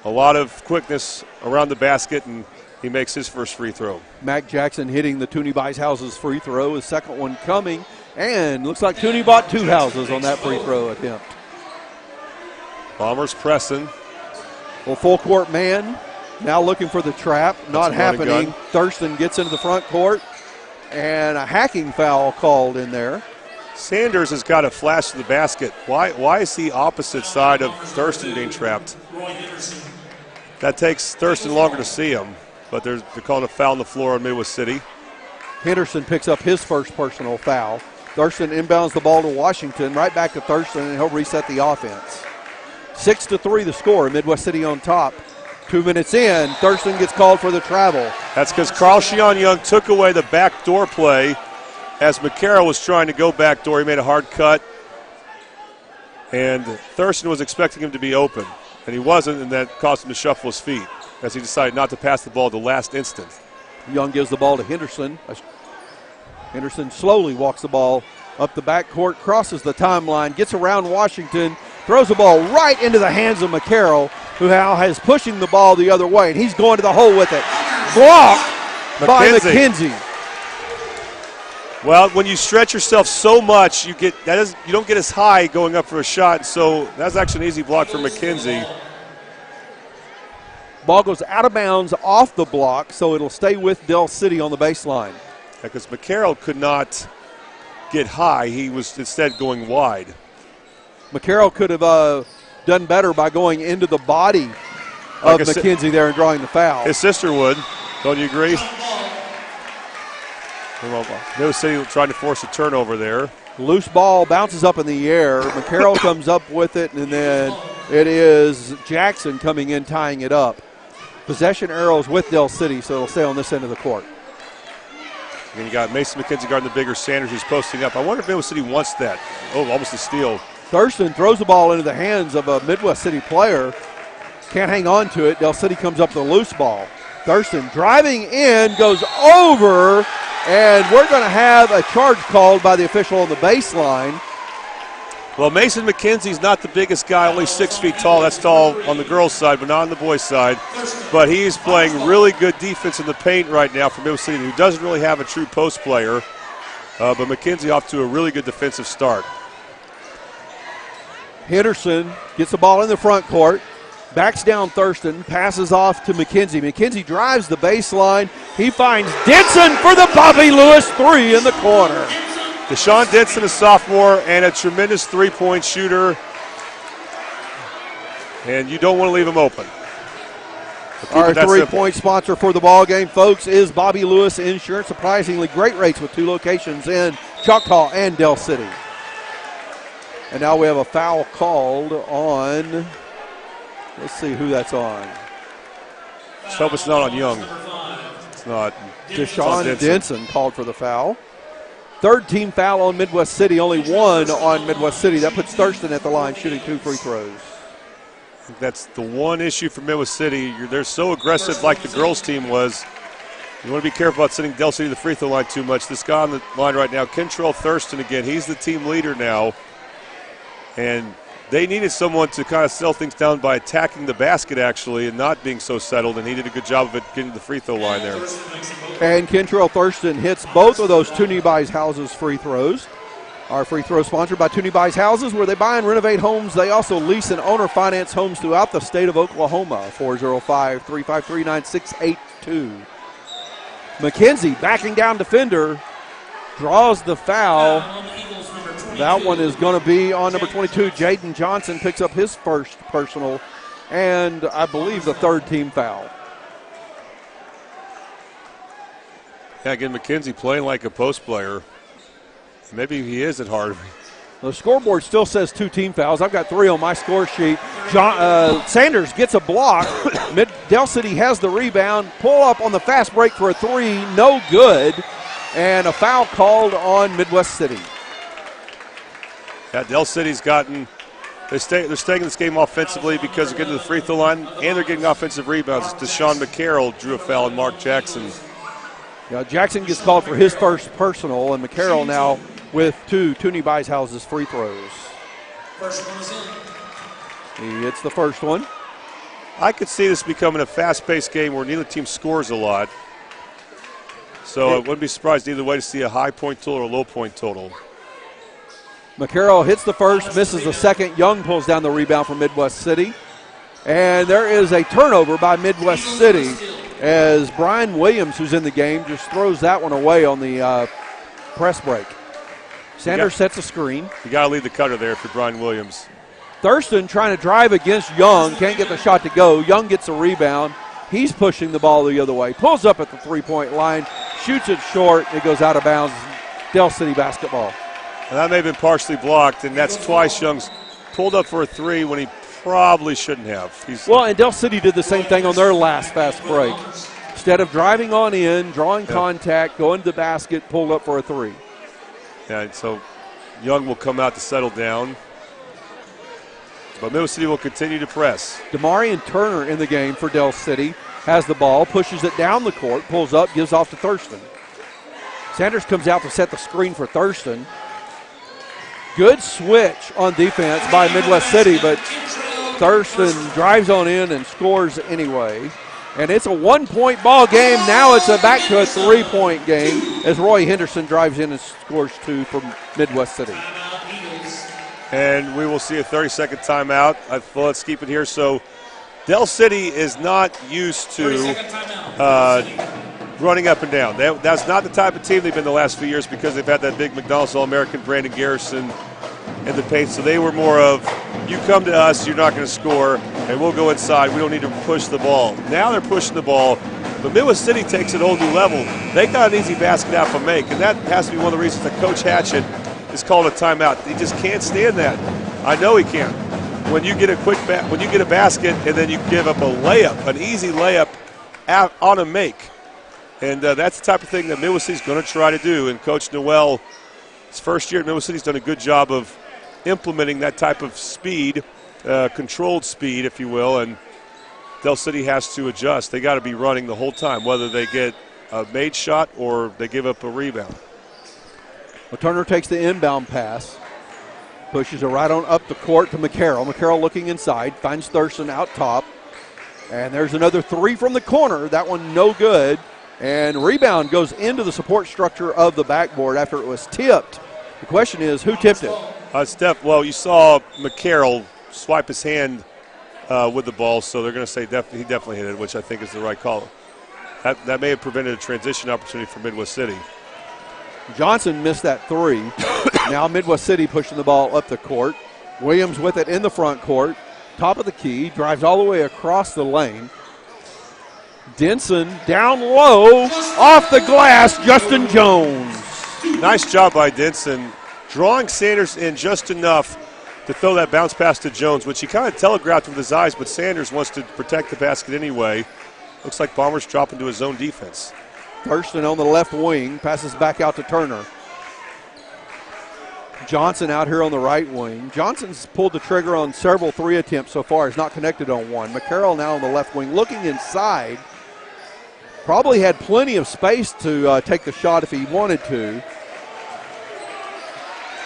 a lot of quickness around the basket, and he makes his first free throw. Mac Jackson hitting the Toonie Bice House's free throw. His second one coming. And looks like Toonie bought 2 houses on that free throw attempt. Bombers pressing. Well, full court man now looking for the trap. Not happening. Thurston gets into the front court. And a hacking foul called in there. Sanders has got a flash to the basket. Why is the opposite side of Thurston being trapped? That takes Thurston longer to see him, but they're calling a foul on the floor on Midwest City. Henderson picks up his first personal foul. Thurston inbounds the ball to Washington, right back to Thurston, and he'll reset the offense. 6-3 the score, Midwest City on top. 2 minutes in, Thurston gets called for the travel. That's because Carl Sheon Young took away the backdoor play as McCarroll was trying to go backdoor. He made a hard cut, and Thurston was expecting him to be open, and he wasn't, and that caused him to shuffle his feet as he decided not to pass the ball at the last instant. Young gives the ball to Henderson. Henderson slowly walks the ball up the backcourt, crosses the timeline, gets around Washington, throws the ball right into the hands of McCarroll, who now is pushing the ball the other way, and he's going to the hole with it. Blocked by McKenzie. Well, when you stretch yourself so much, you don't get as high going up for a shot, so that's actually an easy block for McKenzie. Ball goes out of bounds off the block, so it'll stay with Dell City on the baseline. Because McCarroll could not get high. He was instead going wide. McCarroll could have done better by going into the body of McKenzie there and drawing the foul. His sister would. Don't you agree? Middle City trying to force a turnover there. Loose ball bounces up in the air. McCarroll comes up with it, and then it is Jackson coming in, tying it up. Possession arrows with Dell City, so it'll stay on this end of the court. And you got Mason McKenzie guarding the bigger Sanders, who's posting up. I wonder if Middle City wants that. Oh, almost a steal. Thurston throws the ball into the hands of a Midwest City player. Can't hang on to it. Dell City comes up with a loose ball. Thurston driving in, goes over, and we're going to have a charge called by the official on the baseline. Well, Mason McKenzie's not the biggest guy, only 6 feet tall. That's tall on the girls' side, but not on the boys' side. But he's playing really good defense in the paint right now for Middle City, who doesn't really have a true post player. But McKenzie off to a really good defensive start. Henderson gets the ball in the front court, backs down Thurston, passes off to McKenzie. McKenzie drives the baseline. He finds Denson for the Bobby Lewis three in the corner. Deshaun Denson, a sophomore, and a tremendous three-point shooter. And you don't want to leave him open. Our three-point sponsor for the ball game, folks, is Bobby Lewis Insurance. Surprisingly great rates with 2 locations in Choctaw and Dell City. And now we have a foul called on, let's see who that's on. Let's hope it's not on Young. It's not. Deshaun Denson called for the foul. Third team foul on Midwest City, only one on Midwest City. That puts Thurston at the line shooting 2 free throws. I think that's the one issue for Midwest City. They're so aggressive like the girls' team was. You want to be careful about sending Dell City to the free throw line too much. This guy on the line right now, Kentrell Thurston again, he's the team leader now. And they needed someone to kind of settle things down by attacking the basket, actually, and not being so settled, and he did a good job of it getting to the free throw line there. And Kentrell Thurston hits both of those Toonie Buys Houses free throws. Our free throw sponsored by Toonie Buys Houses, where they buy and renovate homes. They also lease and owner finance homes throughout the state of Oklahoma. 405-353-9682. McKenzie backing down defender, draws the foul. That one is going to be on number 22. Jaden Johnson picks up his first personal and I believe the third team foul. Yeah, again, McKenzie playing like a post player. Maybe he is at heart. The scoreboard still says 2 team fouls. I've got 3 on my score sheet. Sanders gets a block. Dell City has the rebound. Pull up on the fast break for a 3. No good. And a foul called on Midwest City. Yeah, Dell City's gotten – they're staying in this game offensively because they're getting to the free throw line and they're getting offensive rebounds. Deshaun McCarroll drew a foul on Mark Jackson. Yeah, Jackson gets called for his first personal, and McCarroll now with 2 Toonie Buys Houses free throws. First one is in. He hits the first one. I could see this becoming a fast-paced game where neither team scores a lot. So I wouldn't be surprised either way to see a high point total or a low point total. McCarroll hits the first, misses the second. Young pulls down the rebound for Midwest City. And there is a turnover by Midwest City as Brian Williams, who's in the game, just throws that one away on the press break. Sanders sets a screen. You got to lead the cutter there for Brian Williams. Thurston trying to drive against Young, can't get the shot to go. Young gets a rebound. He's pushing the ball the other way. Pulls up at the three-point line, shoots it short. It goes out of bounds. Dell City basketball. And that may have been partially blocked, and that's twice Young's pulled up for a 3 when he probably shouldn't have. And Dell City did the same thing on their last fast break. Instead of driving on in, drawing contact, going to the basket, pulled up for a 3. Yeah, so Young will come out to settle down. But Middle City will continue to press. Demarion Turner in the game for Dell City. Has the ball, pushes it down the court, pulls up, gives off to Thurston. Sanders comes out to set the screen for Thurston. Good switch on defense by Midwest City, but Thurston drives on in and scores anyway. And it's a 1-point ball game. Now it's back to a 3-point game as Roy Henderson drives in and scores 2 from Midwest City. And we will see a 30-second timeout. Let's keep it here. So Del City is not used to running up and down. That's not the type of team they've been the last few years because they've had that big McDonald's All-American Brandon Garrison in the paint. So they were more of, you come to us, you're not going to score, and we'll go inside. We don't need to push the ball. Now they're pushing the ball, but Midwest City takes it a whole new level. They got an easy basket out from Make, and that has to be one of the reasons that Coach Hatchett is called a timeout. He just can't stand that. I know he can't. When you get a when you get a basket and then you give up a layup, an easy layup out on a make, and that's the type of thing that Midwest City's going to try to do. And Coach Noel, his first year at Midwest City's done a good job of implementing that type of speed, controlled speed, if you will, and Del City has to adjust. They got to be running the whole time, whether they get a made shot or they give up a rebound. Well, Turner takes the inbound pass, pushes it right on up the court to McCarroll. McCarroll looking inside, finds Thurston out top, and there's another 3 from the corner. That one no good, and rebound goes into the support structure of the backboard after it was tipped. The question is, who tipped it? Well, you saw McCarroll swipe his hand with the ball, so they're going to say he definitely hit it, which I think is the right call. That may have prevented a transition opportunity for Midwest City. Johnson missed that 3. Now Midwest City pushing the ball up the court. Williams with it in the front court. Top of the key, drives all the way across the lane. Denson down low, off the glass, Justin Jones. Nice job by Denson, drawing Sanders in just enough to throw that bounce pass to Jones, which he kind of telegraphed with his eyes, but Sanders wants to protect the basket anyway. Looks like Bombers drop into his own defense. Thurston on the left wing, passes back out to Turner. Johnson out here on the right wing. Johnson's pulled the trigger on several 3 attempts so far. He's not connected on one. McCarroll now on the left wing, looking inside. Probably had plenty of space to take the shot if he wanted to.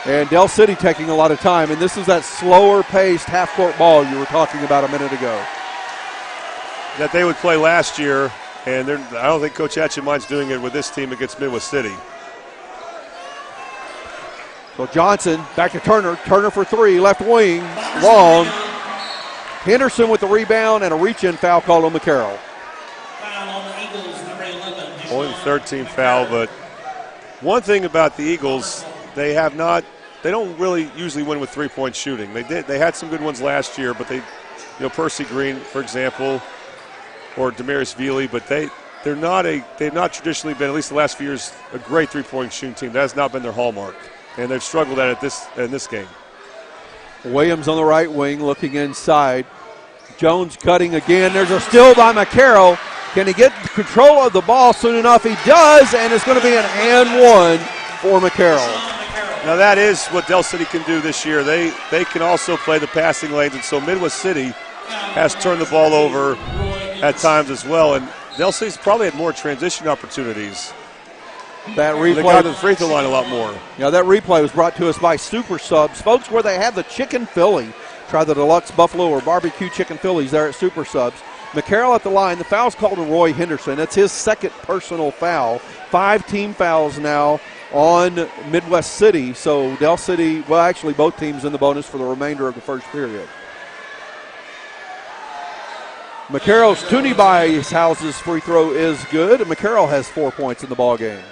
And Del City taking a lot of time. And this is that slower-paced half-court ball you were talking about a minute ago. That they would play last year. And I don't think Coach Hatchett minds doing it with this team against Midwest City. So Johnson back to Turner. Turner for 3, left wing, long. Henderson with the rebound and a reach-in foul called on McCarroll. Only the 13th foul, but one thing about the Eagles, they don't really usually win with 3-point shooting. They had some good ones last year, but Percy Green, for example, or Demarius Veely, but they've not traditionally been, at least the last few years, a great 3-point shooting team. That has not been their hallmark, and they've struggled at it in this game. Williams on the right wing looking inside. Jones cutting again. There's a steal by McCarroll. Can he get control of the ball soon enough? He does, and it's going to be an and one for McCarroll. Now that is what Del City can do this year. They can also play the passing lanes, and so Midwest City has turned the ball over at times as well, and Del City's probably had more transition opportunities. That replay, they got to the free throw line a lot more. Yeah, that replay was brought to us by Super Subs. Folks, where they have the chicken Philly. Try the deluxe buffalo or barbecue chicken Phillies there at Super Subs. McCarroll at the line. The foul's called on Roy Henderson. It's his second personal foul. 5 team fouls now on Midwest City. So Del City, well, actually both teams in the bonus for the remainder of the first period. McCarroll's Toonie by his house's free throw is good, and McCarroll has 4 points in the ball game.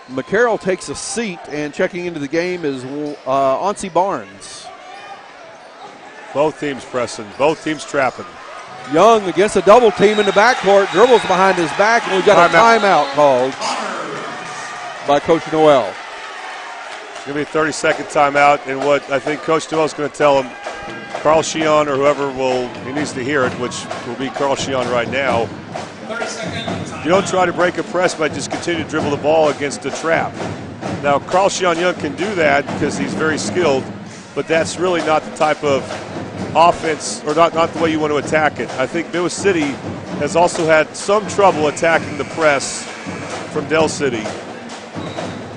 McCarroll takes a seat, and checking into the game is Onsi Barnes. Both teams pressing, both teams trapping. Young against a double team in the backcourt, dribbles behind his back, and we've got a timeout called by Coach Noel. It's going to be a 30-second timeout, and what I think Coach Noel is going to tell him, Carl Sheehan or whoever he needs to hear it, which will be Carl Sheehan right now. You don't try to break a press, but just continue to dribble the ball against a trap. Now, Carl Sheehan Young can do that because he's very skilled, but that's really not the type of offense, or not the way you want to attack it. I think Midwest City has also had some trouble attacking the press from Del City.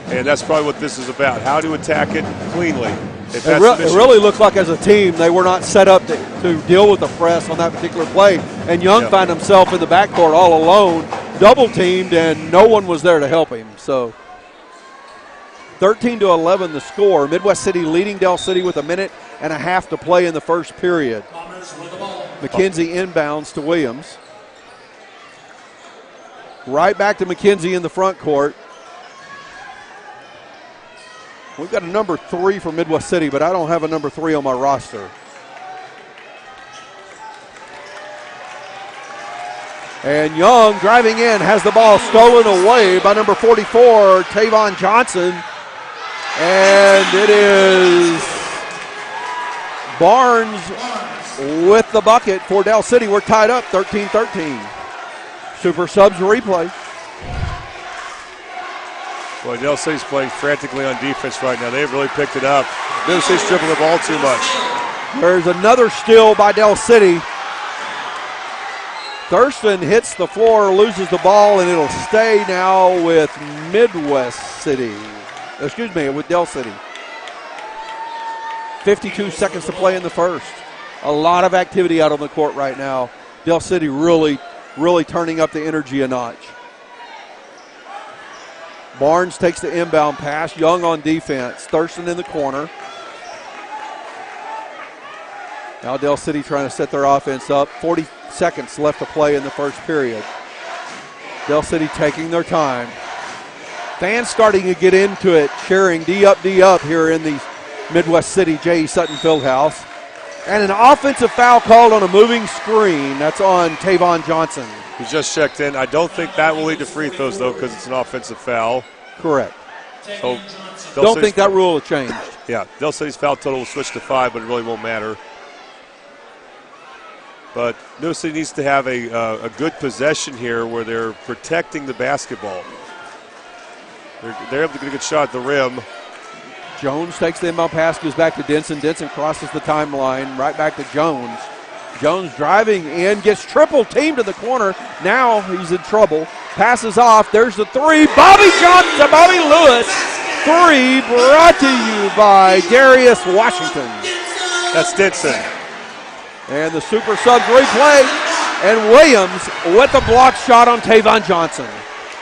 And that's probably what this is about, how to attack it cleanly. It really looked like as a team they were not set up to deal with the press on that particular play. And Young found himself in the backcourt all alone, double teamed, and no one was there to help him. So 13-11 the score. Midwest City leading Del City with 1.5 minutes to play in the first period. McKenzie inbounds to Williams. Right back to McKenzie in the front court. We've got a number 3 for Midwest City, but I don't have a number 3 on my roster. And Young driving in has the ball stolen away by number 44, Tavon Johnson. And it is Barnes with the bucket for Del City. We're tied up 13-13. Super Subs replay. Boy, Del City's playing frantically on defense right now. They've really picked it up. Del City's dribbling the ball too much. There's another steal by Del City. Thurston hits the floor, loses the ball, and it'll stay now with Midwest City. Excuse me, with Del City. 52 seconds to play in the first. A lot of activity out on the court right now. Del City really turning up the energy a notch. Barnes takes the inbound pass. Young on defense. Thurston in the corner. Now Del City trying to set their offense up. 40 seconds left to play in the first period. Del City taking their time. Fans starting to get into it, cheering D up here in the Midwest City J.E. Sutton Fieldhouse. And an offensive foul called on a moving screen. That's on Tavon Johnson. He just checked in. I don't think that will lead to free throws, though, because it's an offensive foul. Correct. So don't think that rule has changed. Yeah, Del City's foul total will switch to 5, but it really won't matter. But Del City needs to have a good possession here where they're protecting the basketball. They're able to get a good shot at the rim. Jones takes the inbound pass, goes back to Denson. Denson crosses the timeline, right back to Jones. Jones driving in, gets triple teamed in the corner. Now he's in trouble. Passes off. There's the 3. Bobby Lewis. 3 brought to you by Darius Washington. That's Denson. And the Super Subs replay. And Williams with a block shot on Tavon Johnson.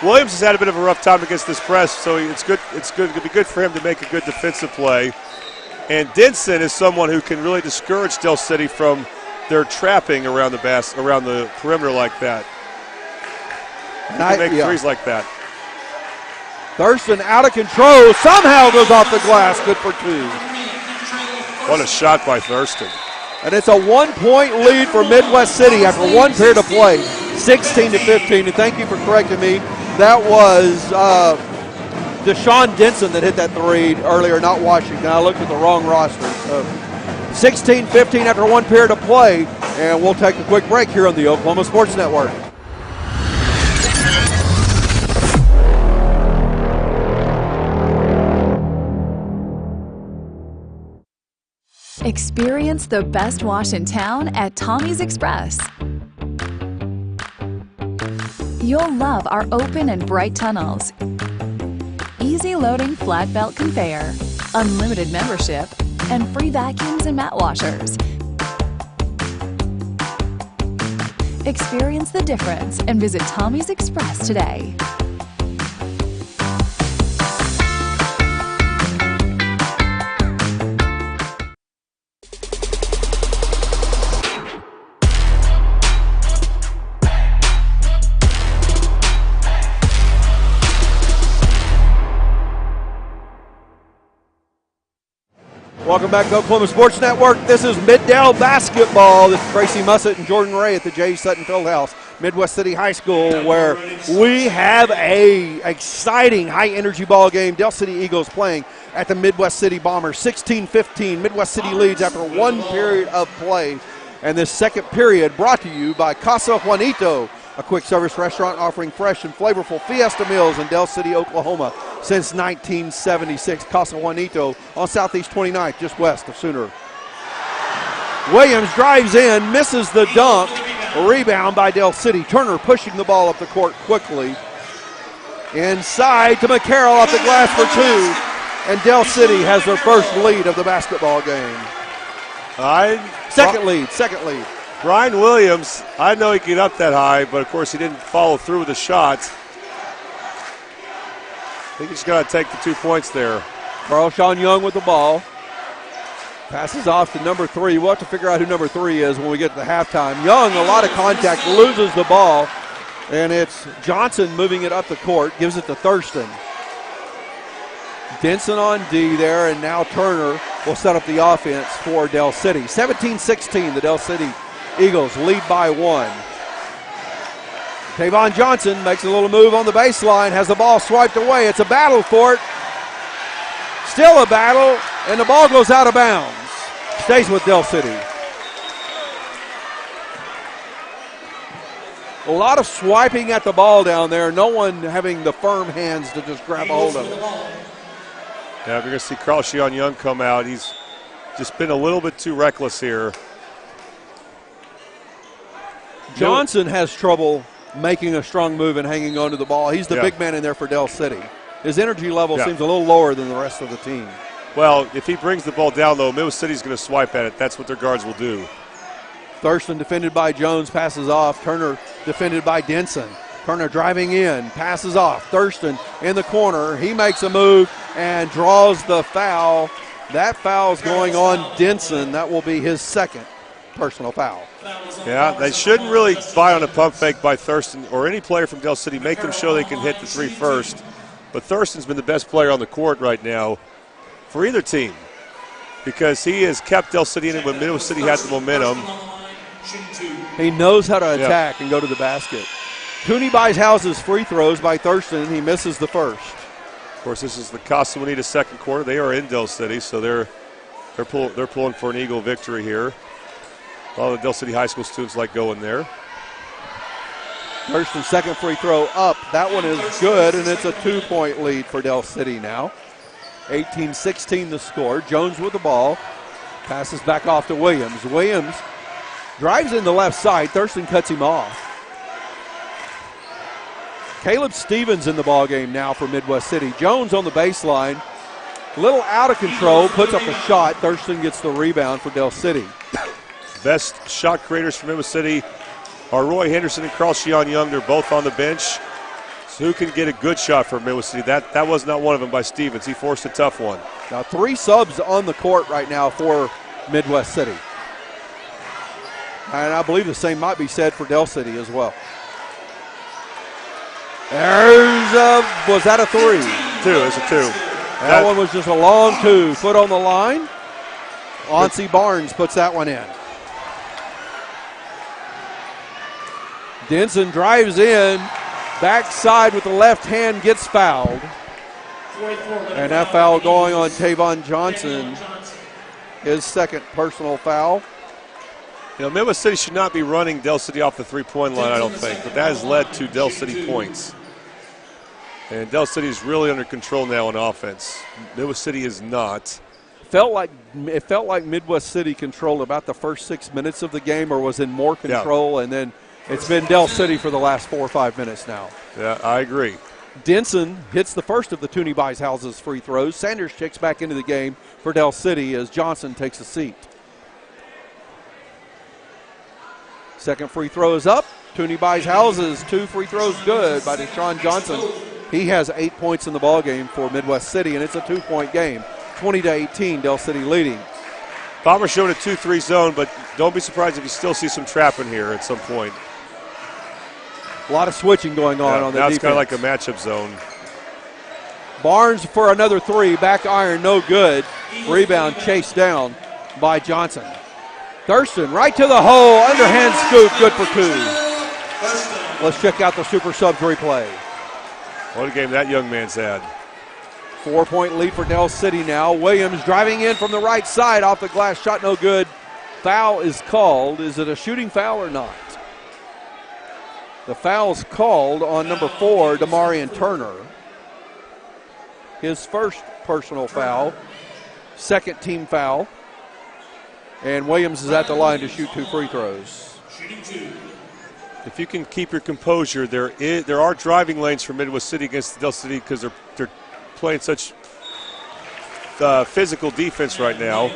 Williams has had a bit of a rough time against this press, so it's good. It's going to be good for him to make a good defensive play. And Denson is someone who can really discourage Del City from their trapping around the perimeter like that. He can make threes like that. Thurston out of control, somehow goes off the glass, good for 2. What a shot by Thurston. And it's a 1-point lead for Midwest City after 1 period of play, 16-15. And thank you for correcting me. That was Deshaun Denson that hit that 3 earlier, not Washington. I looked at the wrong roster. So 16-15 after 1 period of play, and we'll take a quick break here on the Oklahoma Sports Network. Experience the best wash in town at Tommy's Express. You'll love our open and bright tunnels, easy loading flat belt conveyor, unlimited membership, and free vacuums and mat washers. Experience the difference and visit Tommy's Express today. Welcome back to Oklahoma Sports Network. This is Mid-Del basketball. This is Tracy Mussett and Jordan Ray at the J. Sutton Fieldhouse, Midwest City High School, where we have a exciting high-energy ball game. Del City Eagles playing at the Midwest City Bombers. 16-15. Midwest City leads after 1 period of play. And this second period brought to you by Casa Juanito, a quick-service restaurant offering fresh and flavorful fiesta meals in Del City, Oklahoma since 1976. Casa Juanito on Southeast 29th, just west of Sooner. Williams drives in, misses the dunk. A rebound by Del City. Turner pushing the ball up the court quickly. Inside to McCarroll off the glass for two. And Del City has their first lead of the basketball game. Second lead. Brian Williams, I know he could get up that high, but of course he didn't follow through with the shots. I think he's got to take the 2 points there. Carl Sean Young with the ball. Passes off to number 3. We'll have to figure out who number 3 is when we get to the halftime. Young, a lot of contact, loses the ball. And it's Johnson moving it up the court, gives it to Thurston. Denson on D there, and now Turner will set up the offense for Del City. 17-16, the Del City Eagles lead by 1. Tavon Johnson makes a little move on the baseline, has the ball swiped away. It's a battle for it. Still a battle, and the ball goes out of bounds. Stays with Del City. A lot of swiping at the ball down there. No one having the firm hands to just grab hold of it. Yeah, we're going to see Carl Sean Young come out. He's just been a little bit too reckless here. Johnson has trouble making a strong move and hanging on to the ball. He's the big man in there for Del City. His energy level seems a little lower than the rest of the team. Well, if he brings the ball down, though, Middle City's going to swipe at it. That's what their guards will do. Thurston defended by Jones, passes off. Turner defended by Denson. Turner driving in, passes off. Thurston in the corner. He makes a move and draws the foul. That foul's going on Denson. That will be his second personal foul. Yeah, they shouldn't really buy on a pump fake by Thurston or any player from Del City. Make them show they can hit the 3 first. But Thurston's been the best player on the court right now for either team because he has kept Del City in it when Middle City had the momentum. He knows how to attack and go to the basket. Cooney buys houses free throws by Thurston. He misses the first. Of course, this is the Casa Bonita second quarter. They are in Del City, so they're pulling for an Eagle victory here. A lot of the Del City high school students like going there. Thurston's second free throw up. That one is good, and it's a 2-point lead for Del City now. 18-16 the score. Jones with the ball. Passes back off to Williams. Williams drives in the left side. Thurston cuts him off. Caleb Stevens in the ball game now for Midwest City. Jones on the baseline. A little out of control. Puts up a shot. Thurston gets the rebound for Del City. Best shot creators for Midwest City are Roy Henderson and Carl Sean Young. They're both on the bench. So who can get a good shot for Midwest City? That was not one of them by Stevens. He forced a tough one. Now 3 subs on the court right now for Midwest City. And I believe the same might be said for Del City as well. Was that a 3? 2, it's a 2. That one was just a long 2. Foot on the line. Onsi Barnes puts that one in. Denson drives in. Backside with the left hand, gets fouled. And that foul going on Tavon Johnson. His second personal foul. You know, Midwest City should not be running Del City off the 3-point line, I don't think. But that has led to Del City points. And Del City is really under control now on offense. Midwest City is not. It felt like Midwest City controlled about the first 6 minutes of the game, or was in more control, and then it's been Del City for the last 4 or 5 minutes now. Yeah, I agree. Denson hits the first of the Tooney Buys Houses free throws. Sanders checks back into the game for Del City as Johnson takes a seat. Second free throw is up. Tooney Buys Houses, 2 free throws good by Deshaun Johnson. He has 8 points in the ball game for Midwest City, and it's a 2-point game. 20-18, Del City leading. Palmer showing a 2-3 zone, but don't be surprised if you still see some trapping here at some point. A lot of switching going on the defense. Now it's kind of like a matchup zone. Barnes for another 3. Back iron, no good. Rebound chased down by Johnson. Thurston right to the hole. Underhand scoop, good for 2. Let's check out the Super Subs replay. What a game that young man's had. 4-point lead for Del City now. Williams driving in from the right side off the glass. Shot no good. Foul is called. Is it a shooting foul or not? The foul's called on number 4, Damarian Turner. His first personal foul. Second team foul. And Williams is at the line to shoot 2 free throws. if you can keep your composure, there are driving lanes for Midwest City against Del City because they're playing such physical defense right now.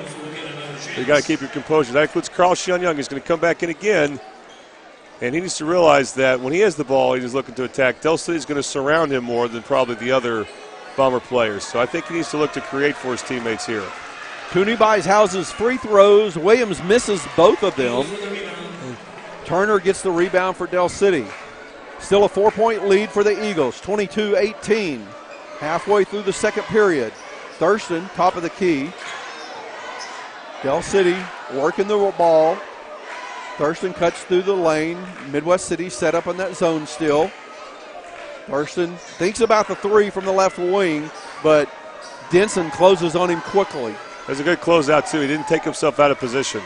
You got to keep your composure. That includes Carl Sean Young. He's going to come back in again, and he needs to realize that when he has the ball, he's looking to attack. Del City's going to surround him more than probably the other Bomber players. So I think he needs to look to create for his teammates here. Cooney buys houses free throws. Williams misses both of them. Turner gets the rebound for Del City. Still a 4-point lead for the Eagles, 22-18. Halfway through the second period. Thurston, top of the key. Del City working the ball. Thurston cuts through the lane. Midwest City set up on that zone still. Thurston thinks about the three from the left wing, but Denson closes on him quickly. There's a good closeout, too. He didn't take himself out of position.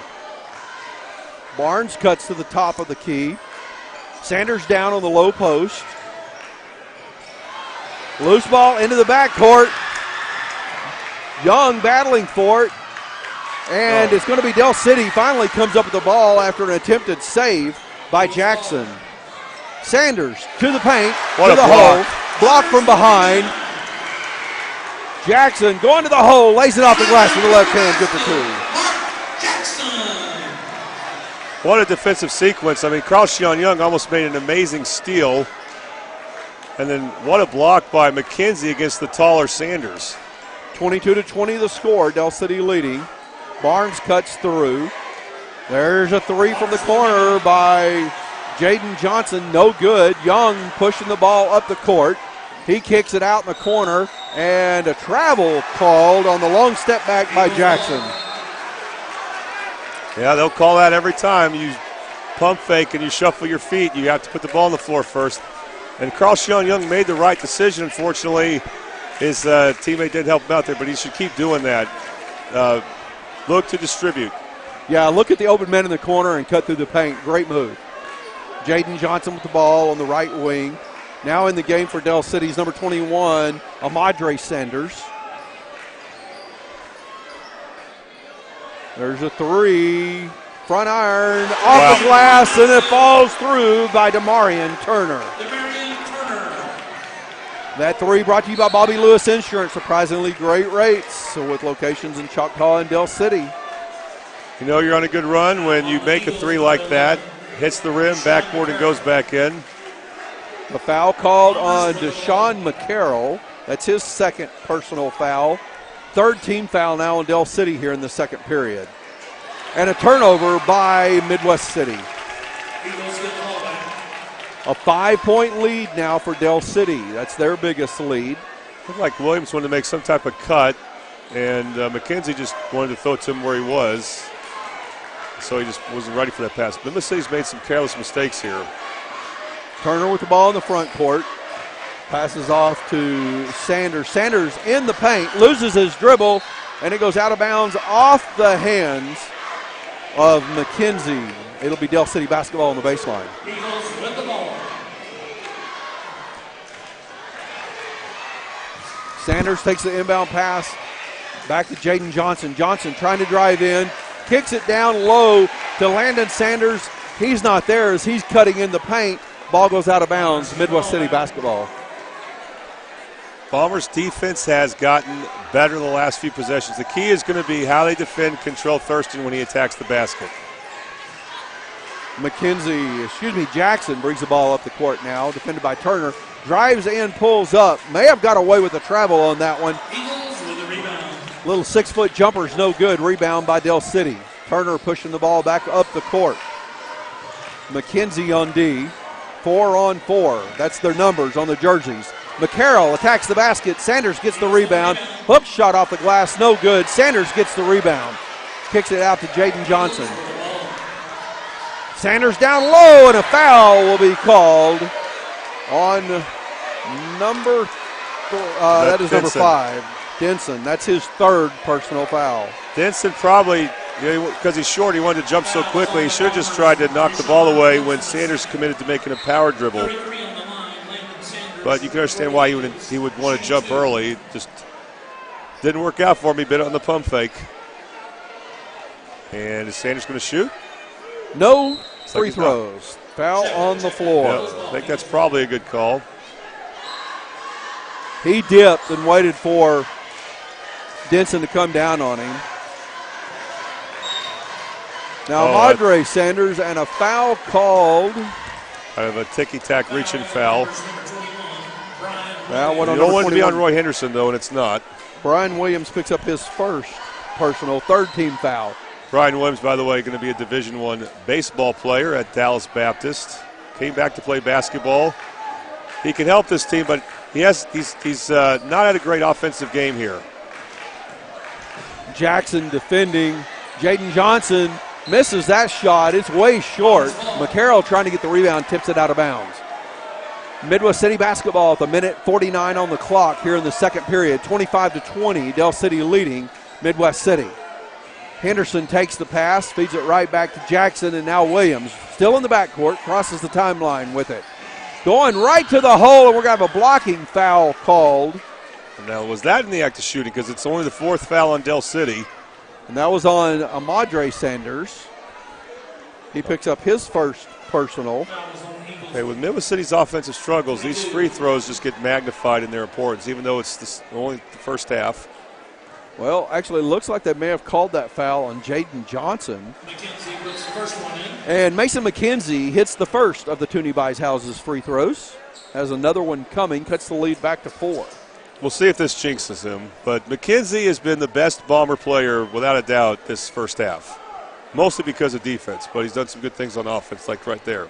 Barnes cuts to the top of the key. Sanders down on the low post. Loose ball into the backcourt. Young battling for it. And it's going to be Del City finally comes up with the ball after an attempted save by Jackson. Sanders to the paint, to the hole. Block from behind. Jackson going to the hole, lays it off the glass with the left hand, good for two. What a defensive sequence. I mean, Carl Sean Young almost made an amazing steal. And then what a block by McKenzie against the taller Sanders. 22-20 the score, Del City leading. Barnes cuts through. There's a three from the corner by Jaden Johnson, no good. Young pushing the ball up the court. He kicks it out in the corner, and a travel called on the long step back by Jackson. Yeah, they'll call that every time. You pump fake and you shuffle your feet. You have to put the ball on the floor first. And Carl Sean Young made the right decision. Unfortunately, his teammate didn't help him out there, but he should keep doing that. Look to distribute. Yeah, look at the open man in the corner and cut through the paint. Great move. Jaden Johnson with the ball on the right wing. Now in the game for Del City's number 21, Amadre Sanders. There's a three. Front iron off the glass, and it falls through by Demarion Turner. That three brought to you by Bobby Lewis Insurance. Surprisingly great rates with locations in Choctaw and Del City. You know you're on a good run when you make a three like that, hits the rim, backboard, and goes back in. A foul called on Deshaun McCarroll. That's his second personal foul. Third team foul now on Del City here in the second period. And a turnover by Midwest City. A 5-point lead now for Del City. That's their biggest lead. Looked like Williams wanted to make some type of cut, and McKenzie just wanted to throw it to him where he was. So he just wasn't ready for that pass. Midwest City's made some careless mistakes here. Turner with the ball in the front court. Passes off to Sanders. Sanders in the paint, loses his dribble, and it goes out of bounds off the hands of McKenzie. It'll be Del City basketball on the baseline. Eagles with the ball. Sanders takes the inbound pass back to Jaden Johnson. Johnson trying to drive in, kicks it down low to Landon Sanders. He's not there as he's cutting in the paint. Ball goes out of bounds. Midwest City basketball. Bombers' defense has gotten better the last few possessions. The key is going to be how they defend, control Thurston when he attacks the basket. Jackson brings the ball up the court now, defended by Turner. Drives in, pulls up. May have got away with the travel on that one. Eagles with the rebound. Little 6-foot jumper's no good. Rebound by Del City. Turner pushing the ball back up the court. McKenzie on D. 4-on-4. That's their numbers on the jerseys. McCarroll attacks the basket. Sanders gets the rebound. Hook shot off the glass, no good. Sanders gets the rebound. Kicks it out to Jaden Johnson. Sanders down low, and a foul will be called on number number 5, Denson. That's his third personal foul. Denson probably, because he's short, he wanted to jump so quickly. He should have just tried to knock the ball away when Sanders committed to making a power dribble. But you can understand why he would want to jump early. It just didn't work out for him. He bit on the pump fake. And is Sanders going to shoot? No. Free throws. Foul on the floor. Yeah, I think that's probably a good call. He dipped and waited for Denson to come down on him. Now, Madre Sanders and a foul called. Kind of a ticky-tack reaching foul. Well, you don't want it to be on Roy Henderson, though, and it's not. Brian Williams picks up his first personal, third-team foul. Brian Williams, by the way, going to be a Division I baseball player at Dallas Baptist. Came back to play basketball. He can help this team, but he's not had a great offensive game here. Jackson defending. Jaden Johnson misses that shot. It's way short. McCarroll trying to get the rebound, tips it out of bounds. Midwest City basketball with 1:49 on the clock here in the second period. 25-20, Del City leading Midwest City. Henderson takes the pass, feeds it right back to Jackson, and now Williams, still in the backcourt, crosses the timeline with it. Going right to the hole, and we're going to have a blocking foul called. Now, was that in the act of shooting? Because it's only the fourth foul on Del City. And that was on Amadre Sanders. He picks up his first personal. Okay, with Midwest City's offensive struggles, these free throws just get magnified in their importance, even though it's only the first half. Well, actually, it looks like they may have called that foul on Jaden Johnson. McKenzie puts the first one in. And Mason McKenzie hits the first of the Toonie Buys Houses free throws. Has another one coming, cuts the lead back to 4. We'll see if this jinxes him, but McKenzie has been the best Bomber player, without a doubt, this first half. Mostly because of defense, but he's done some good things on offense, like right there.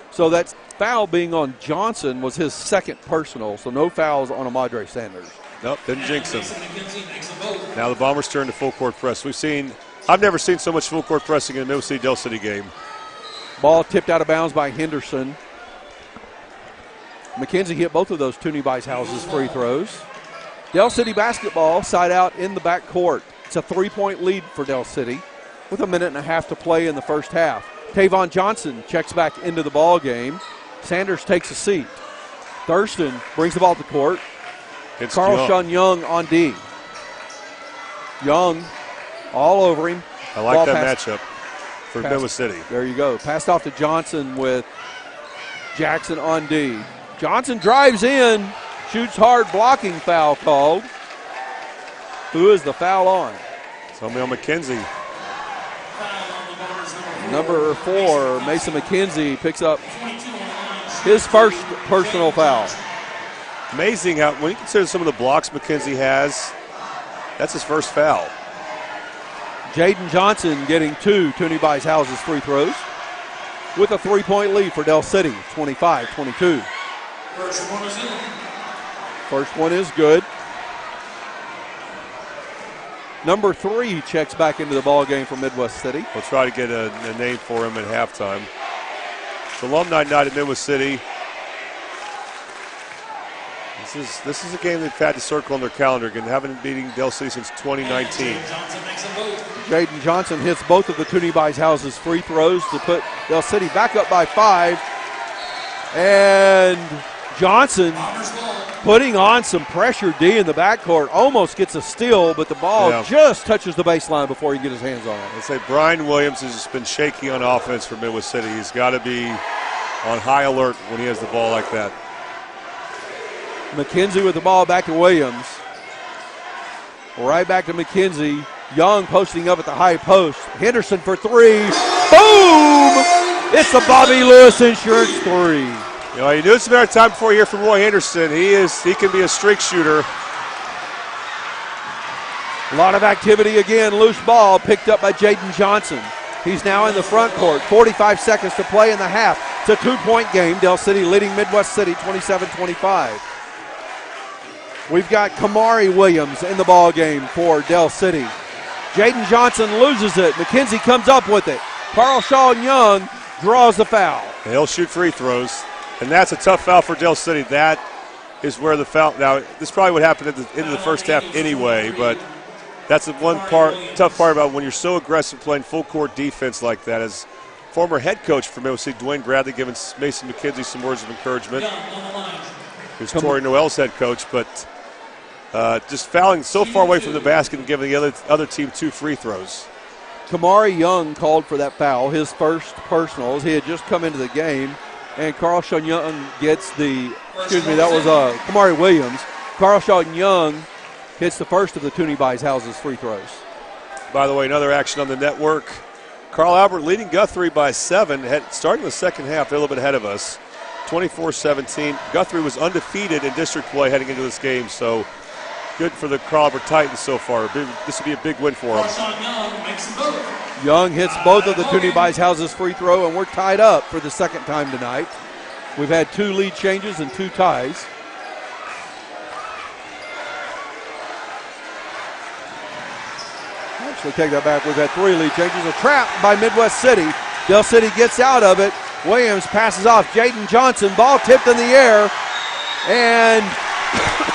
So that foul being on Johnson was his second personal, so no fouls on Amadre Sanders. Nope, didn't jinx him. Now the Bombers turn to full court press. I've never seen so much full court pressing in a Middle City Del City game. Ball tipped out of bounds by Henderson. McKenzie hit both of those Toonie Buys Houses free throws. Del City basketball side out in the backcourt. It's a 3-point lead for Del City with 1.5 minutes to play in the first half. Tavon Johnson checks back into the ball game. Sanders takes a seat. Thurston brings the ball to court. It's Carl Sean Young on D. Young all over him. I like that matchup for Midwest City. There you go. Passed off to Johnson with Jackson on D. Johnson drives in, shoots hard, blocking foul called. Who is the foul on? Somebody on McKenzie. Number 4, Mason McKenzie picks up his first personal foul. Amazing how, when you consider some of the blocks McKenzie has, that's his first foul. Jaden Johnson getting 2 Toonie Buys Houses free throws with a 3-point lead for Del City, 25-22. First one is in. First one is good. Number 3 checks back into the ball game for Midwest City. We'll try to get a name for him at halftime. It's alumni night at Midwest City. This is a game they've had to circle on their calendar and haven't beaten Del City since 2019. Jaden Johnson hits both of the Toonie Buys Houses free throws to put Del City back up by 5. And Johnson putting on some pressure D in the backcourt, almost gets a steal, but the ball just touches the baseline before he can get his hands on it. I'd say Brian Williams has just been shaky on offense for Midwest City. He's got to be on high alert when he has the ball like that. McKenzie with the ball back to Williams. Right back to McKenzie. Young posting up at the high post. Henderson for 3. Boom! It's the Bobby Lewis Insurance 3. You know, you knew it's a matter of time before you hear from Roy Henderson. He can be a streak shooter. A lot of activity again. Loose ball picked up by Jaden Johnson. He's now in the front court. 45 seconds to play in the half. It's a 2-point game. Del City leading Midwest City 27-25. We've got Kamari Williams in the ball game for Del City. Jaden Johnson loses it. McKenzie comes up with it. Carl Sean Young draws the foul. And he'll shoot free throws. And that's a tough foul for Del City. That is where the foul. Now, this probably would happen at the end of the first half anyway, but that's the one tough part about when you're so aggressive playing full court defense like that. As former head coach for Middle City, Dwayne Bradley, giving Mason McKenzie some words of encouragement. He's Torrey Noel's head coach, but just fouling so far away from the basket and giving the other team 2 free throws. Kamari Young called for that foul, his first personal, as he had just come into the game. And Carl-Sean Young gets the, that was Kamari Williams. Carl-Sean Young hits the first of the Toonie Buys Houses free throws. By the way, another action on the network. Carl Albert leading Guthrie by 7, starting the second half. They're a little bit ahead of us, 24-17. Guthrie was undefeated in district play heading into this game, so good for the Carl Albert Titans so far. This would be a big win for them. Young hits both of the Toonie Buys Houses free throw, and we're tied up for the second time tonight. We've had 2 lead changes and 2 ties. Actually, take that back. We've had 3 lead changes. A trap by Midwest City. Del City gets out of it. Williams passes off Jaden Johnson. Ball tipped in the air. And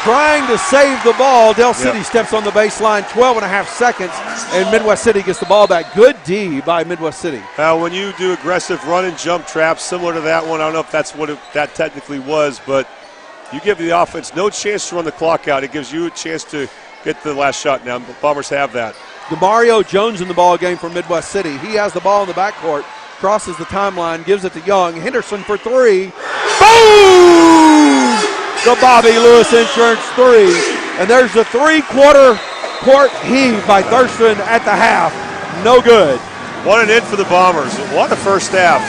trying to save the ball, Del City steps on the baseline, 12.5 seconds, and Midwest City gets the ball back. Good D by Midwest City. When you do aggressive run and jump traps, similar to that one, I don't know if that's what that technically was, but you give the offense no chance to run the clock out. It gives you a chance to get the last shot now. Bombers have that. DeMario Jones in the ball game for Midwest City. He has the ball in the backcourt, crosses the timeline, gives it to Young. Henderson for 3. Boom! The Bobby Lewis Insurance 3. And there's the 3-quarter court heave by Thurston at the half. No good. What an end for the Bombers. What a first half.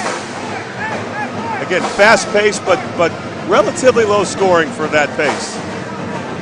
Again, fast pace, but relatively low scoring for that pace.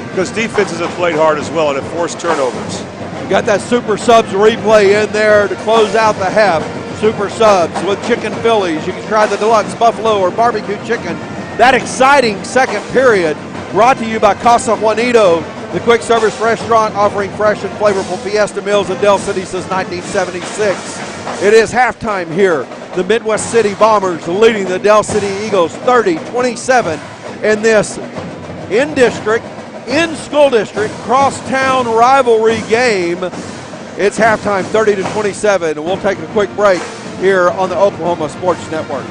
Because defenses have played hard as well and have forced turnovers. You got that Super Subs replay in there to close out the half. Super Subs with chicken Phillies. You can try the deluxe buffalo or barbecue chicken. That exciting second period brought to you by Casa Juanito, the quick service restaurant offering fresh and flavorful fiesta meals in Del City since 1976. It is halftime here. The Midwest City Bombers leading the Del City Eagles 30-27 in this in-district, in-school district, cross-town rivalry game. It's halftime 30-27. We'll take a quick break here on the Oklahoma Sports Network.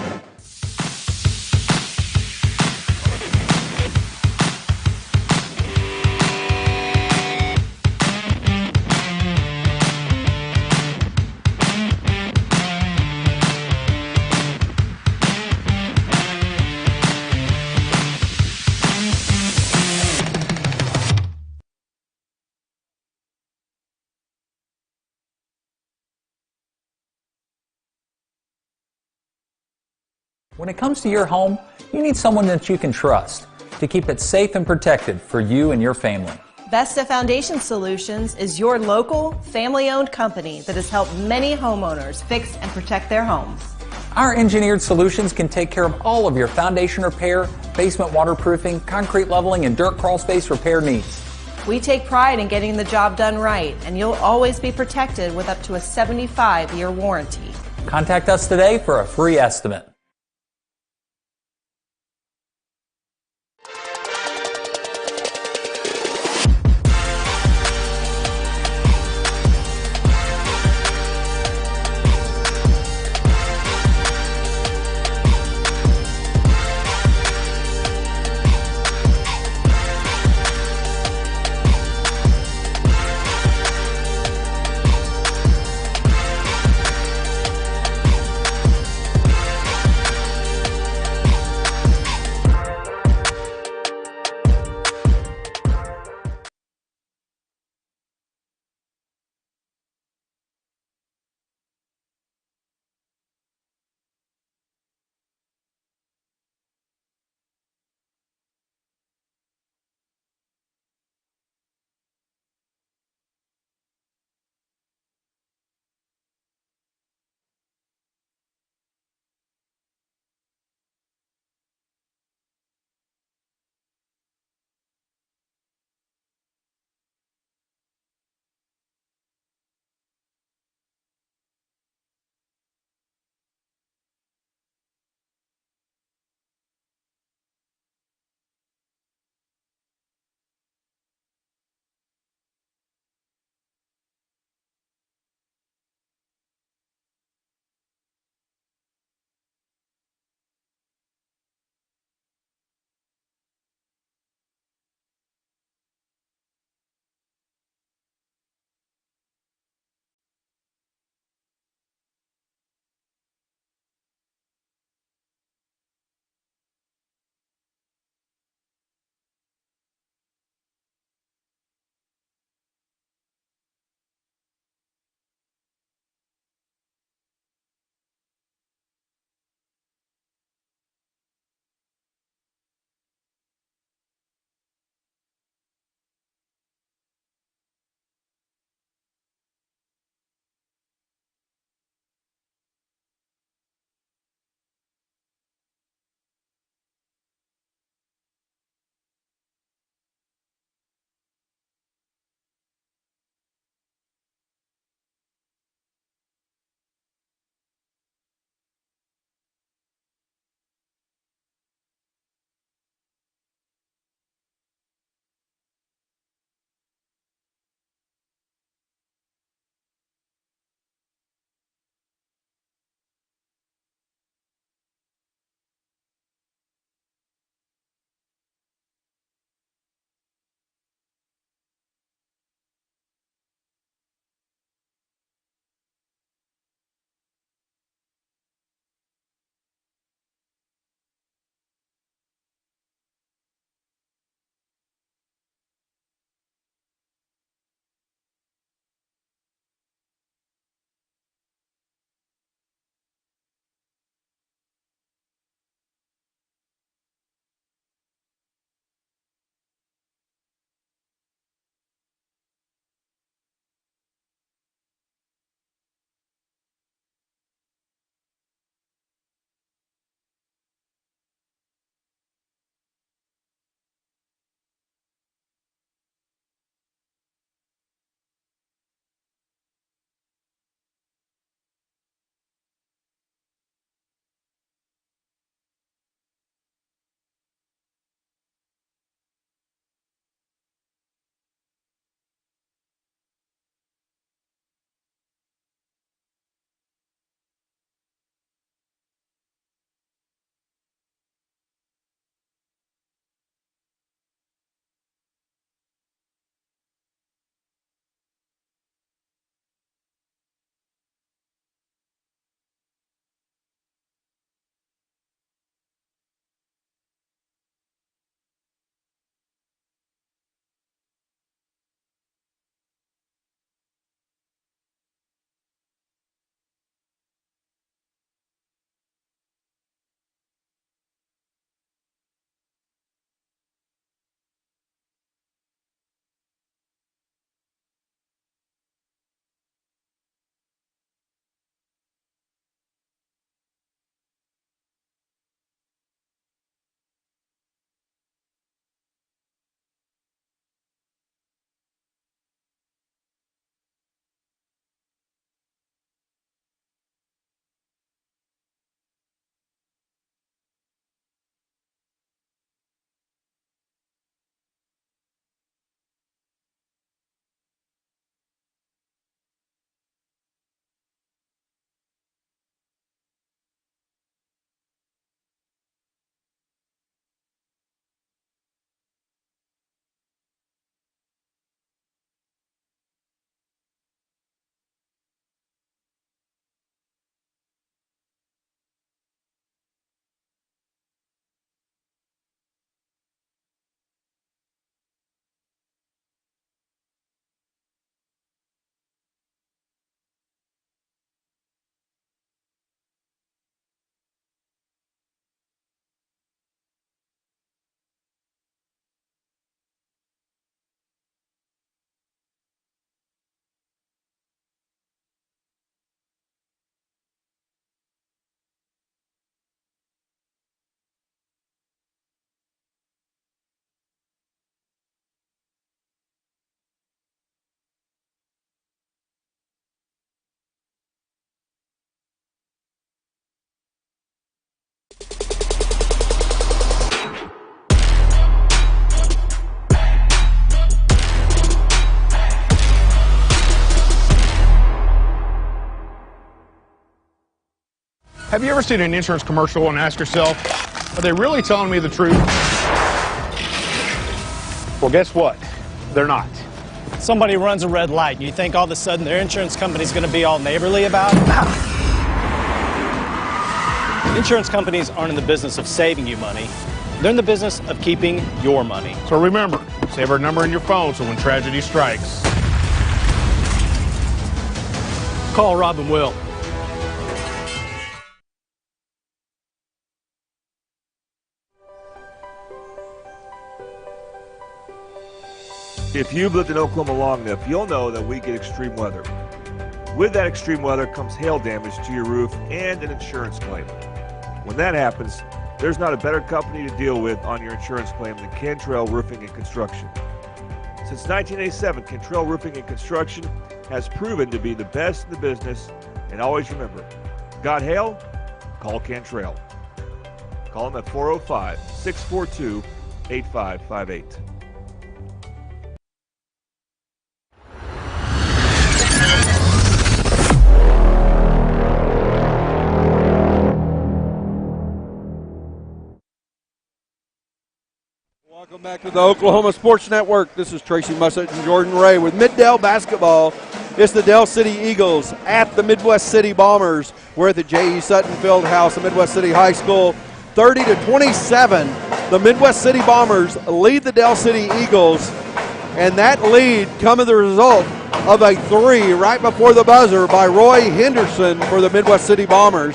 When it comes to your home, you need someone that you can trust to keep it safe and protected for you and your family. Vesta Foundation Solutions is your local, family-owned company that has helped many homeowners fix and protect their homes. Our engineered solutions can take care of all of your foundation repair, basement waterproofing, concrete leveling, and dirt crawl space repair needs. We take pride in getting the job done right, and you'll always be protected with up to a 75-year warranty. Contact us today for a free estimate. Have you ever seen an insurance commercial and asked yourself, are they really telling me the truth? Well, guess what? They're not. Somebody runs a red light, and you think all of a sudden their insurance company's going to be all neighborly about it? Insurance companies aren't in the business of saving you money. They're in the business of keeping your money. So remember, save our number in your phone so when tragedy strikes, Call Rob and Will. If you've lived in Oklahoma long enough, you'll know that we get extreme weather. With that extreme weather comes hail damage to your roof and an insurance claim. When that happens, there's not a better company to deal with on your insurance claim than Cantrell Roofing and Construction. Since 1987, Cantrell Roofing and Construction has proven to be the best in the business, and always remember, got hail? Call Cantrell. Call them at 405-642-8558. Welcome back to the Oklahoma Sports Network. This is Tracy Mussett and Jordan Ray with Mid-Dell basketball. It's the Dell City Eagles at the Midwest City Bombers. We're at the J.E. Sutton Fieldhouse at Midwest City High School. 30-27, the Midwest City Bombers lead the Dell City Eagles, and that lead comes as a result of a three right before the buzzer by Roy Henderson for the Midwest City Bombers.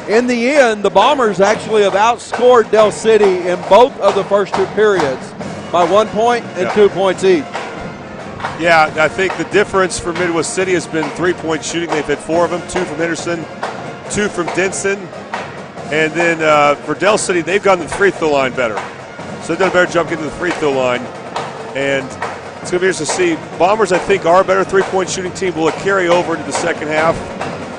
In the end, the Bombers actually have outscored Dell City in both of the first two periods by 1 point and 2 points each. Yeah, I think the difference for Midwest City has been three-point shooting. They've hit 4 of them, 2 from Henderson, 2 from Denson. And then for Dell City, they've gone to the free throw line better. So they've done a better job getting to the free throw line. And it's going to be interesting to see. Bombers, I think, are a better three-point shooting team. Will it carry over into the second half?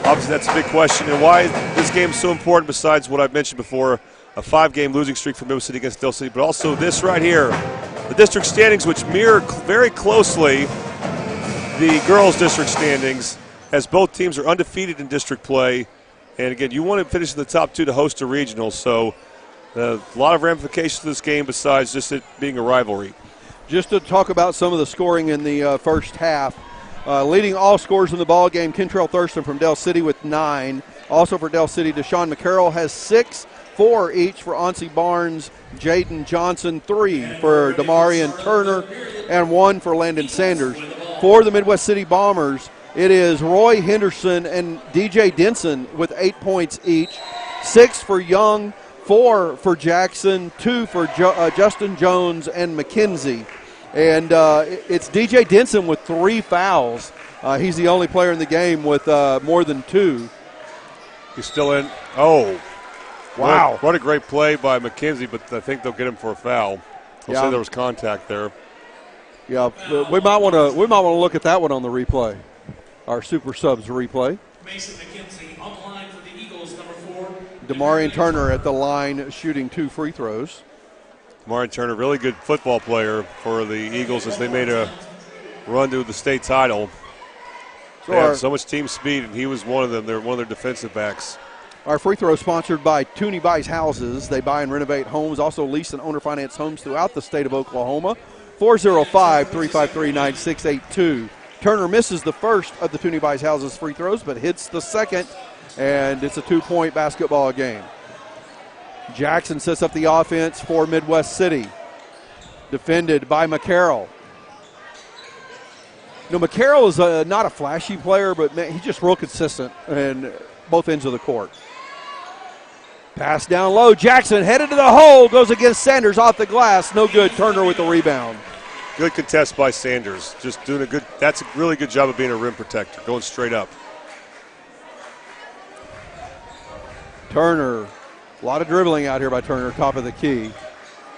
Obviously, that's a big question. And why this game is so important besides what I've mentioned before, a 5-game losing streak for Midwest City against Dell City, but also this right here, the district standings, which mirror very closely the girls' district standings, as both teams are undefeated in district play. And, again, you want to finish in the top 2 to host a regional. So a lot of ramifications to this game besides just it being a rivalry. Just to talk about some of the scoring in the first half, leading all scorers in the ball game, Kentrell Thurston from Dell City with 9. Also for Dell City, Deshaun McCarroll has 6, 4 each for Onsie Barnes, Jaden Johnson, 3 for Damarian Turner, and 1 for Landon Sanders. For the Midwest City Bombers, it is Roy Henderson and DJ Denson with 8 points each, 6 for Young, 4 for Jackson, 2 for Justin Jones and McKenzie. And it's DJ Denson with 3 fouls. He's the only player in the game with more than 2. He's still in. Oh, wow. What a great play by McKenzie, but I think they'll get him for a foul. They'll say there was contact there. Yeah, we might want to look at that one on the replay. Our Super Subs replay. Mason McKenzie on the line for the Eagles, number 4. Damarian Turner at the line shooting 2 free throws. Damarian Turner, really good football player for the Eagles as they made a run to the state title. They have so much team speed, and he was one of them. They're one of their defensive backs. Our free throw sponsored by Tooney Buys Houses. They buy and renovate homes, also lease and owner finance homes throughout the state of Oklahoma. 405-353-9682. Turner misses the first of the Tooney Buys Houses free throws, but hits the second, and it's a 2-point basketball game. Jackson sets up the offense for Midwest City. Defended by McCarroll. You know, McCarroll is not a flashy player, but man, he's just real consistent in both ends of the court. Pass down low. Jackson headed to the hole. Goes against Sanders off the glass. No good. Turner with the rebound. Good contest by Sanders. Just doing that's a really good job of being a rim protector, going straight up. Turner. A lot of dribbling out here by Turner, top of the key.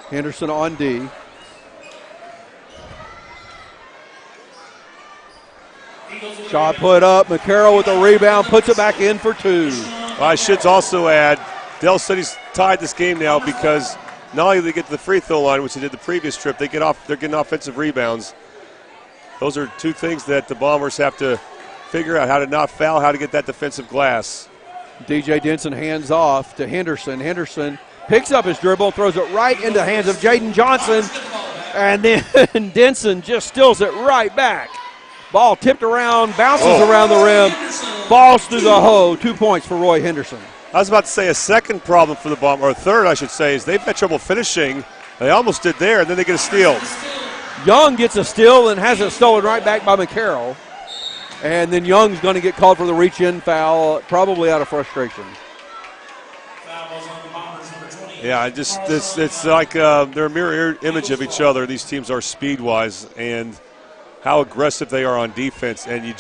Henderson on D. Shot put up. McCarroll with the rebound, puts it back in for 2. I should also add, Dell City's tied this game now because not only do they get to the free throw line, which they did the previous trip, they're getting offensive rebounds. Those are 2 things that the Bombers have to figure out, how to not foul, how to get that defensive glass. DJ Denson hands off to Henderson. Henderson picks up his dribble, throws it right into the hands of Jaden Johnson, and then Denson just steals it right back. Ball tipped around, bounces around the rim, falls through the hole. 2 points for Roy Henderson. I was about to say a second problem for the Bombers, or a third, I should say, is they've had trouble finishing. They almost did there, and then they get a steal. Young gets a steal and has it stolen right back by McCarroll. And then Young's going to get called for the reach-in foul, probably out of frustration. Yeah, it's like they're a mirror image of each other. These teams are speed-wise and how aggressive they are on defense. And you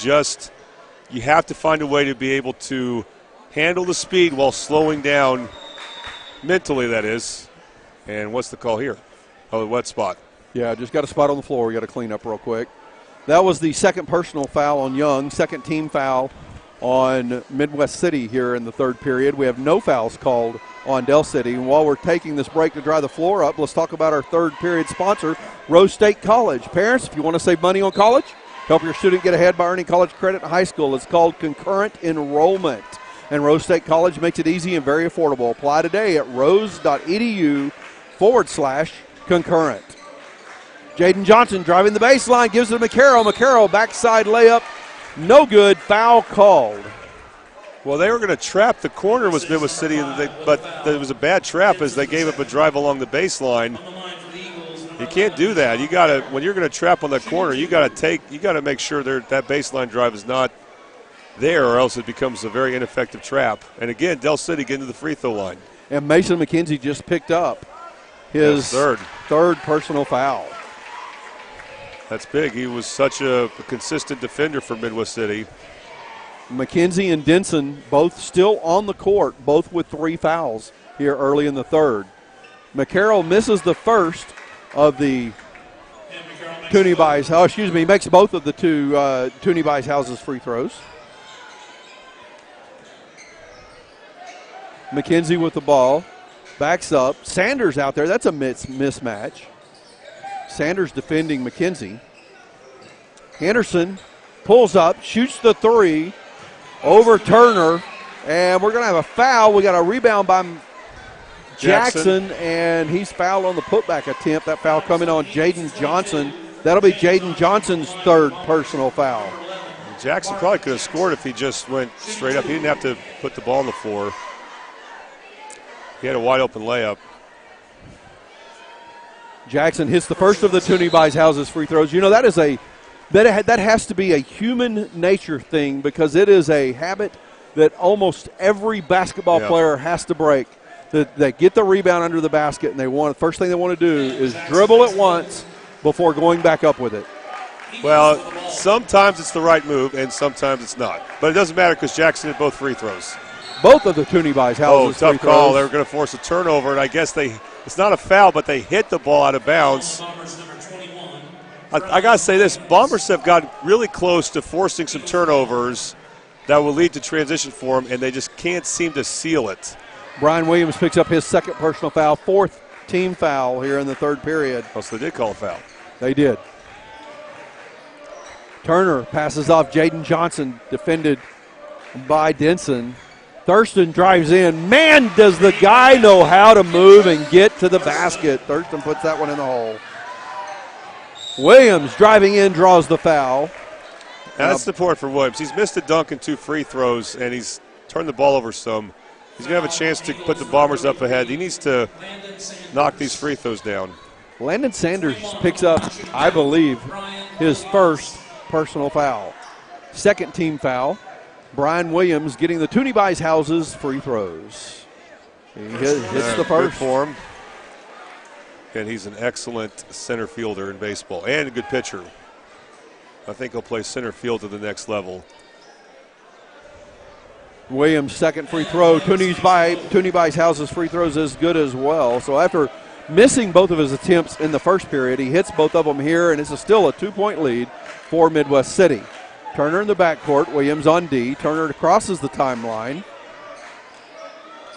have to find a way to be able to handle the speed while slowing down mentally, that is. And what's the call here? Oh, the wet spot. Yeah, just got a spot on the floor. We got to clean up real quick. That was the second personal foul on Young, second team foul on Midwest City here in the third period. We have no fouls called on Del City. And while we're taking this break to dry the floor up, let's talk about our third period sponsor, Rose State College. Parents, if you want to save money on college, help your student get ahead by earning college credit in high school. It's called concurrent enrollment. And Rose State College makes it easy and very affordable. Apply today at rose.edu/concurrent. Jaden Johnson driving the baseline, gives it to McCarroll. McCarroll, backside layup, no good, foul called. Well, they were going to trap the corner was Midwest City, but it was a bad trap as they gave up a drive along the baseline. You can't do that. You got to, when you're going to trap on that corner, you got to make sure that baseline drive is not there, or else it becomes a very ineffective trap. And again, Del City getting to the free throw line. And Mason McKenzie just picked up his third personal foul. That's big. He was such a consistent defender for Midwest City. McKenzie and Denson both still on the court, both with 3 fouls here early in the third. McCarroll misses the first of the makes both of the two Toonie Buys Houses free throws. McKenzie with the ball, backs up. Sanders out there. That's a mismatch. Sanders defending McKenzie. Henderson pulls up, shoots the 3 over Turner, and we're going to have a foul. We got a rebound by Jackson, and he's fouled on the putback attempt. That foul coming on Jaden Johnson. That'll be Jaden Johnson's third personal foul. Jackson probably could have scored if he just went straight up. He didn't have to put the ball on the floor. He had a wide open layup. Jackson hits the first of the Toonie Buys Houses free throws. You know, that has to be a human nature thing, because it is a habit that almost every basketball player has to break. That they get the rebound under the basket, and the first thing they want to do is dribble it once before going back up with it. Well, sometimes it's the right move, and sometimes it's not. But it doesn't matter because Jackson hit both free throws. Both of the Toonie Buys Houses free throws. Tough call. They were going to force a turnover, and I guess it's not a foul, but they hit the ball out of bounds. I got to say this, Bombers have got really close to forcing some turnovers that will lead to transition for them, and they just can't seem to seal it. Brian Williams picks up his second personal foul, 4th team foul here in the third period. Oh, so they did call a foul. They did. Turner passes off Jaden Johnson, defended by Denson. Thurston drives in. Man, does the guy know how to move and get to the basket. Thurston puts that one in the hole. Williams driving in, draws the foul. That's the point for Williams. He's missed a dunk and 2 free throws, and he's turned the ball over some. He's going to have a chance to put the Bombers up ahead. He needs to knock these free throws down. Landon Sanders picks up, I believe, his first personal foul. Second team foul. Brian Williams getting the Toonie Buys Houses free throws. He hits the first. Good for him. And he's an excellent center fielder in baseball and a good pitcher. I think he'll play center field to the next level. Williams' second free throw. Toonie Buys Houses free throws is good as well. So after missing both of his attempts in the first period, he hits both of them here, and it's still a 2-point lead for Midwest City. Turner in the backcourt, Williams on D. Turner crosses the timeline.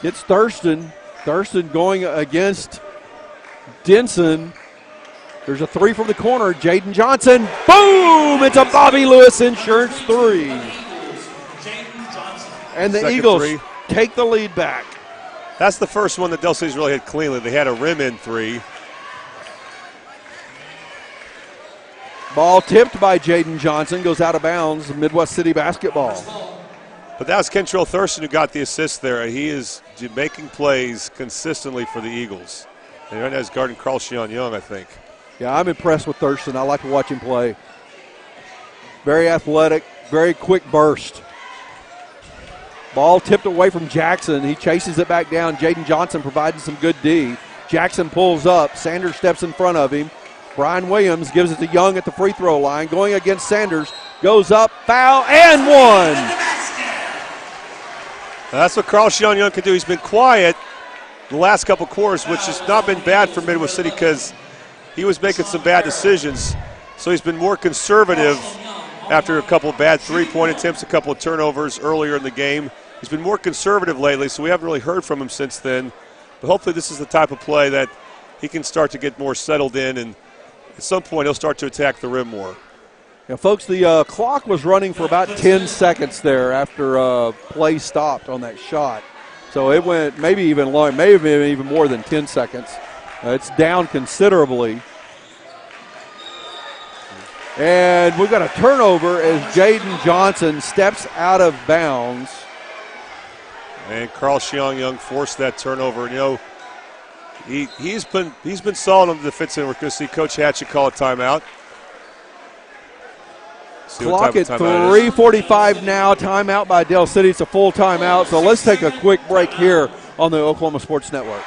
Gets Thurston. Thurston going against Denson. There's a 3 from the corner. Jaden Johnson. Boom! It's a Bobby Lewis insurance 3. And the Eagles take the lead back. That's the first one that Del City's really hit cleanly. They had a rim in three. Ball tipped by Jaden Johnson, goes out of bounds, Midwest City basketball. But that was Kentrell Thurston who got the assist there. He is making plays consistently for the Eagles. And right now he's guarding Carl Shion Young, I think. Yeah, I'm impressed with Thurston. I like to watch him play. Very athletic, very quick burst. Ball tipped away from Jackson. He chases it back down. Jaden Johnson providing some good D. Jackson pulls up. Sanders steps in front of him. Brian Williams gives it to Young at the free throw line. Going against Sanders. Goes up, foul, and one. That's what Carl Shion Young can do. He's been quiet the last couple quarters, which has not been bad for Midwest City because he was making some bad decisions. So he's been more conservative after a couple of bad three-point attempts, a couple of turnovers earlier in the game. He's been more conservative lately, so we haven't really heard from him since then. But hopefully this is the type of play that he can start to get more settled in, and at some point he'll start to attack the rim more. Yeah, folks, the clock was running for about 10 seconds there after play stopped on that shot. So it went maybe even long, maybe even more than 10 seconds. It's down considerably. And we've got a turnover as Jaden Johnson steps out of bounds. And Carl Shion Young forced that turnover. You know, he's been solid on the defensive end. We're going to see Coach Hatchett call a timeout. Clock at 3:45 now. Timeout by Del City. It's a full timeout. So let's take a quick break here on the Oklahoma Sports Network.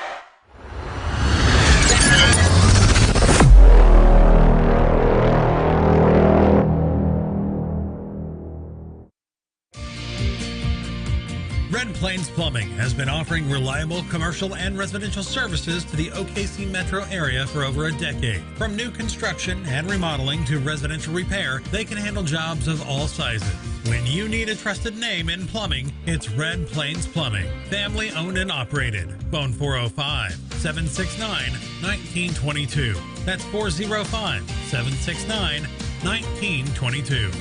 Red Plains Plumbing has been offering reliable commercial and residential services to the OKC metro area for over a decade. From new construction and remodeling to residential repair, they can handle jobs of all sizes. When you need a trusted name in plumbing, it's Red Plains Plumbing. Family owned and operated. Phone 405-769-1922. That's 405-769-1922.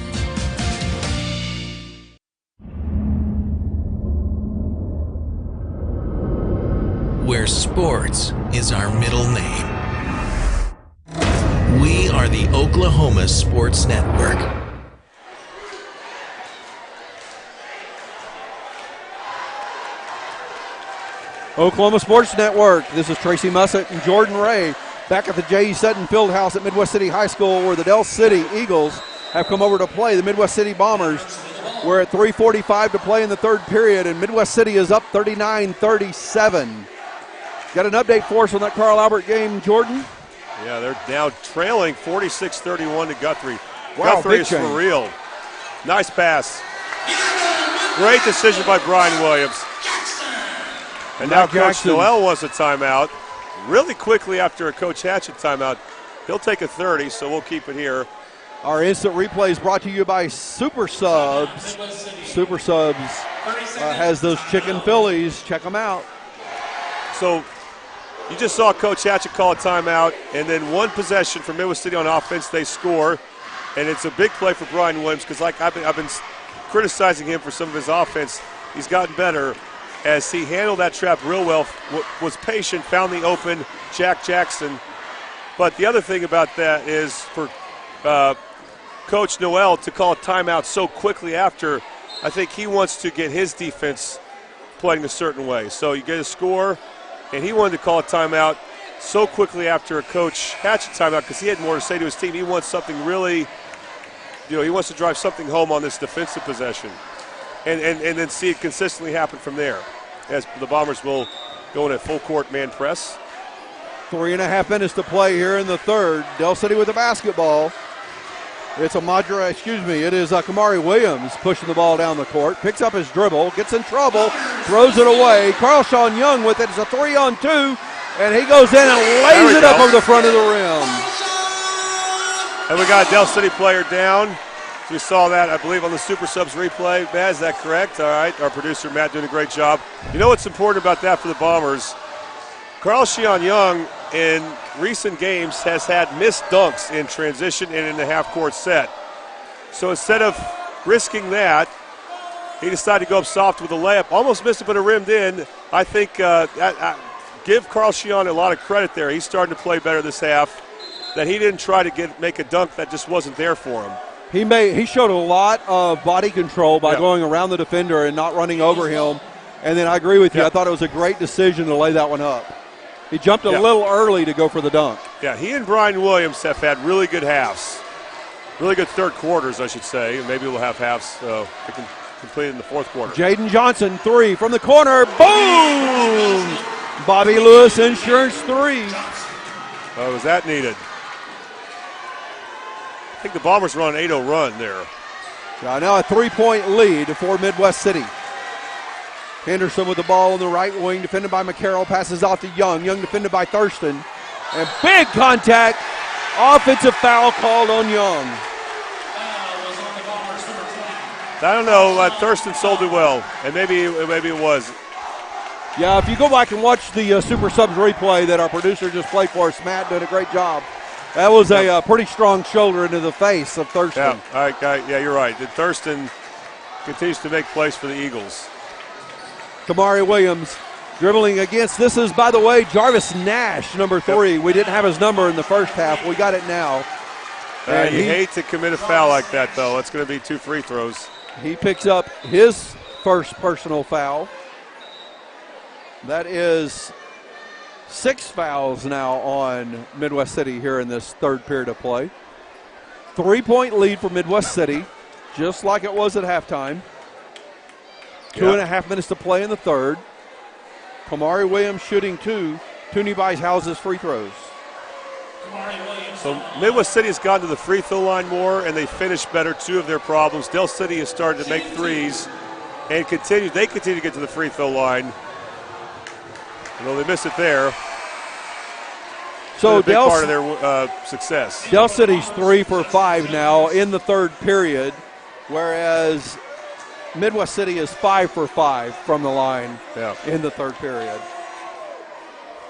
Where sports is our middle name. We are the Oklahoma Sports Network. Oklahoma Sports Network. This is Tracy Mussett and Jordan Ray back at the J.E. Sutton Fieldhouse at Midwest City High School, where the Del City Eagles have come over to play the Midwest City Bombers. We're at 3:45 to play in the third period, and Midwest City is up 39-37. Got an update for us on that Carl Albert game, Jordan? Yeah, they're now trailing 46-31 to Guthrie. Wow, Guthrie is for real. Nice pass. Great decision by Brian Williams. And now Coach Noel wants a timeout. Really quickly after a Coach Hatchett timeout. He'll take a 30, so we'll keep it here. Our instant replay is brought to you by Super Subs. Super Subs has those chicken Phillies. Check them out. So you just saw Coach Hatchett call a timeout, and then one possession for Midwest City on offense, they score. And it's a big play for Brian Williams because, like I've been criticizing him for some of his offense. He's gotten better as he handled that trap real well, was patient, found the open Jack Jackson. But the other thing about that is for Coach Noel to call a timeout so quickly after, I think he wants to get his defense playing a certain way. So you get a score, and he wanted to call a timeout so quickly after a Coach Hatchett timeout because he had more to say to his team. He wants something really, he wants to drive something home on this defensive possession and then see it consistently happen from there as the Bombers will go in a full court man press. 3.5 minutes to play here in the third. Del City with the basketball. It is Kamari Williams pushing the ball down the court, picks up his dribble, gets in trouble, throws it away. Carl Sean Young with it. It's a 3-on-2, and he goes in and lays it up over the front of the rim. And we got a Del City player down. We saw that, I believe, on the Super Subs replay. Matt, is that correct? All right, our producer, Matt, doing a great job. You know what's important about that for the Bombers? Carl Shion Young in recent games has had missed dunks in transition and in the half-court set. So instead of risking that, He decided to go up soft with a layup. Almost missed it, but it rimmed in. I think give Carl Sheon a lot of credit there. He's starting to play better this half. That he didn't try to make a dunk that just wasn't there for him. He showed a lot of body control by going around the defender and not running over him. And then I agree with you. I thought it was a great decision to lay that one up. He jumped a little early to go for the dunk. Yeah, he and Brian Williams have had really good halves. Really good third quarters, I should say. Maybe we'll have halves they can complete in the fourth quarter. Jaden Johnson, 3 from the corner. Boom! Bobby Lewis Insurance 3. Oh, was that needed? I think the Bombers run an 8-0 run there. Yeah, now a 3-point lead for Midwest City. Henderson with the ball on the right wing, defended by McCarroll, passes off to Young. Young defended by Thurston. And big contact. Offensive foul called on Young. I don't know. Thurston sold it well, and maybe it was. Yeah, if you go back and watch the Super Subs replay that our producer just played for us, Matt did a great job. That was a pretty strong shoulder into the face of Thurston. Yeah, you're right. And Thurston continues to make plays for the Eagles. Kamari Williams dribbling against. This is, by the way, Jarvis Nash, number 3. We didn't have his number in the first half. We got it now. And you hate to commit a foul like that, though. It's going to be 2 free throws. He picks up his first personal foul. That is 6 fouls now on Midwest City here in this third period of play. 3-point lead for Midwest City, just like it was at halftime. 2.5 minutes to play in the third. Kamari Williams shooting 2. Toonie buys houses free throws. So Midwest City has gone to the free throw line more, and they finished better 2 of their problems. Dell City has started to make threes and they continue to get to the free throw line. Although they missed it there. So a big part of their success. Dell City's 3 for 5 now in the third period, whereas Midwest City is 5 for 5 from the line in the third period.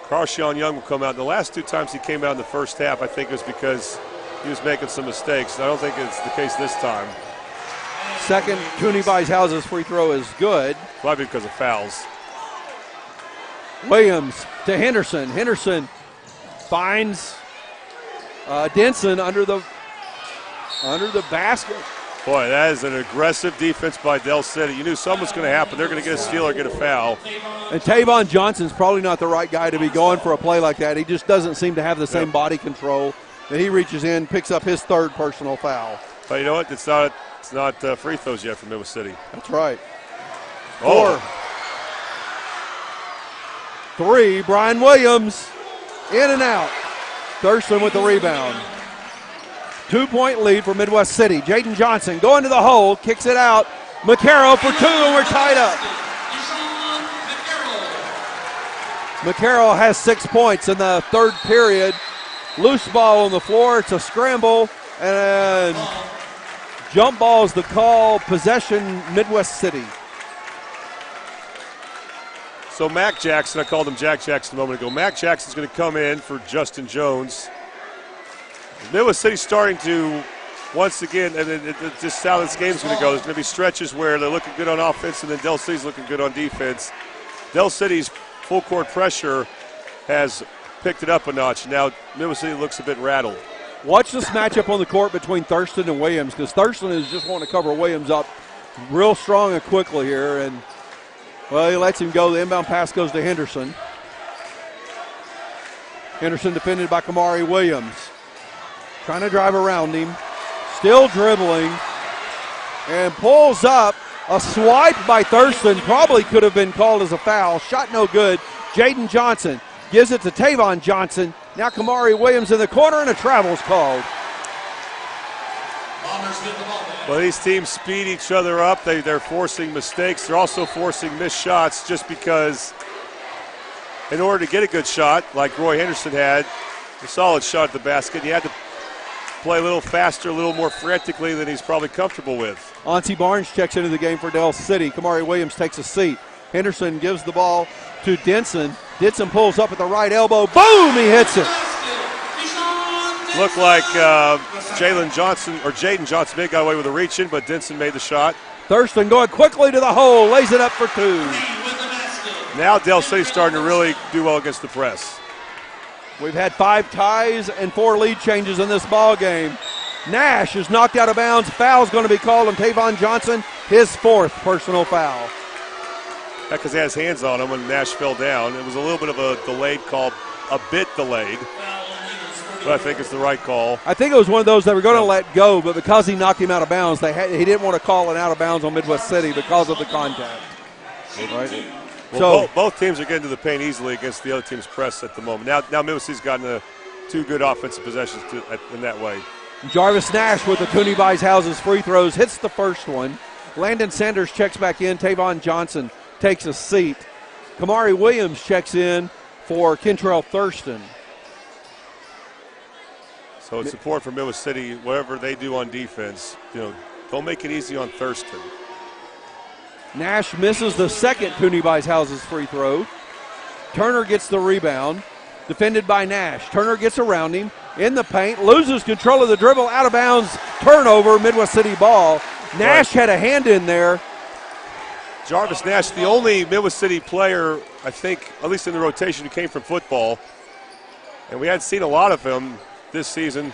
Carshawn Young will come out. The last 2 times he came out in the first half, I think it was because he was making some mistakes. I don't think it's the case this time. Second, Toonie buys houses free throw is good. Probably because of fouls. Williams to Henderson. Henderson finds Denson under the basket. Boy, that is an aggressive defense by Dell City. You knew something was going to happen. They're going to get a steal or get a foul. And Tavon Johnson's probably not the right guy to be going for a play like that. He just doesn't seem to have the same body control. And he reaches in, picks up his third personal foul. But you know what? It's not free throws yet for Midwest City. That's right. 4. 3, Brian Williams, in and out. Thurston with the rebound. 2-point lead for Midwest City. Jaden Johnson going to the hole, kicks it out. McCarroll for 2, and we're tied up. McCarroll has 6 points in the third period. Loose ball on the floor. It's a scramble, and jump ball is the call. Possession, Midwest City. So Mac Jackson, I called him Jack Jackson a moment ago. Mac Jackson's going to come in for Justin Jones. Midwest City's starting to, once again, and it's just how this game's going to go. There's going to be stretches where they're looking good on offense, and then Dell City's looking good on defense. Dell City's full court pressure has picked it up a notch. Now Midwest City looks a bit rattled. Watch this matchup on the court between Thurston and Williams, because Thurston is just wanting to cover Williams up real strong and quickly here, and well, he lets him go. The inbound pass goes to Henderson. Henderson defended by Kamari Williams. Trying to drive around him. Still dribbling. And pulls up. A swipe by Thurston probably could have been called as a foul. Shot no good. Jaden Johnson gives it to Tavon Johnson. Now Kamari Williams in the corner, and a travel's called. Well, these teams speed each other up. They're forcing mistakes. They're also forcing missed shots just because in order to get a good shot, like Roy Henderson had, a solid shot at the basket, you had to play a little faster, a little more frantically than he's probably comfortable with. Auntie Barnes checks into the game for Dell City. Kamari Williams takes a seat. Henderson gives the ball to Denson. Denson pulls up at the right elbow. Boom! He hits it. Looked like Jaden Johnson may have got away with a reach-in, but Denson made the shot. Thurston going quickly to the hole, lays it up for 2. Now Del City's starting to really do well against the press. We've had 5 ties and 4 lead changes in this ball game. Nash is knocked out of bounds. Foul's going to be called on Tavon Johnson, his 4th personal foul. That's because he had his hands on him when Nash fell down. It was a little bit of a delayed call, a bit delayed, but I think it's the right call. I think it was one of those they were going to let go, but because he knocked him out of bounds, he didn't want to call it out of bounds on Midwest City because of the contact. Right. Well, both teams are getting to the paint easily against the other team's press at the moment. Now Midwest City's gotten 2 good offensive possessions in that way. Jarvis Nash with the Toonie Buys Houses free throws hits the first one. Landon Sanders checks back in. Tavon Johnson takes a seat. Kamari Williams checks in for Kentrell Thurston. So it's support for Midwest City. Whatever they do on defense, don't make it easy on Thurston. Nash misses the second Toonie Buys Houses free throw. Turner gets the rebound. Defended by Nash. Turner gets around him in the paint, loses control of the dribble, out of bounds, turnover, Midwest City ball. Nash had a hand in there. Jarvis Nash, the only Midwest City player, I think, at least in the rotation, who came from football. And we hadn't seen a lot of him this season.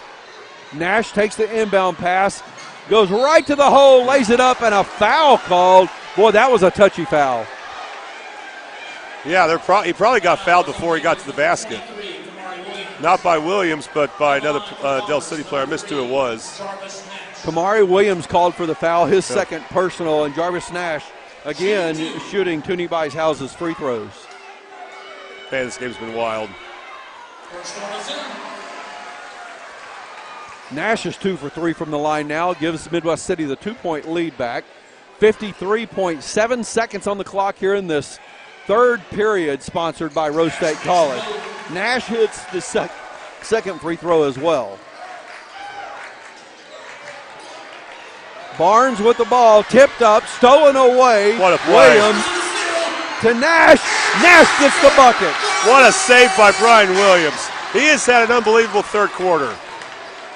Nash takes the inbound pass, goes right to the hole, lays it up, and a foul called. Boy, that was a touchy foul. Yeah, he probably got fouled before he got to the basket. Not by Williams, but by another Del City player. I missed who it was. Kamari Williams called for the foul, his second personal, and Jarvis Nash, again, shooting Toonie Buys Houses free throws. Man, this game's been wild. Nash is 2 for 3 from the line now, gives Midwest City the 2-point lead back. 53.7 seconds on the clock here in this third period, sponsored by Rose State College. Nash hits the second free throw as well. Barnes with the ball, tipped up, stolen away. What a play. Williams to Nash. Nash gets the bucket. What a save by Brian Williams. He has had an unbelievable third quarter.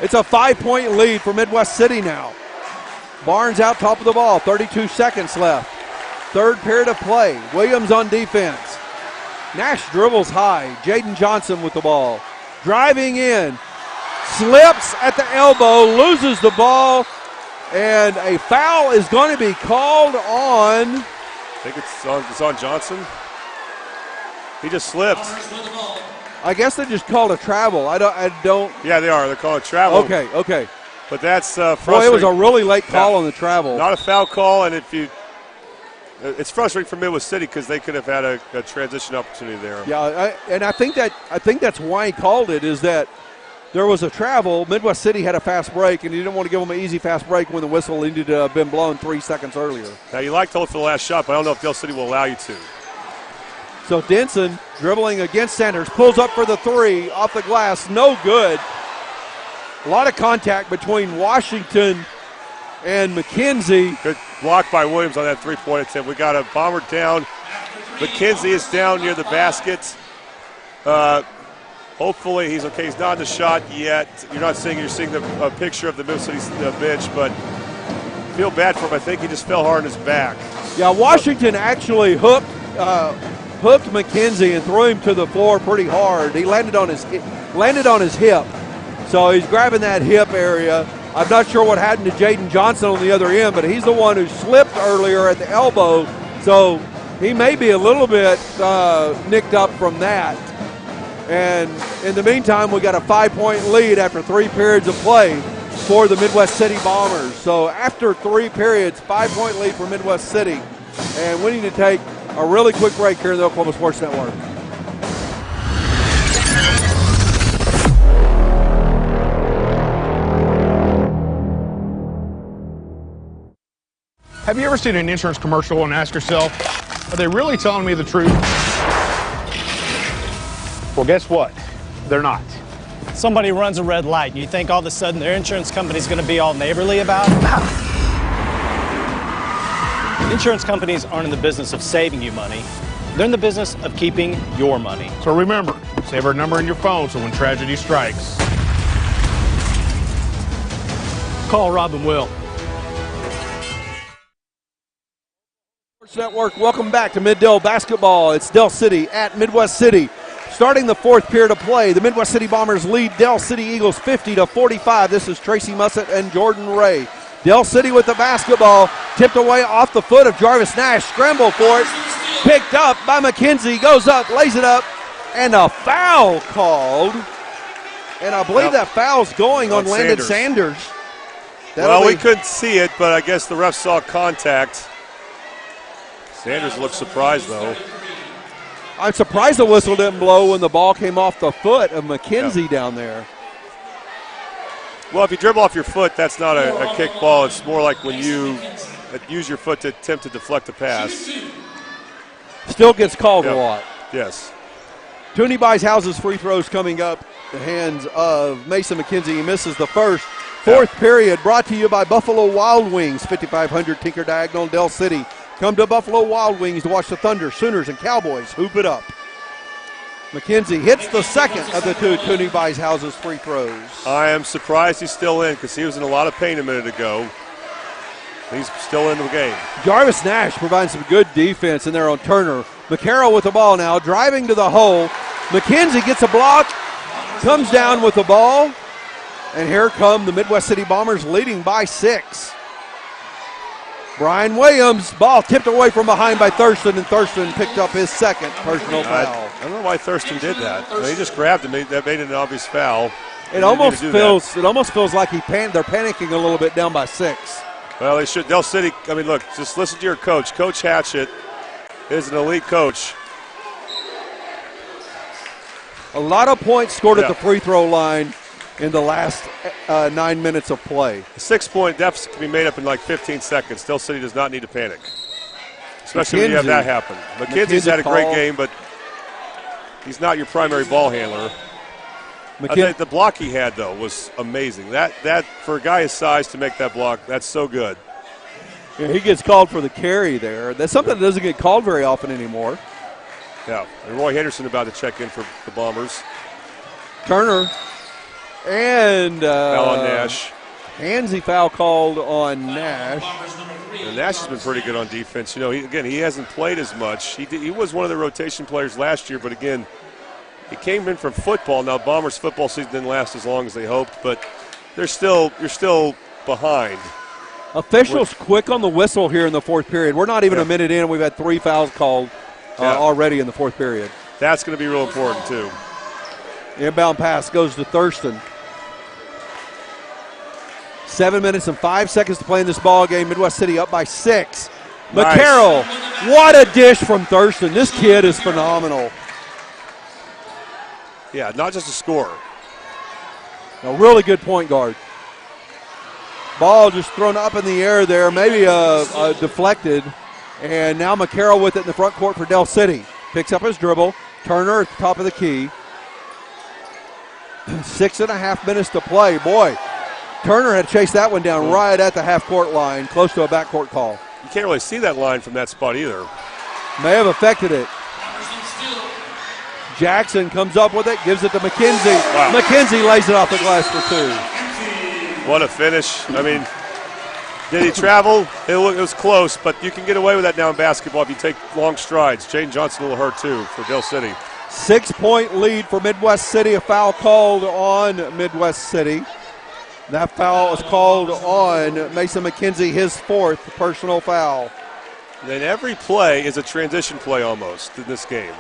It's a 5-point lead for Midwest City now. Barnes out top of the ball, 32 seconds left. Third period of play. Williams on defense. Nash dribbles high. Jaden Johnson with the ball. Driving in. Slips at the elbow, loses the ball, and a foul is going to be called on. I think it's on Johnson. He just slipped. I guess they just called a travel. I don't. Yeah, they are. They're calling travel. Okay. But that's frustrating. Boy, it was a really late call on the travel. Not a foul call, and it's frustrating for Midwest City because they could have had a transition opportunity there. Yeah, I think that's why he called it, is that there was a travel. Midwest City had a fast break, and he didn't want to give them an easy fast break when the whistle needed to have been blown 3 seconds earlier. Now, you like to hold for the last shot, but I don't know if Del City will allow you to. So Denson dribbling against Sanders, pulls up for the 3, off the glass, no good. A lot of contact between Washington and McKenzie. Good block by Williams on that three-point attempt. We got a bomber down. McKenzie is down near the basket. Hopefully he's okay. He's not in the shot yet. You're seeing a picture of the Midwest City bench, but feel bad for him. I think he just fell hard on his back. Yeah, Washington actually hooked McKenzie and threw him to the floor pretty hard. He landed on his hip. So he's grabbing that hip area. I'm not sure what happened to Jaden Johnson on the other end, but he's the one who slipped earlier at the elbow. So he may be a little bit nicked up from that. And in the meantime, we got a 5-point lead after 3 periods of play for the Midwest City Bombers. So after 3 periods, 5-point lead for Midwest City. And we need to take a really quick break here in the Oklahoma Sports Network. Have you ever seen an insurance commercial and asked yourself, are they really telling me the truth? Well, guess what? They're not. Somebody runs a red light and you think all of a sudden their insurance company's going to be all neighborly about it? Insurance companies aren't in the business of saving you money. They're in the business of keeping your money. So remember, save our number in your phone so when tragedy strikes, call Rob and Will. Network. Welcome back to Mid-Dell Basketball. It's Dell City at Midwest City. Starting the fourth period of play, the Midwest City Bombers lead Dell City Eagles 50-45. This is Tracy Mussett and Jordan Ray. Dell City with the basketball, tipped away off the foot of Jarvis Nash. Scramble for it, picked up by McKenzie, goes up, lays it up, and a foul called. And I believe that foul's going on Landon Sanders. We couldn't see it, but I guess the ref saw contact. Sanders looked surprised, though. I'm surprised the whistle didn't blow when the ball came off the foot of McKenzie down there. Well, if you dribble off your foot, that's not a kick ball. It's more like when you use your foot to attempt to deflect the pass. Still gets called a lot. Yes. Toonie Buys Houses free throws coming up. The hands of Mason McKenzie. He misses the first. Fourth period brought to you by Buffalo Wild Wings, 5500 Tinker Diagonal, Dell City. Come to Buffalo Wild Wings to watch the Thunder, Sooners, and Cowboys hoop it up. McKenzie hits the second of the two Toonie Buys Houses free throws. I am surprised he's still in because he was in a lot of pain a minute ago. He's still in the game. Jarvis Nash provides some good defense in there on Turner. McCarroll with the ball now, driving to the hole. McKenzie gets a block, comes down with the ball. And here come the Midwest City Bombers leading by 6. Brian Williams, ball tipped away from behind by Thurston, and Thurston picked up his second personal foul. I don't know why Thurston did that. He just grabbed him. That made it an obvious foul. It almost feels like they're panicking a little bit down by 6. Well, they should. Dell City, I mean, look, just listen to your coach. Coach Hatchett is an elite coach. A lot of points scored at the free throw line in the last 9 minutes of play. A 6-point deficit can be made up in like 15 seconds. Dell City does not need to panic, especially when you have that happen. McKenzie's had a great game, but he's not your primary ball handler. I think the block he had, though, was amazing. That for a guy his size to make that block, that's so good. Yeah, he gets called for the carry there. That's something that doesn't get called very often anymore. Yeah, and Roy Henderson about to check in for the Bombers. Turner. And foul on Nash. Handsy foul called on Nash. And Nash has been pretty good on defense. You know, he hasn't played as much. He was one of the rotation players last year, but again, he came in from football. Now Bombers football season didn't last as long as they hoped, but you're still behind. Officials quick on the whistle here in the fourth period. We're not even a minute in, and we've had 3 fouls called already in the fourth period. That's going to be real important too. Inbound pass goes to Thurston. 7 minutes and 5 seconds to play in this ball game. Midwest City up by 6. Nice. McCarroll, what a dish from Thurston. This kid is phenomenal. Yeah, not just a scorer. A really good point guard. Ball just thrown up in the air there, maybe deflected. And now McCarroll with it in the front court for Dell City. Picks up his dribble. Turner at the top of the key. 6.5 minutes to play. Boy, Turner had chased that one down right at the half-court line, close to a backcourt call. You can't really see that line from that spot either. May have affected it. Jackson comes up with it, gives it to McKenzie. Wow. McKenzie lays it off the glass for 2. What a finish. I mean, did he travel? It was close, but you can get away with that now in basketball if you take long strides. Jaden Johnson will hurt too for Dell City. 6-point lead for Midwest City. A foul called on Midwest City. That foul is called on Mason McKenzie, his 4th personal foul. Then every play is a transition play almost in this game.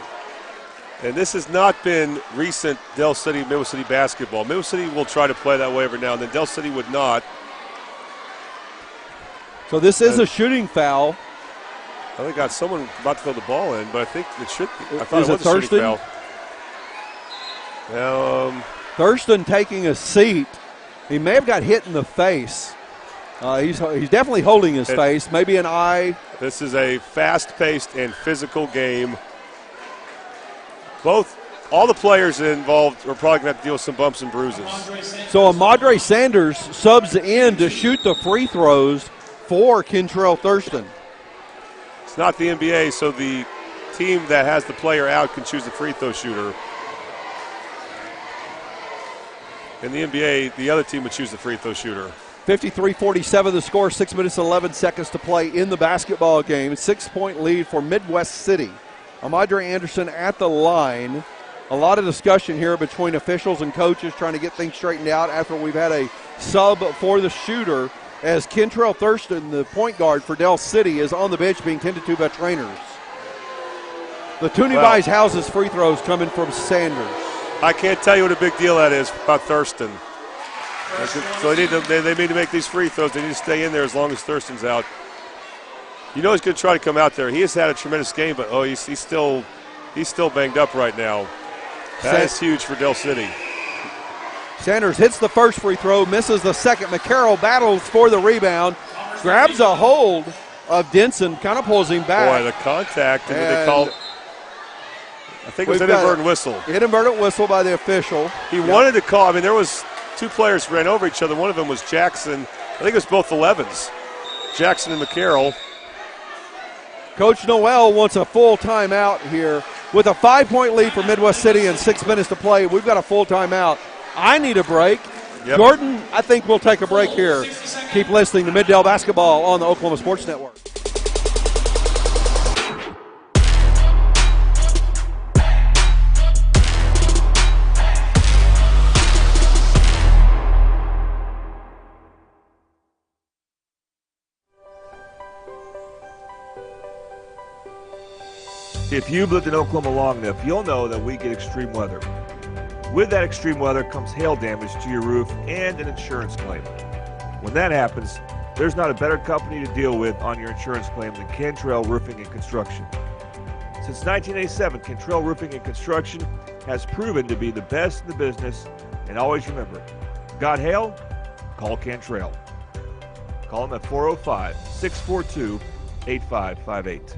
And this has not been recent Dell City, Midwest City basketball. Midwest City will try to play that way every now and then. Dell City would not. So this is a shooting foul. I think got someone about to throw the ball in, but I think it should be. I thought Is it was it a shooting Thurston? foul. Thurston taking a seat. He may have got hit in the face. He's definitely holding his face, maybe an eye. This is a fast-paced and physical game. All the players involved are probably going to have to deal with some bumps and bruises. So Amadre Sanders subs in to shoot the free throws for Kentrell Thurston. It's not the NBA, so the team that has the player out can choose the free throw shooter. In the NBA, the other team would choose the free throw shooter. 53-47 the score, 6 minutes and 11 seconds to play in the basketball game. 6-point lead for Midwest City. Amadre Anderson at the line. A lot of discussion here between officials and coaches trying to get things straightened out after we've had a sub for the shooter, as Kentrell Thurston, the point guard for Del City, is on the bench being tended to by trainers. The Toonie Houses free throws coming from Sanders. I can't tell you what a big deal that is about Thurston. So they need to make these free throws. They need to stay in there as long as Thurston's out. You know he's going to try to come out there. He has had a tremendous game, but he's still banged up right now. That is huge for Del City. Sanders hits the first free throw, misses the second. McCarroll battles for the rebound, grabs a hold of Denson, kind of pulls him back. Boy, the contact, and they called. I think it was an inadvertent whistle. Inadvertent whistle by the official. He wanted to call. I mean, there was two players ran over each other. One of them was Jackson. I think it was both 11s, Jackson and McCarroll. Coach Noel wants a full timeout here. With a 5-point lead for Midwest City and 6 minutes to play, we've got a full timeout. I need a break. Yep. Jordan, I think we'll take a break here. Keep listening to Middale Basketball on the Oklahoma Sports Network. If you've lived in Oklahoma long enough, you'll know that we get extreme weather. With that extreme weather comes hail damage to your roof and an insurance claim. When that happens, there's not a better company to deal with on your insurance claim than Cantrell Roofing and Construction. Since 1987, Cantrell Roofing and Construction has proven to be the best in the business, and always remember, got hail? Call Cantrell. Call them at 405-642-8558.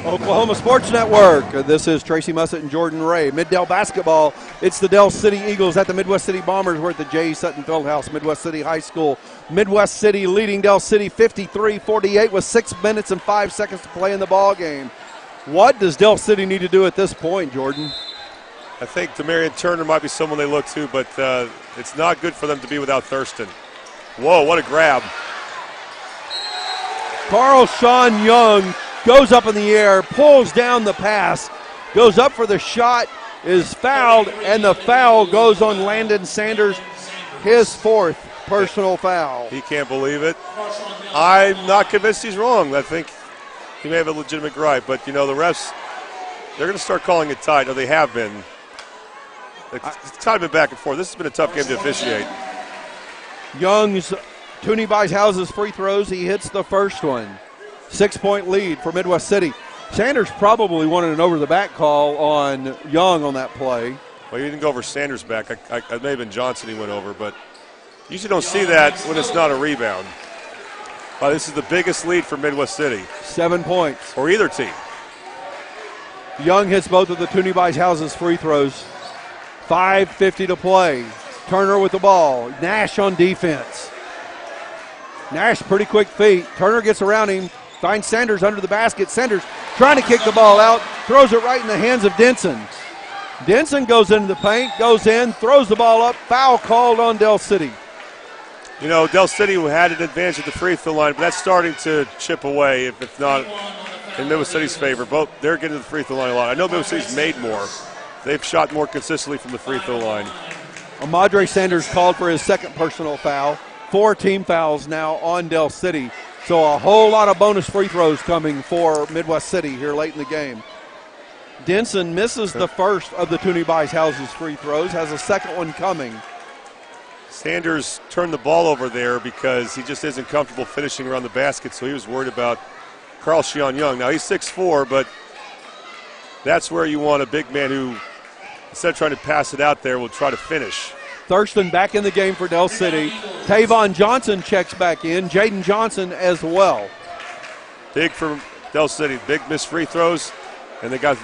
Oklahoma Sports Network. This is Tracy Mussett and Jordan Ray. Middale Basketball. It's the Del City Eagles at the Midwest City Bombers. We're at the J. Sutton Fieldhouse, Midwest City High School. Midwest City leading Del City 53-48 with 6 minutes and 5 seconds to play in the ball game. What does Del City need to do at this point, Jordan? I think Demarion Turner might be someone they look to, but it's not good for them to be without Thurston. Whoa, what a grab. Carl Sean Young goes up in the air, pulls down the pass, goes up for the shot, is fouled, and the foul goes on Landon Sanders, his fourth personal foul. He can't believe it. I'm not convinced he's wrong. I think he may have a legitimate gripe, but, you know, the refs, they're going to start calling it tight, or they have been. It's kind of been back and forth. This has been a tough game to officiate. Young's Toonie buys houses free throws. He hits the first one. 6-point lead for Midwest City. Sanders probably wanted an over-the-back call on Young on that play. Well, he didn't go over Sanders' back. It may have been Johnson he went over, but you usually don't see that when it's not a rebound. This is the biggest lead for Midwest City. 7 points. For either team. Young hits both of the Toonie buys houses free throws. 5:50 to play. Turner with the ball. Nash on defense. Nash pretty quick feet. Turner gets around him. Finds Sanders under the basket. Sanders trying to kick the ball out. Throws it right in the hands of Denson. Denson goes into the paint, goes in, throws the ball up. Foul called on Del City. You know, Del City had an advantage at the free throw line, but that's starting to chip away, if it's not in Midwest City's favor. Both they're getting to the free throw line a lot. I know Midwest City's made more. They've shot more consistently from the free throw line. Amadre Sanders called for his second personal foul. 4 team fouls now on Del City. So a whole lot of bonus free throws coming for Midwest City here late in the game. Denson misses the first of the Toonie buys houses free throws, has a second one coming. Sanders turned the ball over there because he just isn't comfortable finishing around the basket, so he was worried about Carl Sean Young. Now he's 6'4", but that's where you want a big man who, instead of trying to pass it out there, will try to finish. Thurston back in the game for Del City. Tavon Johnson checks back in. Jaden Johnson as well. Big for Del City. Big missed free throws, and they got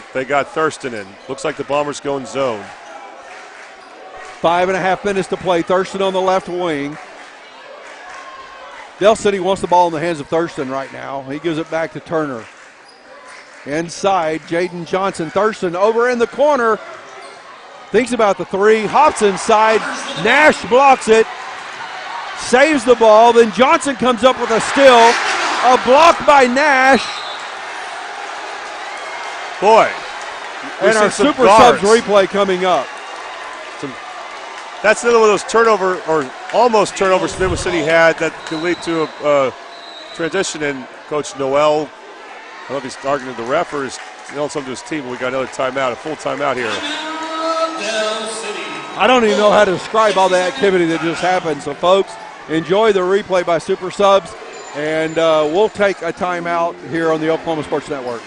Thurston in. Looks like the Bombers going zone. 5.5 minutes to play. Thurston on the left wing. Del City wants the ball in the hands of Thurston right now. He gives it back to Turner. Inside, Jaden Johnson. Thurston over in the corner. Thinks about the three. Hops inside. Nash blocks it. Saves the ball. Then Johnson comes up with a steal. A block by Nash. Boy. And our super subs replay coming up. That's another one of those turnover or almost turnovers Midwest City had that could lead to a transition. And Coach Noel, I don't know if he's arguing with the ref or he's yelling something to his team, but we got another timeout, a full timeout here. I don't even know how to describe all the activity that just happened. So, folks, enjoy the replay by Super Subs, and we'll take a timeout here on the Oklahoma Sports Network.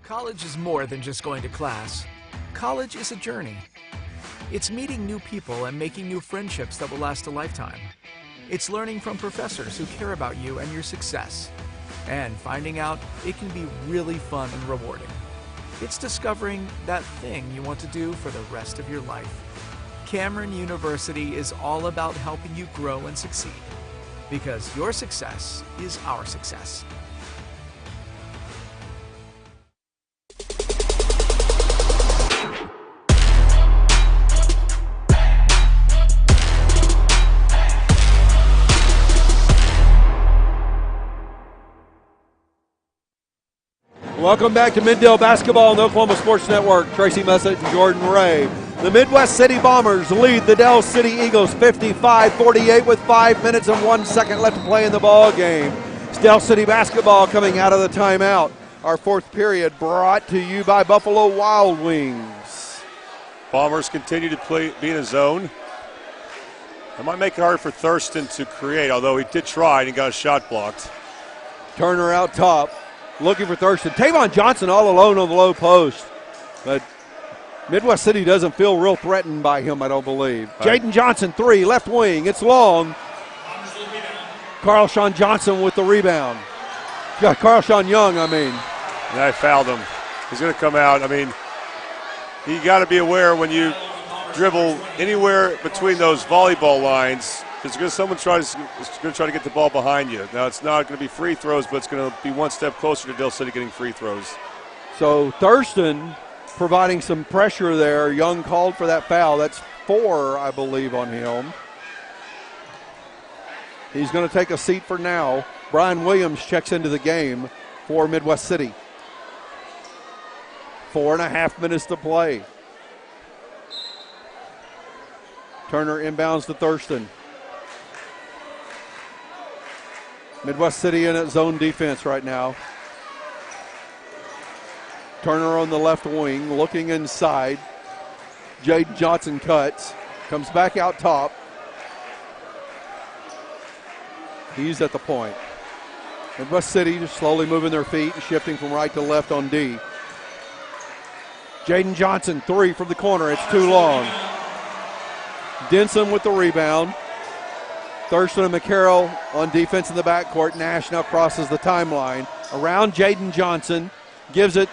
College is more than just going to class. College is a journey. It's meeting new people and making new friendships that will last a lifetime. It's learning from professors who care about you and your success. And finding out it can be really fun and rewarding. It's discovering that thing you want to do for the rest of your life. Cameron University is all about helping you grow and succeed. Because your success is our success. Welcome back to Middale Basketball on the Oklahoma Sports Network. Tracy Messett and Jordan Ray. The Midwest City Bombers lead the Del City Eagles 55-48 with 5 minutes and 1 second left to play in the ball game. It's Del City basketball coming out of the timeout. Our fourth period brought to you by Buffalo Wild Wings. Bombers continue to be in a zone. That might make it hard for Thurston to create, although he did try and he got a shot blocked. Turner out top. Looking for Thurston. Tavon Johnson all alone on the low post. But Midwest City doesn't feel real threatened by him, I don't believe. Right. Jaden Johnson, three, left wing. It's long. Carl Sean Johnson with the rebound. Yeah, Carl Sean Young, I mean. And I fouled him. He's going to come out. I mean, you got to be aware when you dribble anywhere between those volleyball lines, someone's going to try to get the ball behind you. Now, it's not going to be free throws, but it's going to be one step closer to Del City getting free throws. So Thurston providing some pressure there. Young called for that foul. That's 4, I believe, on him. He's going to take a seat for now. Brian Williams checks into the game for Midwest City. 4.5 minutes to play. Turner inbounds to Thurston. Midwest City in its zone defense right now. Turner on the left wing, looking inside. Jaden Johnson cuts, comes back out top. He's at the point. Midwest City just slowly moving their feet, shifting from right to left on D. Jaden Johnson, three from the corner. It's too long. Denson with the rebound. Thurston and McCarroll on defense in the backcourt. Nash now crosses the timeline. Around Jaden Johnson. Gives it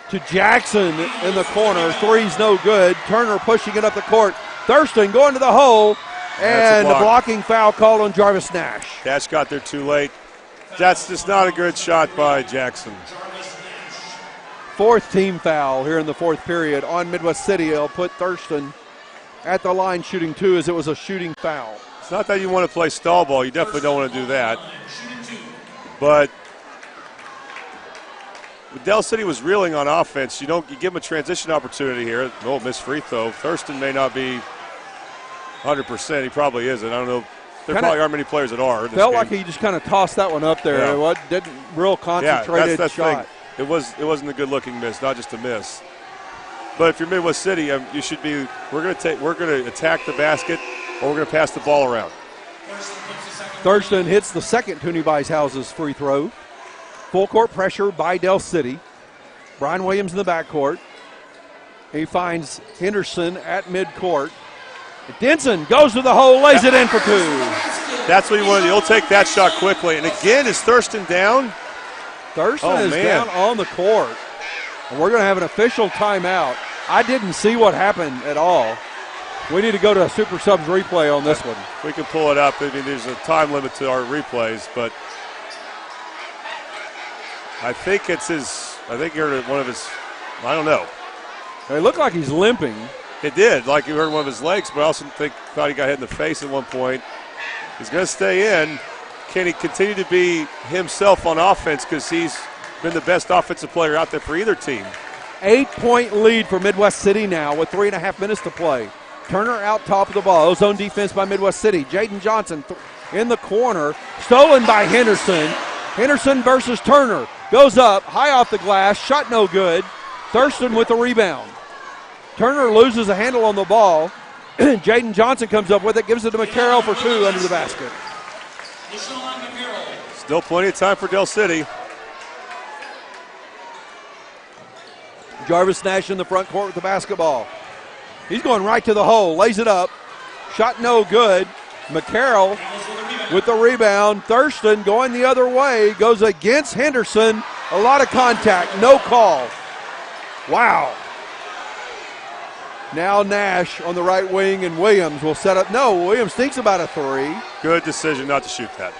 to Jackson in the corner. Three's no good. Turner pushing it up the court. Thurston going to the hole. And a blocking foul called on Jarvis Nash. Nash got there too late. That's just not a good shot by Jackson. Fourth team foul here in the fourth period on Midwest City. It'll put Thurston at the line shooting 2 as it was a shooting foul. It's not that you want to play stall ball. You definitely don't want to do that. But Del City was reeling on offense. You give them a transition opportunity here. No, missed free throw. Thurston may not be 100%. He probably isn't. I don't know. There probably aren't many players that are. Felt like he just kind of tossed that one up there. Yeah. It didn't real concentrated shot. It wasn't a good-looking miss, not just a miss. But if you're Midwest City, you should be. We're going to attack the basket, or we're going to pass the ball around. Thurston hits the second Toonie Buys Houses free throw. Full court pressure by Del City. Brian Williams in the backcourt. He finds Henderson at midcourt. Denson goes to the hole, lays it in for 2. That's what you want to do. He'll take that shot quickly. And again, is Thurston down? Thurston is down on the court. And we're going to have an official timeout. I didn't see what happened at all. We need to go to a Super Subs replay on this one. We can pull it up. I mean, there's a time limit to our replays, but I think it's his. I think you heard one of his. I don't know. It looked like he's limping. It did, like you heard one of his legs, but I also thought he got hit in the face at one point. He's going to stay in. Can he continue to be himself on offense, because he's been the best offensive player out there for either team? 8-point lead for Midwest City now with 3.5 minutes to play. Turner out top of the ball. Zone defense by Midwest City. Jaden Johnson in the corner. Stolen by Henderson. Henderson versus Turner. Goes up, high off the glass. Shot no good. Thurston with the rebound. Turner loses a handle on the ball. Jaden Johnson comes up with it, gives it to McCarroll for 2 under the basket. Still plenty of time for Del City. Jarvis Nash in the front court with the basketball. He's going right to the hole, lays it up. Shot no good. McCarroll with the rebound. Thurston going the other way, goes against Henderson. A lot of contact, no call. Wow. Now Nash on the right wing, and Williams will set up. No, Williams thinks about a 3. Good decision not to shoot that.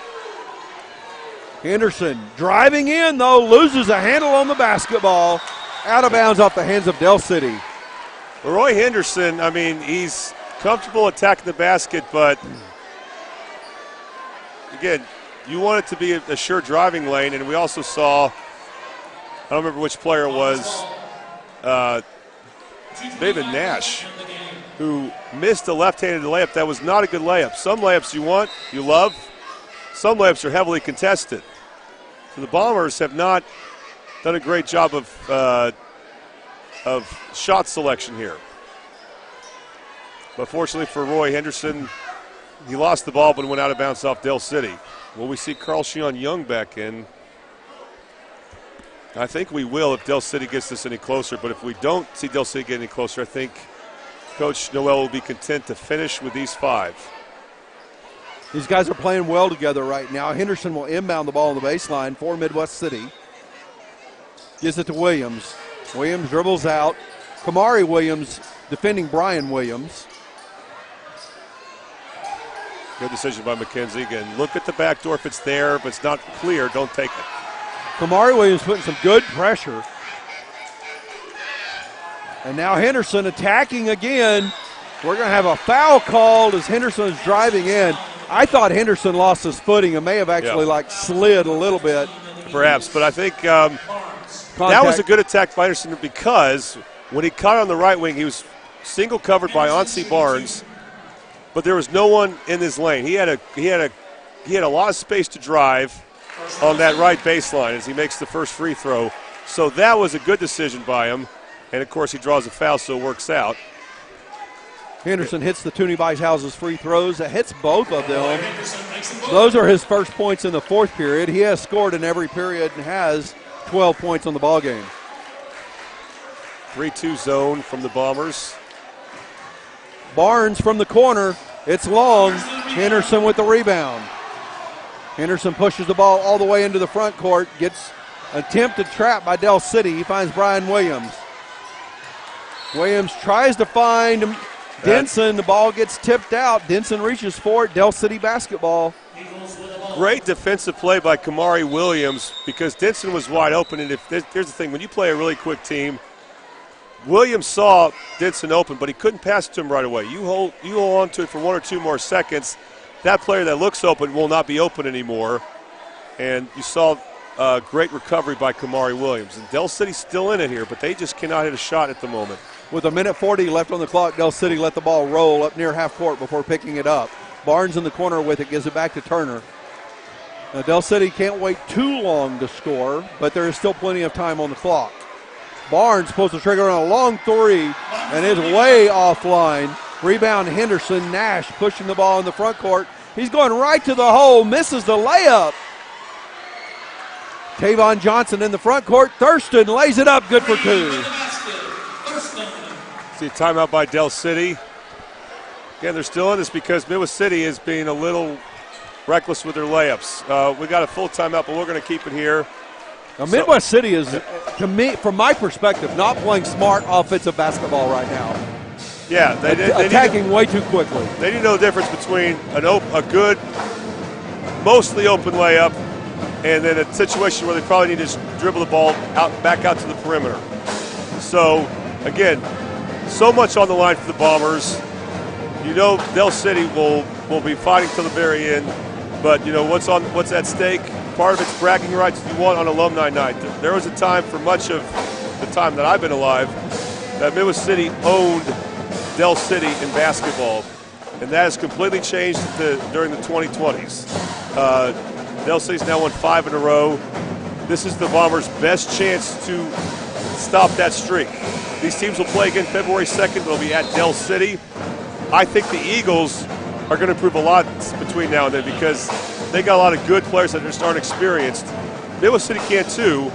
Henderson driving in, though, loses a handle on the basketball. Out of bounds off the hands of Del City. Roy Henderson, I mean, he's comfortable attacking the basket, but again, you want it to be a sure driving lane, and we also saw, I don't remember which player it was, David Nash, who missed a left-handed layup. That was not a good layup. Some layups you want, you love. Some layups are heavily contested. So the Bombers have not done a great job of shot selection here. But fortunately for Roy Henderson, he lost the ball but went out of bounds off Del City. Will we see Carl Sheon Young back in? I think we will if Del City gets this any closer, but if we don't see Del City get any closer, I think Coach Noel will be content to finish with these 5. These guys are playing well together right now. Henderson will inbound the ball on the baseline for Midwest City. Gives it to Williams. Williams dribbles out. Kamari Williams defending Brian Williams. Good decision by McKenzie. Again, look at the back door. If it's there, if it's not clear, don't take it. Kamari Williams putting some good pressure. And now Henderson attacking again. We're going to have a foul called as Henderson is driving in. I thought Henderson lost his footing and may have actually slid a little bit. Perhaps, but I think that was a good attack by Henderson, because when he caught on the right wing, he was single covered by Onsi Barnes, but there was no one in his lane. He had a lot of space to drive on that right baseline as he makes the first free throw. So that was a good decision by him, and of course he draws a foul, so it works out. Henderson hits the Toonie Weishausen's free throws. That hits both of them. Those are his first points in the fourth period. He has scored in every period and has 12 points on the ball game. 3-2 zone from the Bombers. Barnes from the corner. It's long. Henderson with the rebound. Henderson pushes the ball all the way into the front court. Gets attempted trap by Del City. He finds Brian Williams. Williams tries to find Denson. The ball gets tipped out. Denson reaches for it. Del City basketball. Great defensive play by Kamari Williams, because Denson was wide open. And here's the thing, when you play a really quick team, Williams saw Denson open, but he couldn't pass it to him right away. You hold on to it for 1 or 2 more seconds. That player that looks open will not be open anymore. And you saw great recovery by Kamari Williams. And Del City's still in it here, but they just cannot hit a shot at the moment. With 1:40 left on the clock, Del City let the ball roll up near half court before picking it up. Barnes in the corner with it, gives it back to Turner. Now Del City can't wait too long to score, but there is still plenty of time on the clock. Barnes pulls the trigger on a long 3 and is way offline. Rebound Henderson. Nash pushing the ball in the front court. He's going right to the hole, misses the layup. Tavon Johnson in the front court. Thurston lays it up, good for 2. See a timeout by Del City. Again, they're still in this because Midwest City is being a little reckless with their layups. We got a full timeout, but we're going to keep it here. Now, Midwest City is, to me, from my perspective, not playing smart offensive basketball right now. Yeah, they attacking way too quickly. They need to know the difference between a good, mostly open layup and then a situation where they probably need to just dribble the ball back out to the perimeter. So, again, so much on the line for the Bombers. You know Del City will be fighting till the very end, but you know what's at stake? Part of it's bragging rights if you want on alumni night. There was a time for much of the time that I've been alive that Midwest City owned Del City in basketball, and that has completely changed during the 2020s. Del City's now won 5 in a row. This is the Bombers' best chance to stop that streak. These teams will play again February 2nd. They'll be at Del City. I think the Eagles are going to improve a lot between now and then because they got a lot of good players that just aren't experienced. Midwest City can too,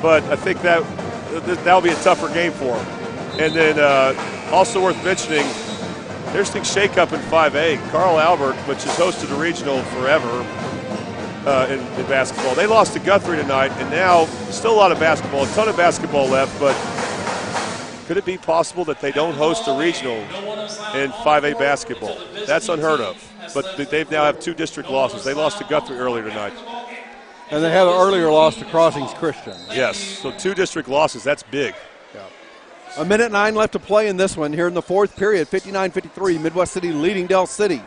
but I think that'll be a tougher game for them. And then also worth mentioning, interesting shakeup in 5A. Carl Albert, which has hosted a regional forever in basketball. They lost to Guthrie tonight, and now still a lot of basketball, a ton of basketball left, but could it be possible that they don't host a regional in 5A basketball? That's unheard of. But they now have 2 district losses. They lost to Guthrie earlier tonight. And they have an earlier loss to Crossings Christian. Yes, so 2 district losses. That's big. Yeah. 1:09 left to play in this one here in the fourth period. 59-53, Midwest City leading Del City.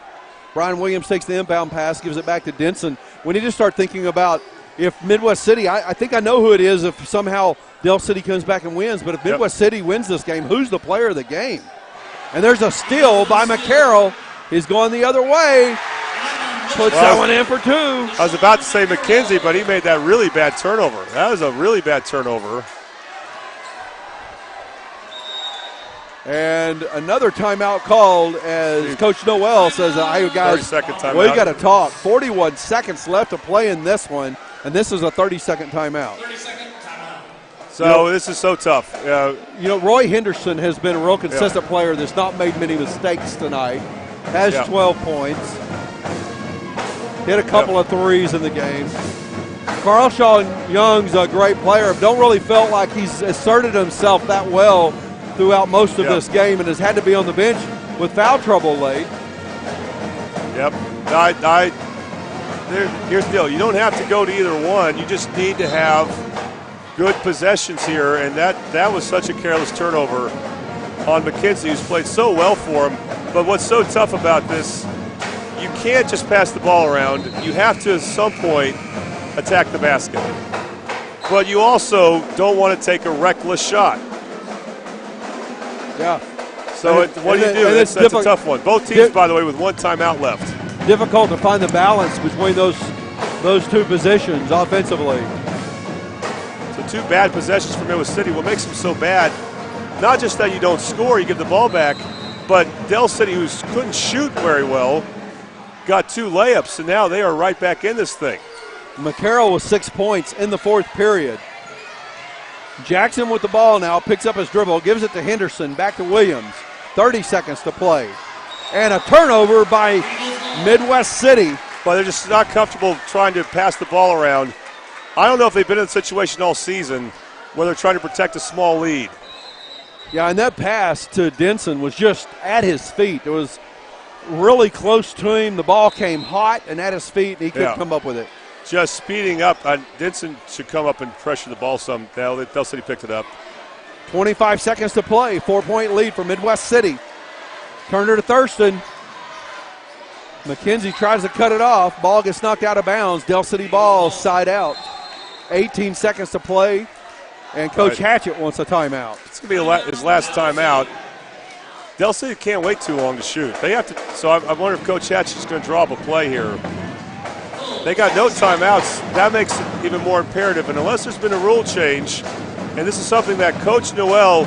Brian Williams takes the inbound pass, gives it back to Denson. We need to start thinking about if Midwest City, I think I know who it is if somehow Del City comes back and wins, but if Midwest City wins this game, who's the player of the game? And there's a steal by McCarroll. He's going the other way. Puts that one in for 2. I was about to say McKenzie, but he made that really bad turnover. That was a really bad turnover. And another timeout called as Coach Noel says, hey, guys, 30-second timeout. We got to talk. 41 seconds left to play in this one, and this is a 30-second timeout. 30-second timeout. So this is so tough. You know, Roy Henderson has been a real consistent player that's not made many mistakes tonight. Has 12 points. Hit a couple of threes in the game. Carl Shaw Young's a great player. Don't really felt like he's asserted himself that well throughout most of this game and has had to be on the bench with foul trouble late. Yep. Here's the deal. You don't have to go to either one. You just need to have good possessions here, and that was such a careless turnover on McKenzie, who's played so well for him. But what's so tough about this, you can't just pass the ball around. You have to, at some point, attack the basket. But you also don't want to take a reckless shot. Yeah. So what do you do? That's a tough one. Both teams, by the way, with 1 timeout left. Difficult to find the balance between those 2 positions offensively. So 2 bad possessions for Midwest City. What makes them so bad, not just that you don't score, you give the ball back, but Del City, who couldn't shoot very well, got 2 layups, and now they are right back in this thing. McCarroll with 6 points in the fourth period. Jackson with the ball now, picks up his dribble, gives it to Henderson, back to Williams. 30 seconds to play. And a turnover by Midwest City. But they're just not comfortable trying to pass the ball around. I don't know if they've been in a situation all season where they're trying to protect a small lead. Yeah, and that pass to Denson was just at his feet. It was really close to him. The ball came hot and at his feet, and he couldn't come up with it. Just speeding up. Denson should come up and pressure the ball some. Del City picked it up. 25 seconds to play. 4-point lead for Midwest City. Turner to Thurston. McKenzie tries to cut it off. Ball gets knocked out of bounds. Del City ball side out. 18 seconds to play. And Coach Hatchett wants a timeout. It's going to be his last timeout. Del City can't wait too long to shoot. They have to. So I wonder if Coach Hatchett's going to draw up a play here. They got no timeouts. That makes it even more imperative. And unless there's been a rule change, and this is something that Coach Noel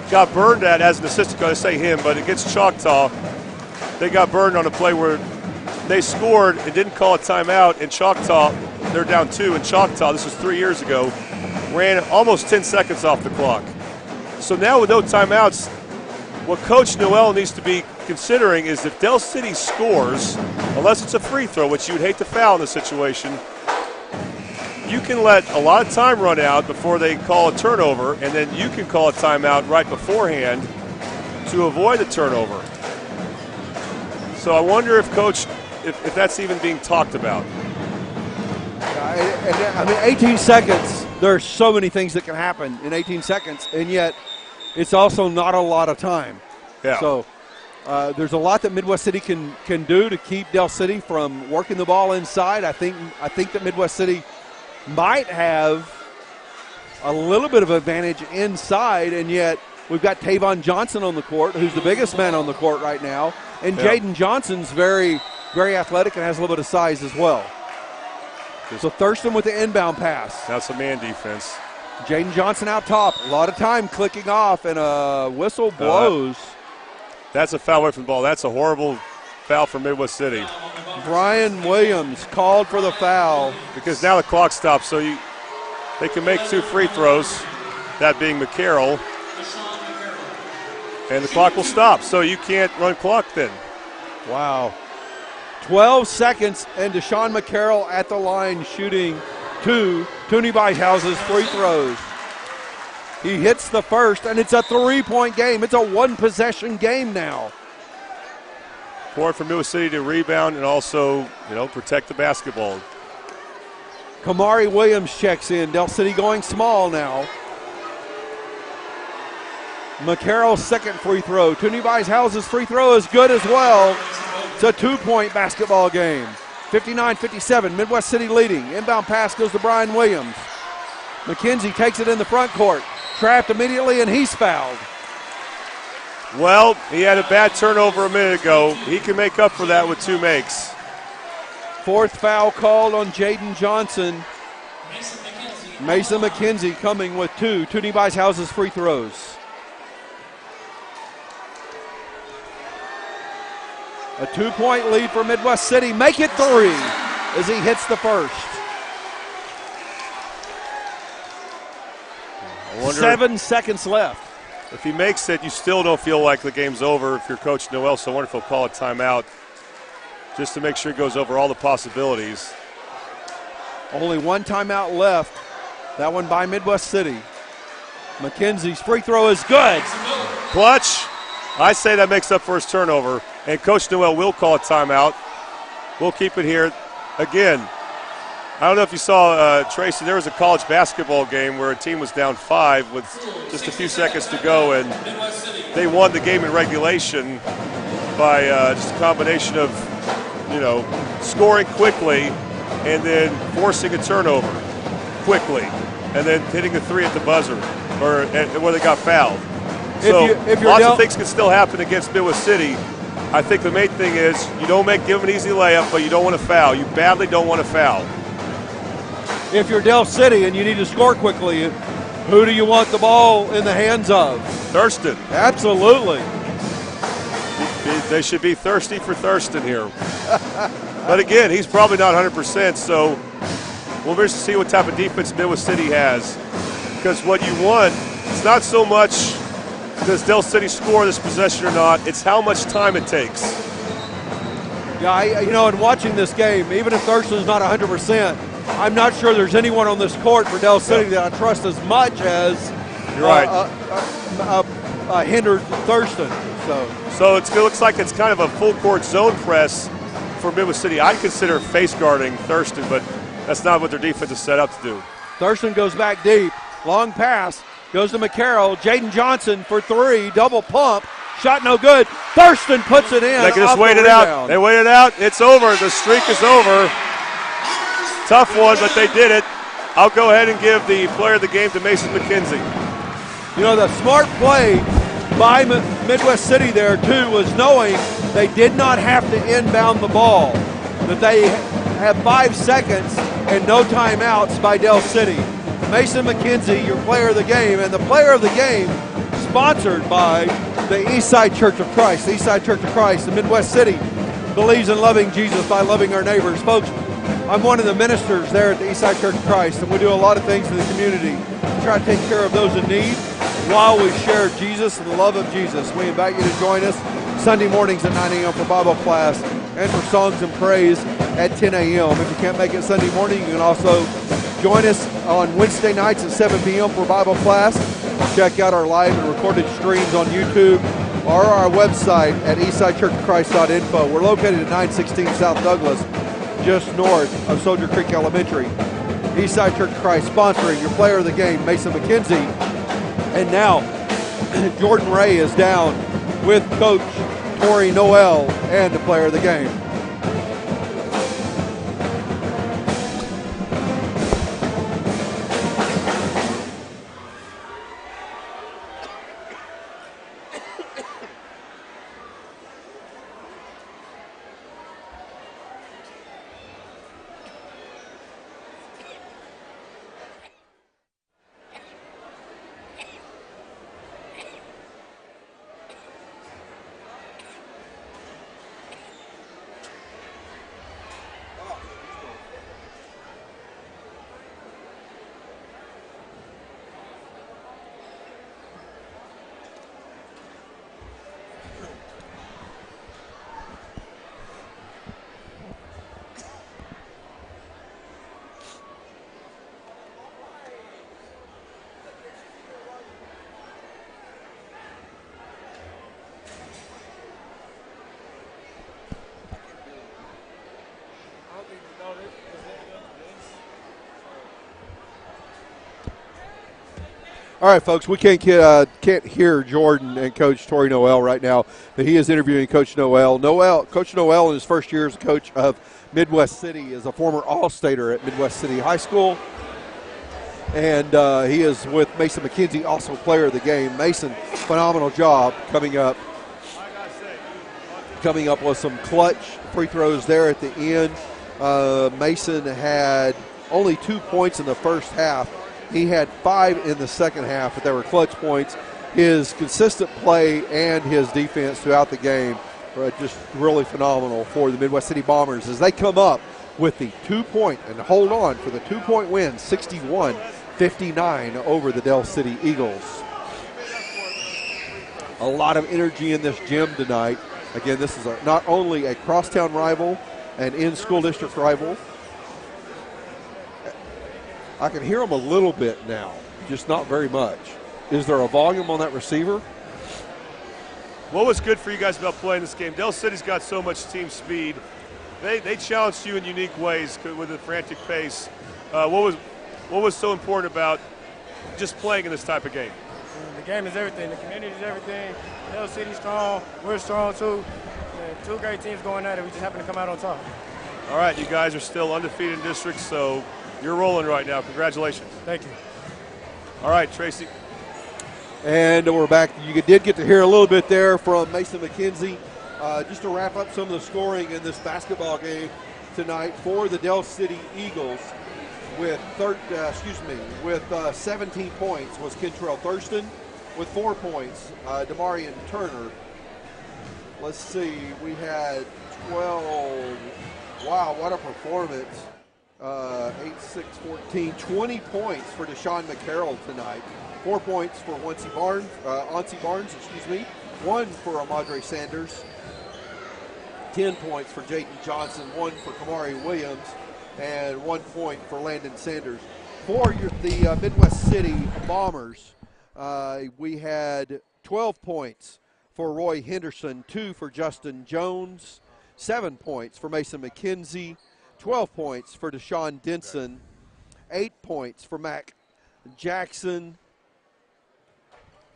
got burned at as an assistant coach, I say him, but against Choctaw, they got burned on a play where they scored and didn't call a timeout, and Choctaw, they're down 2, and Choctaw, this was 3 years ago, ran almost 10 seconds off the clock. So now with no timeouts, what Coach Noel needs to be considering is if Del City scores, unless it's a free throw, which you would hate to foul in this situation, you can let a lot of time run out before they call a turnover, and then you can call a timeout right beforehand to avoid the turnover. So I wonder if Coach, if that's even being talked about. I mean, 18 seconds, there are so many things that can happen in 18 seconds, and yet it's also not a lot of time. Yeah. So there's a lot that Midwest City can do to keep Del City from working the ball inside. I think that Midwest City might have a little bit of advantage inside, and yet we've got Tavon Johnson on the court, who's the biggest man on the court right now, and Jaden Johnson's very, very athletic and has a little bit of size as well. So Thurston with the inbound pass. That's a man defense. Jaden Johnson out top. A lot of time clicking off, and a whistle blows. That's a foul away from the ball. That's a horrible foul for Midwest City. Brian Williams called for the foul. Because now the clock stops, so they can make 2 free throws, that being McCarroll. And the clock will stop, so you can't run clock then. Wow. 12 seconds, and Deshaun McCarroll at the line shooting 2 Toonie Beishouse's free throws. He hits the first, and it's a 3-point game. It's a 1-possession game now. Important for Midwest City to rebound and also, protect the basketball. Kamari Williams checks in. Del City going small now. McCarroll's second free throw. Toonie Beishouse's free throw is good as well. It's a 2-point basketball game. 59-57, Midwest City leading. Inbound pass goes to Brian Williams. McKenzie takes it in the front court. Trapped immediately, and he's fouled. Well, he had a bad turnover a minute ago. He can make up for that with 2 makes. Fourth foul called on Jaden Johnson. Mason McKenzie coming with 2 Toonie Beishouse's free throws. A 2-point lead for Midwest City. Make it 3 as he hits the first. 7 seconds left. If he makes it, you still don't feel like the game's over if you're Coach Noel, so I wonder if he'll call a timeout just to make sure he goes over all the possibilities. Only 1 timeout left. That one by Midwest City. McKenzie's free throw is good. Clutch. I say that makes up for his turnover, and Coach Noel will call a timeout. We'll keep it here. Again, I don't know if you saw, Tracy, there was a college basketball game where a team was down 5 with just a few seconds to go, and they won the game in regulation by just a combination of, scoring quickly and then forcing a turnover quickly and then hitting a 3 at the buzzer or where they got fouled. So lots of things can still happen against Midwest City. I think the main thing is you don't give them an easy layup, but you don't want to foul. You badly don't want to foul. If you're Del City and you need to score quickly, who do you want the ball in the hands of? Thurston. Absolutely. They should be thirsty for Thurston here. But again, he's probably not 100%, so we'll just see what type of defense Midwest City has. Because what you want, it's not so much does Del City score this possession or not, it's how much time it takes. Yeah, in watching this game, even if Thurston's not 100%, I'm not sure there's anyone on this court for Del City that I trust as much as You're right. hindered Thurston. So it looks like it's kind of a full court zone press for Midwest City. I'd consider face guarding Thurston, but that's not what their defense is set up to do. Thurston goes back deep. Long pass. Goes to McCarroll. Jaden Johnson for 3. Double pump. Shot no good. Thurston puts it in. They can just wait it out. They wait it out. It's over. The streak is over. Tough one, but they did it. I'll go ahead and give the player of the game to Mason McKenzie. The smart play by Midwest City there, too, was knowing they did not have to inbound the ball, that they have 5 seconds and no timeouts by Del City. Mason McKenzie, your player of the game, and the player of the game sponsored by the Eastside Church of Christ. The Eastside Church of Christ in Midwest City believes in loving Jesus by loving our neighbors. Folks, I'm one of the ministers there at the Eastside Church of Christ, and we do a lot of things for the community to try to take care of those in need while we share Jesus and the love of Jesus. We invite you to join us Sunday mornings at 9 a.m. for Bible class and for songs and praise at 10 a.m. If you can't make it Sunday morning, you can also Join us on Wednesday nights at 7 p.m. for Bible class. Check out our live and recorded streams on YouTube or our website at eastsidechurchofchrist.info. We're located at 916 South Douglas, just north of Soldier Creek Elementary. Eastside Church of Christ sponsoring your player of the game, Mason McKenzie. And now, Jordan Ray is down with Coach Tori Noel and the player of the game. All right, folks, we can't hear Jordan and Coach Tori Noel right now, but he is interviewing Coach Noel. Coach Noel, in his first year as a coach of Midwest City, is a former All-Stater at Midwest City High School, and he is with Mason McKenzie, also player of the game. Mason, phenomenal job coming up with some clutch free throws there at the end. Mason had only 2 points in the first half. He had 5 in the second half, but they were clutch points. His consistent play and his defense throughout the game were just really phenomenal for the Midwest City Bombers as they come up with the 2-point and hold on for the 2-point win, 61-59 over the Del City Eagles. A lot of energy in this gym tonight. Again, this is not only a crosstown rival, an in-school district rival. I can hear them a little bit now, just not very much. Is there a volume on that receiver? What was good for you guys about playing this game? Del City's got so much team speed. They challenged you in unique ways with a frantic pace. What was so important about just playing in this type of game? The game is everything. The community is everything. Del City's strong. We're strong too. And 2 great teams going at it. We just happen to come out on top. All right, you guys are still undefeated in district, so you're rolling right now. Congratulations. Thank you. All right, Tracy. And we're back. You did get to hear a little bit there from Mason McKenzie. Just to wrap up some of the scoring in this basketball game tonight for the Del City Eagles with 17 points was Kentrell Thurston. With 4 points, Damarian Turner. Let's see, we had 12. Wow, what a performance. 8, 6, 14, 20 points for Deshaun McCarroll tonight. 4 points for Oncy Barnes, 1 for Amadre Sanders. 10 points for Jaden Johnson, 1 for Kamari Williams, and 1 point for Landon Sanders. For the Midwest City Bombers, we had 12 points for Roy Henderson, 2 for Justin Jones, 7 points for Mason McKenzie, 12 points for Deshaun Denson, 8 points for Mac Jackson,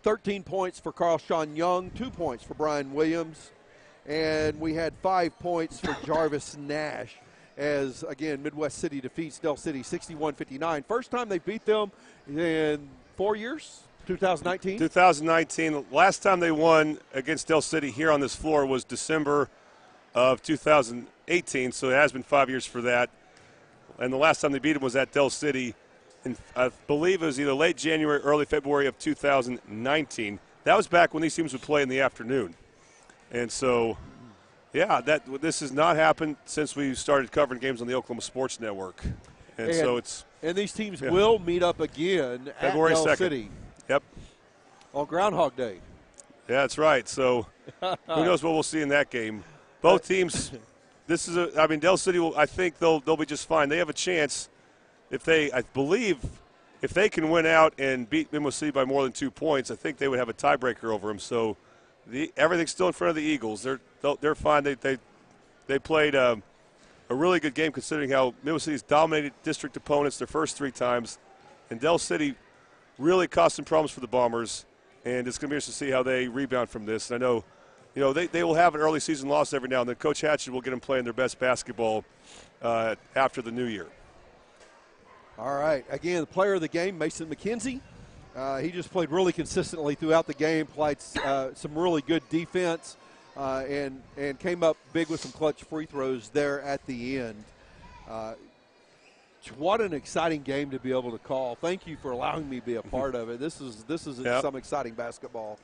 13 points for Carl Sean Young, 2 points for Brian Williams, and we had 5 points for Jarvis Nash as, again, Midwest City defeats Del City 61-59. First time they beat them in 4 years, 2019? 2019. Last time they won against Del City here on this floor was December of 2018, so it has been 5 years for that. And the last time they beat them was at Del City, and I believe it was either late January, early February of 2019. That was back when these teams would play in the afternoon. And so, yeah, this has not happened since we started covering games on the Oklahoma Sports Network. And so it's – and these teams will meet up again February at Del 2nd. City. Yep. On Groundhog Day. Yeah, that's right. So who knows what we'll see in that game. Both teams, Del City, I think they'll be just fine. They have a chance I believe, if they can win out and beat Midwest City by more than 2 points, I think they would have a tiebreaker over them. So everything's still in front of the Eagles. They're fine. They played a really good game considering how Midwest City's dominated district opponents their first 3 times, and Del City really caused some problems for the Bombers, and it's going to be interesting to see how they rebound from this. And I know, they will have an early season loss every now and then. Coach Hatchett will get them playing their best basketball after the new year. All right. Again, the player of the game, Mason McKenzie. He just played really consistently throughout the game, played some really good defense, and came up big with some clutch free throws there at the end. What an exciting game to be able to call. Thank you for allowing me to be a part of it. This is some exciting basketball.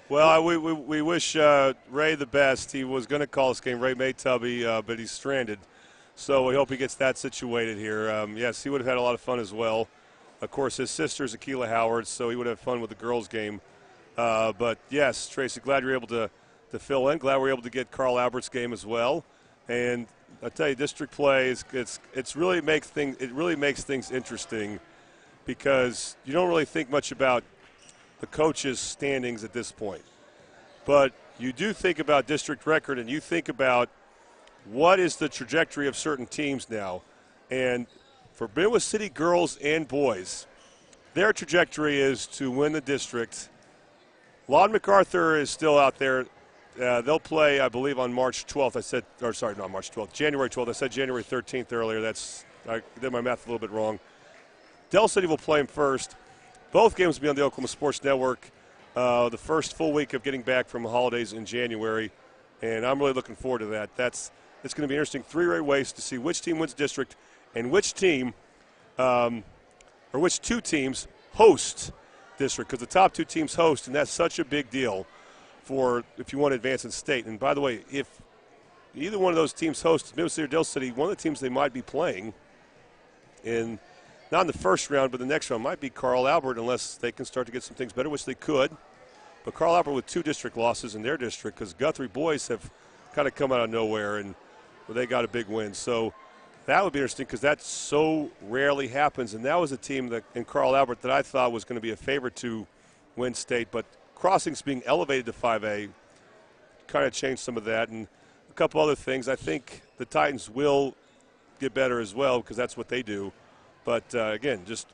Well, we wish Ray the best. He was going to call this game, Ray Maytubby, but he's stranded. So we hope he gets that situated here. Yes, he would have had a lot of fun as well. Of course, his sister is Akila Howard, so he would have fun with the girls' game. But, yes, Tracy, glad you're able to fill in. Glad we're able to get Carl Albert's game as well. And I tell you, district play it really makes things interesting because you don't really think much about the coaches' standings at this point. But you do think about district record, and you think about what is the trajectory of certain teams now. And for Midwest City girls and boys, their trajectory is to win the district. Lon MacArthur is still out there. They'll play, I believe, on March 12th. Not March 12th, January 12th. I said January 13th earlier. I did my math a little bit wrong. Del City will play them first. Both games will be on the Oklahoma Sports Network. The first full week of getting back from the holidays in January, and I'm really looking forward to that. It's going to be interesting 3-way race to see which team wins district and which team, or which 2 teams host district, because the top 2 teams host, and that's such a big deal for if you want to advance in state. And by the way, if either one of those teams hosts Midwest City or Del City, one of the teams they might be playing not in the first round, but the next round might be Carl Albert, unless they can start to get some things better, which they could. But Carl Albert with 2 district losses in their district, because Guthrie boys have kind of come out of nowhere, and they got a big win. So that would be interesting because that so rarely happens. And that was a team that in Carl Albert that I thought was going to be a favorite to win state. But Crossings being elevated to 5A kind of changed some of that. And a couple other things. I think the Titans will get better as well because that's what they do. But, again, just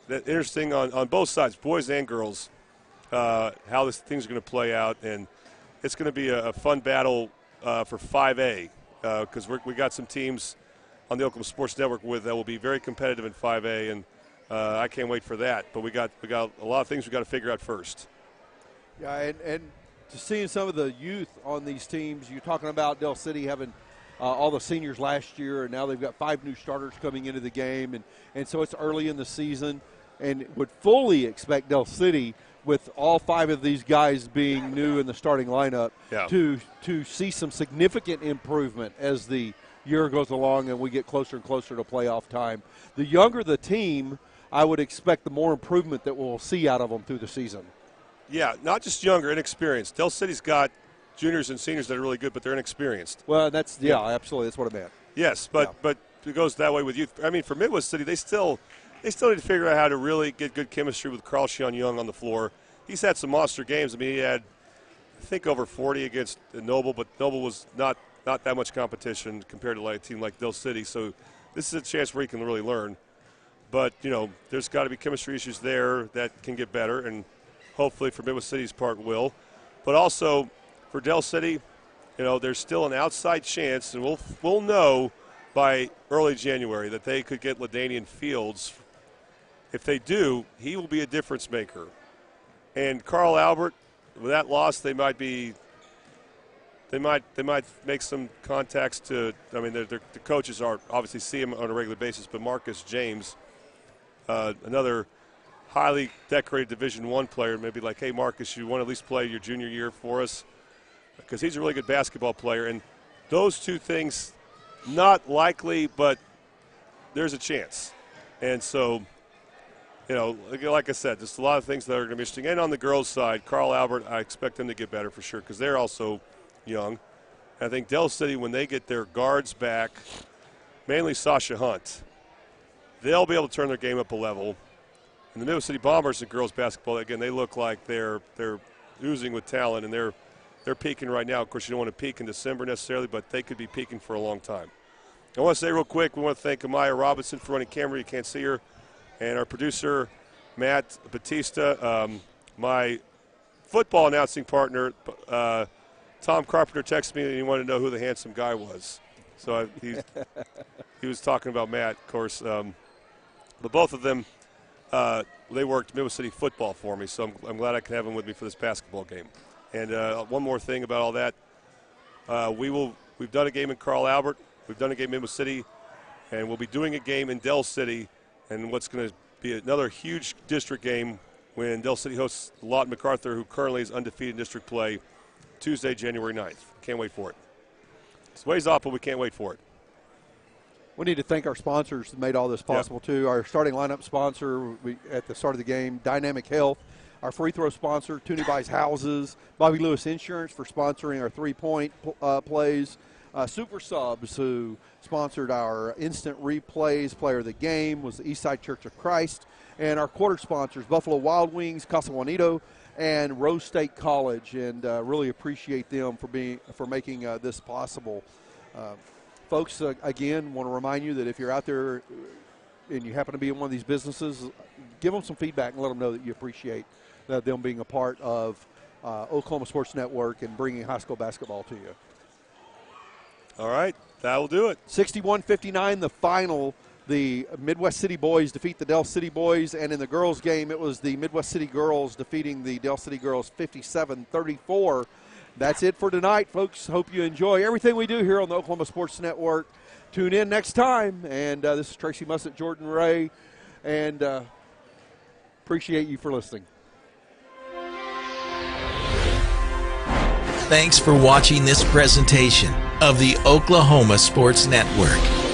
that interesting on both sides, boys and girls, how things are going to play out. And it's going to be a fun battle for 5A because we got some teams on the Oklahoma Sports Network that will be very competitive in 5A, and I can't wait for that. But we got a lot of things we got to figure out first. Yeah, and to seeing some of the youth on these teams, you're talking about Del City having all the seniors last year, and now they've got 5 new starters coming into the game, and so it's early in the season, and would fully expect Del City, with all 5 of these guys being new in the starting lineup, to see some significant improvement as the year goes along and we get closer and closer to playoff time. The younger the team, I would expect the more improvement that we'll see out of them through the season. Yeah, not just younger, inexperienced. Del City's got juniors and seniors that are really good, but they're inexperienced. Well, absolutely. That's what I meant. Yes, but it goes that way with youth. I mean, for Midwest City, they still need to figure out how to really get good chemistry with Carl Sean Young on the floor. He's had some monster games. I mean, he had, I think, over 40 against Noble, but Noble was not that much competition compared to a team like Del City. So this is a chance where he can really learn. But, there's got to be chemistry issues there that can get better, and hopefully for Midwest City's part will. But also for Del City, there's still an outside chance, and we'll know by early January that they could get LaDainian Fields. If they do, he will be a difference maker. And Carl Albert, with that loss, they might make some contacts to. I mean, the coaches are obviously see him on a regular basis, but Marcus James, another highly decorated Division I player, maybe like, hey, Marcus, you want to at least play your junior year for us? Because he's a really good basketball player. And those 2 things, not likely, but there's a chance. And so, like I said, just a lot of things that are going to be interesting. And on the girls' side, Carl Albert, I expect them to get better for sure because they're also young. And I think Del City, when they get their guards back, mainly Sasha Hunt, they'll be able to turn their game up a level. And the Midwest City Bombers in girls basketball, again, they look like they're oozing with talent, and they're peaking right now. Of course, you don't want to peak in December necessarily, but they could be peaking for a long time. I want to say real quick, we want to thank Amaya Robinson for running camera. You can't see her. And our producer, Matt Batista. My football announcing partner, Tom Carpenter, texted me and he wanted to know who the handsome guy was. So he was talking about Matt, of course. But both of them, they worked Midwest City football for me, so I'm glad I can have them with me for this basketball game. And one more thing about all that, we've done a game in Carl Albert, we've done a game in Midwest City, and we'll be doing a game in Del City, and what's going to be another huge district game when Del City hosts Lawton MacArthur, who currently is undefeated in district play, Tuesday, January 9th. Can't wait for it. It's ways off, but we can't wait for it. We need to thank our sponsors that made all this possible, too. Our starting lineup sponsor at the start of the game, Dynamic Health. Our free throw sponsor, Toonie Buys Houses. Bobby Lewis Insurance for sponsoring our three-point plays. Super Subs, who sponsored our instant replays. Player of the game was the Eastside Church of Christ. And our quarter sponsors, Buffalo Wild Wings, Casa Juanito, and Rose State College. And really appreciate them for making this possible. Folks, again, want to remind you that if you're out there and you happen to be in one of these businesses, give them some feedback and let them know that you appreciate them being a part of Oklahoma Sports Network and bringing high school basketball to you. All right, that will do it. 61-59, the final. The Midwest City boys defeat the Del City boys, and in the girls' game, it was the Midwest City girls defeating the Del City girls 57-34. That's it for tonight, folks. Hope you enjoy everything we do here on the Oklahoma Sports Network. Tune in next time. And this is Tracy Mussett, Jordan Ray, and appreciate you for listening. Thanks for watching this presentation of the Oklahoma Sports Network.